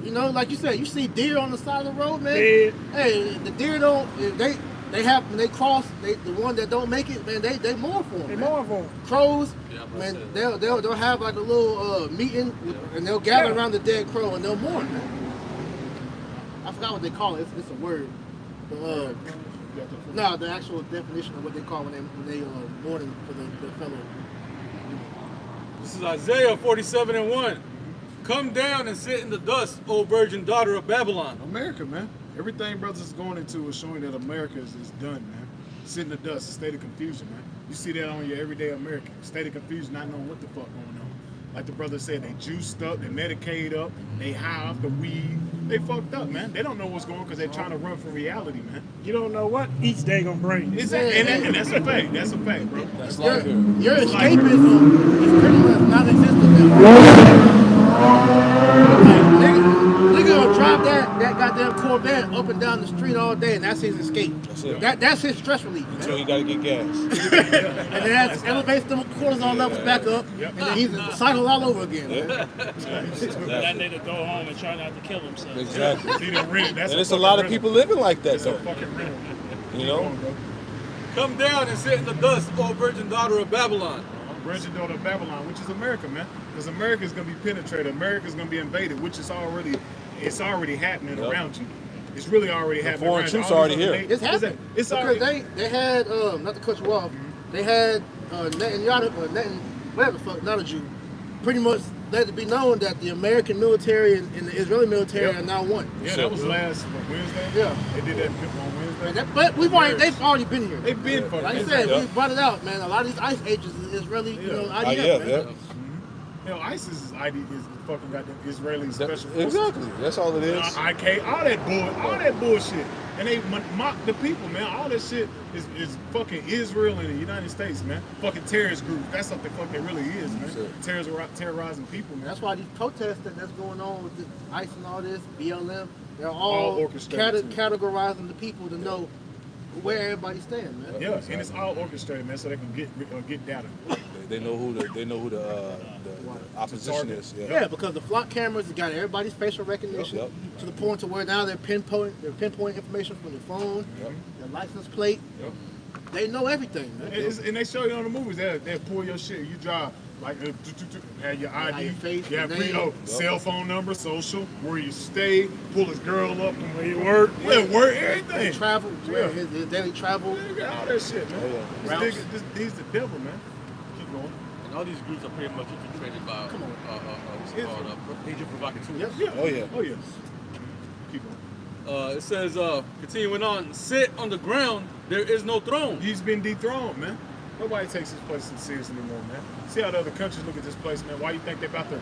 You know, like you said, you see deer on the side of the road, man. Dead. Hey, the deer don't. If they have when they cross, the one that don't make it, man, they mourn for them. They man. mourn for them. Crows, man, they'll have like a little meeting, and they'll gather around the dead crow and they'll mourn, man. I forgot what they call it. It's a word. But, no, the actual definition of what they call when they mourning for the fellow. This is Isaiah 47:1. Come down and sit in the dust, O virgin daughter of Babylon. America, man. Everything brothers is going into is showing that America is done, man. Sit in the dust, a state of confusion, man. You see that on your everyday American. State of confusion, not knowing what the fuck going on. Like the brother said, they juiced up, they Medicaid up, they high off the weed. They fucked up, man. They don't know what's going on because they're trying to run from reality, man. You don't know what each day gonna bring. And that's a fact. That's a fact, bro. That's Your, life here. your escapism is pretty much non-existent now. Nigga gonna drive that goddamn Corvette up and down the street all day, and that's his escape. That's it. That's his stress relief. Man. Until he gotta get gas. And then that elevates them cortisol levels back up, and then he's a cycle all over again. Man. That nigga go home and try not to kill himself. Exactly. See the rent, that's And there's a lot of people living like that, That's a though. fucking rental. You know? Come down and sit in the dust, O virgin daughter of Babylon. Virgin daughter of Babylon, which is America, man. Because America is gonna be penetrated. America is gonna be invaded, which is already happening Yep. around you. It's really already happening. foreign around you. troops All already these here. other It's happening. It's because already. they had not to cut you off, they had whatever the fuck, not a Jew, pretty much let it be known that the American military and the Israeli military Yep. are now one. Yeah, that was last Wednesday. Yeah. They did that on Wednesday. But they've already been here. They've been fucking. Like I said, Yeah. we brought it out, man. A lot of these ICE agents is really, IDF, Yeah, man. yeah. ISIS is fucking got the Israeli That- special forces. exactly. That's all it is. IK, all that bullshit, and they mock the people, man. All that shit is fucking Israel and the United States, man. Fucking terrorist group. That's what the fuck they really is, man. Terrorizing people, man. That's why these protests that's going on with the ICE and all this, BLM, they're All all orchestrated, too. categorizing the people to know where everybody stands, man. Yeah, and it's all orchestrated, man, so they can get data. They know who the opposition is. Yeah, because the flock cameras have got everybody's facial recognition Yep. to the point to where now they're pinpointing information from their phone, their license plate. Yep. They know everything, man. And they show you on the movies. They pull your shit. You drive like have your ID, your face, you have your name. cell phone number, social, where you stay, pull his girl up, and Where you work. yeah, work everything. Travel, Yeah. his daily travel. You got all that shit, man. Routes. He's the devil, man. Keep going. And all these groups are pretty much infiltrated by what's it called, agent provocateur. Yep. Yeah. Oh, yeah. Oh yeah. Keep going. It says, continuing on, sit on the ground, there is no throne. He's been dethroned, man. Nobody takes this place serious anymore, man. See how the other countries look at this place, man. Why you think they're about to,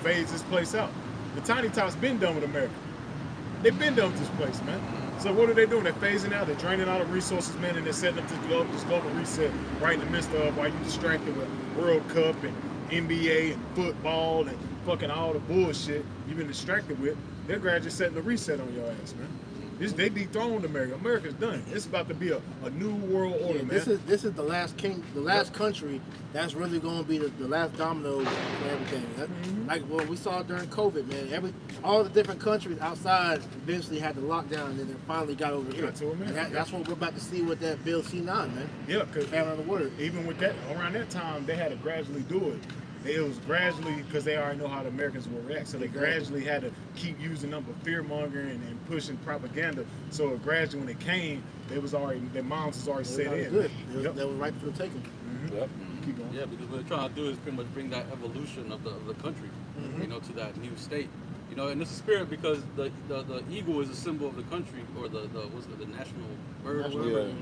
phase this place out? The tiny top's been done with America. They've been done with this place, man. So what are they doing? They're phasing out. They're draining all the resources, man, and they're setting up this global reset right in the midst of while you distracted with World Cup and NBA and football and fucking all the bullshit you've been distracted with. They're gradually setting the reset on your ass, man. They dethroned America. America's done. It's about to be a new world order, man. This is the last country that's really going to be the last domino for everything. Like what we saw during COVID, man. All the different countries outside eventually had the lockdown, and then they finally got over here. That's what we're about to see with that Bill C9, man. Yeah, because family of the word. Even with that, around that time, they had to gradually do it. It was gradually, because they already know how the Americans will react, so they gradually had to keep using them for fear mongering and pushing propaganda. So gradually, when it came, their minds was already set in. Good. They were right for the taking. Yep. Keep going. Yeah, because what they're trying to do is pretty much bring that evolution of the country, you know, to that new state. You know, and it's a spirit because the eagle is a symbol of the country, or the national bird, or whatever.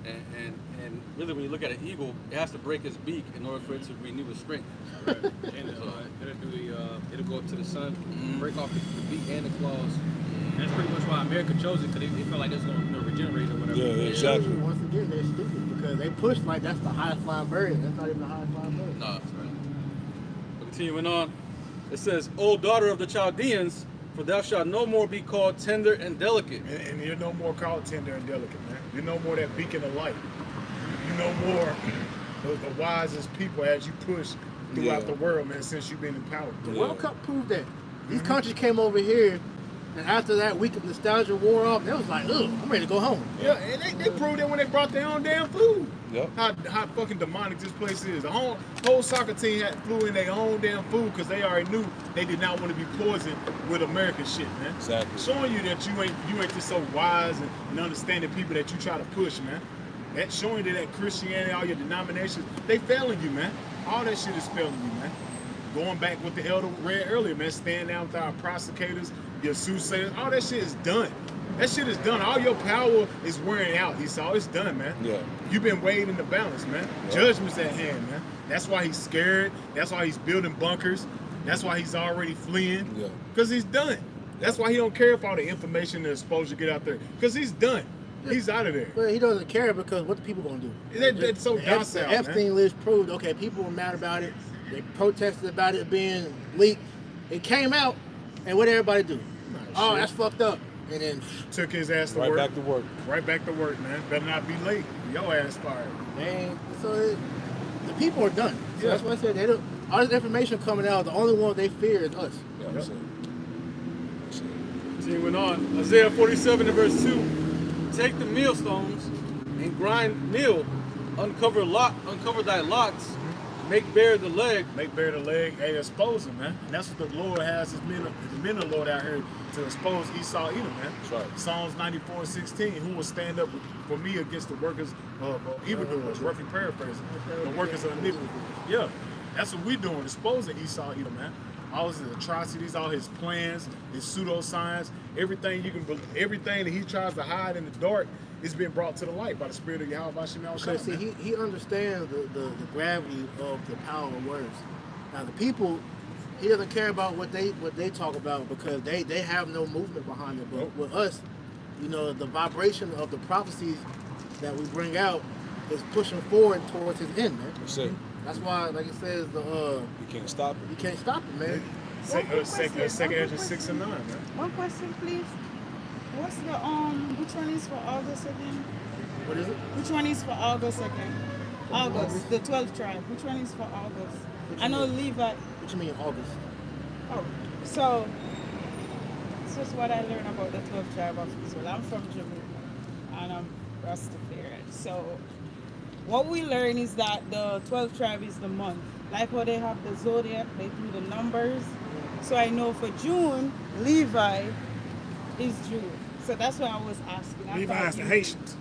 And really, when you look at an eagle, it has to break its beak in order for it to renew its strength. Right. And it'll go up to the sun, break off the beak and the claws. And that's pretty much why America chose it, because they felt like that's going to regenerate or whatever. Yeah, exactly. Once again, they're stupid because they pushed like that's the highest flying bird. That's not even the highest flying bird. No, that's right. Continuing on, it says, O daughter of the Chaldeans, for thou shalt no more be called tender and delicate. And you're no more called tender and delicate, man. You're no more that beacon of light. You're no more the wisest people as you push throughout the world, man, since you've been empowered. The World Cup proved that. These countries came over here, and after that week of nostalgia wore off, they was like, ugh, I'm ready to go home. Yeah, and they proved that when they brought their own damn food. Yep. How fucking demonic this place is. The whole soccer team flew in their own damn food because they already knew they did not want to be poisoned with American shit, man. Exactly. Showing you that you ain't just so wise and understanding people that you try to push, man. That showing you that Christianity, all your denominations, they failing you, man. All that shit is failing you, man. Going back with the elder read earlier, man, stand down with our prosecutors, your soothsayers, all that shit is done. That shit is done. All your power is wearing out, Esau. It's done, man. Yeah. You've been weighed in the balance, man. Yeah. Judgment's at hand, man. That's why he's scared. That's why he's building bunkers. That's why he's already fleeing. Yeah. Because he's done. That's why he don't care if all the information and exposure get out there. Because he's done. He's out of there. But he doesn't care because what the people gonna do? That's so docile, man. Epstein list proved, okay, people were mad about it. They protested about it being leaked. It came out, and what did everybody do? Oh, that's fucked up. And then took his ass to Right work. back to work. Right back to work, man. Better not be late. Your ass fired. The people are done. So that's why I said they don't. All this information coming out, the only one they fear is us. Yeah, that's it. Continuing on, Isaiah 47 and verse 2. Take the millstones and grind meal, uncover thy locks, make bare the leg. Make bare the leg and expose him, man. And that's what the Lord has his men of the Lord out here to expose Esau Edom, man. That's right. Psalms 94:16, who will stand up for me against the workers of evildoers, roughly paraphrasing, the workers of iniquity. Yeah, that's what we're doing, exposing Esau Edom, man. All his atrocities, all his plans, his pseudoscience, everything that he tries to hide in the dark is being brought to the light by the Spirit of Yahweh Shem Al Because Shai. see, he understands the gravity of the power of words. Now the people, he doesn't care about what they talk about because they have no movement behind it. But with us, you know, the vibration of the prophecies that we bring out is pushing forward towards his end, man. That's it. That's why, like it says, You can't stop it. you can't stop it, man. Second Ezra 6 and 9, man. One question, please. What's the which one is for August again? What is it? Which one is for August again? August, the 12th tribe. Which one is for August? I know Levi. What you mean August? Oh, so this is what I learned about the 12th tribe of Israel. I'm from Jamaica and I'm Rastafarian. So what we learn is that the 12th tribe is the month. Like how they have the zodiac, they do the numbers. So I know for June, Levi is June. So that's why I was asking. Levi's the Haitians.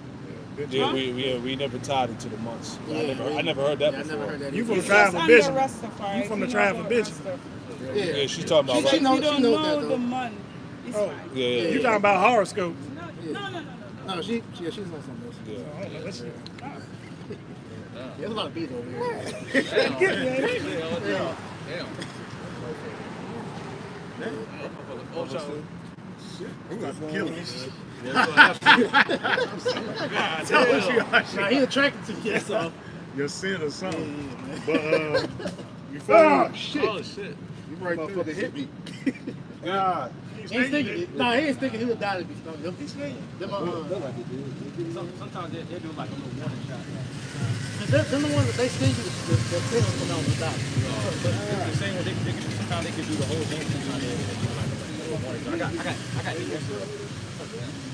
Yeah, we never tied it to the months. I never heard that before. I never heard that. You from the It's tribe just of under Benjamin. Rastafari. You from the If tribe know of about Benjamin. Rastafari. Yeah, she's talking about She right. If you knows don't that, know though. the month, it's fine. Yeah, You talking about horoscopes? No. No, she's on something else. yeah. Oh, that's it. There's a lot of bees over here. Damn. We're gonna kill him. Nah, he attracted to you, so. Your sin or something. Yeah, man. But before Oh shit. you right there. Motherfucker hit me. God. He ain't thinking. Nah, he ain't thinking he would die to be stung. Them, Sometimes they do like a little warning shot. them the ones that they sting you. The thing will come out and die. But the same way sometimes they can do the whole thing. Sometimes they do like a little warning shot. I got it.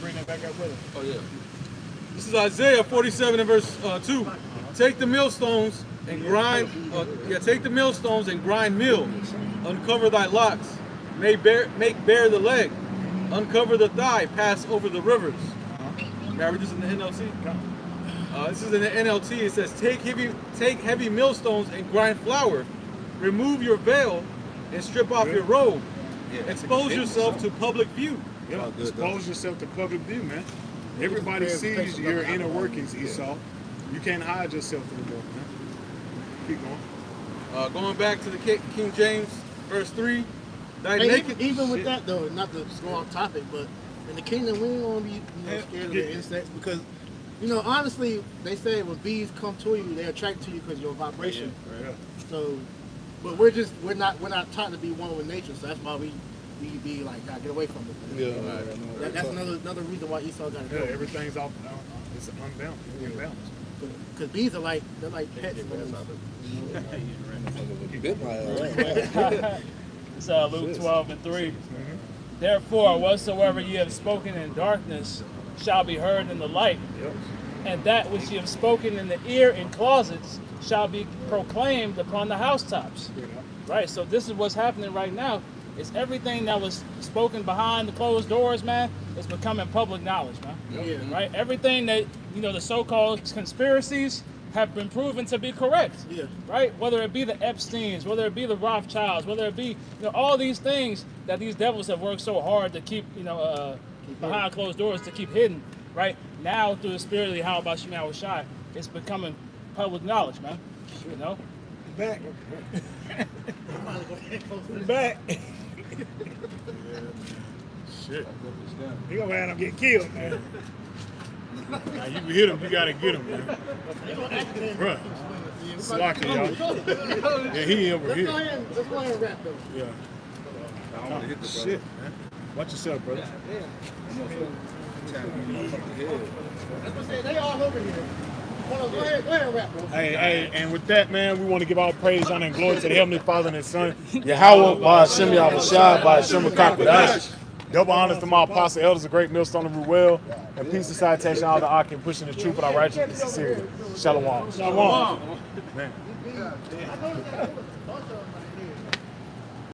Bring that back up with him. Oh yeah. This is Isaiah 47 and verse 2. Take the millstones and grind. Take the millstones and grind meal. Uncover thy locks. Make bare the leg. Uncover the thigh. Pass over the rivers. Now read this in the NLT. This is in the NLT. It says, take heavy millstones and grind flour. Remove your veil and strip off your robe. Expose yourself to public view. Yeah, expose yourself to public view, man. Everybody sees your inner workings, Esau. You can't hide yourself anymore, man. Keep going. Going back to the King James, verse 3. Thy Hey, naked even with that though, not to go off topic, but in the kingdom we ain't gonna be scared of the insects because honestly they say when bees come to you they attract to you because your vibration. Yeah. So, but we're not taught to be one with nature, so that's why we be like, God, get away from it. Yeah. That's another reason why Esau got to go. Yeah, everything's off. It's unbalanced. Imbalanced. Because bees are like pets. Bit my ass. It's Luke 12 and 3. Therefore, whatsoever ye have spoken in darkness shall be heard in the light, and that which ye have spoken in the ear in closets shall be proclaimed upon the housetops. Right? So this is what's happening right now. It's everything that was spoken behind the closed doors, man, is becoming public knowledge, man. Yeah. Right? Everything that, the so-called conspiracies have been proven to be correct. Yeah. Right? Whether it be the Epsteins, whether it be the Rothschilds, whether it be, all these things that these devils have worked so hard to keep, behind closed doors to keep hidden. Right? Now, through the spirit of the How About Shema Shai, it's becoming public knowledge, man. Back. Back. Shit. He gonna end up getting killed, man. Now you hit him, you gotta get him, man. Bruh. Slocky, y'all. Yeah, he over here. Let's go ahead and wrap though. Yeah. I don't want to hit the Shit, man. Watch yourself, brother. That's what I'm saying. They all over here. Go ahead and wrap, bro. Hey, and with that, man, we want to give all praise, honor, and glory to the Heavenly Father and His Son, Yahweh, by Hashem Yahushua, by Hashem Kakwadash. Double honors to my apostle elders, the great millstone of Ruel, and peace and citation all the Akim, pushing the truth with our righteousness and sincerity. Shalom. Shalom. Man.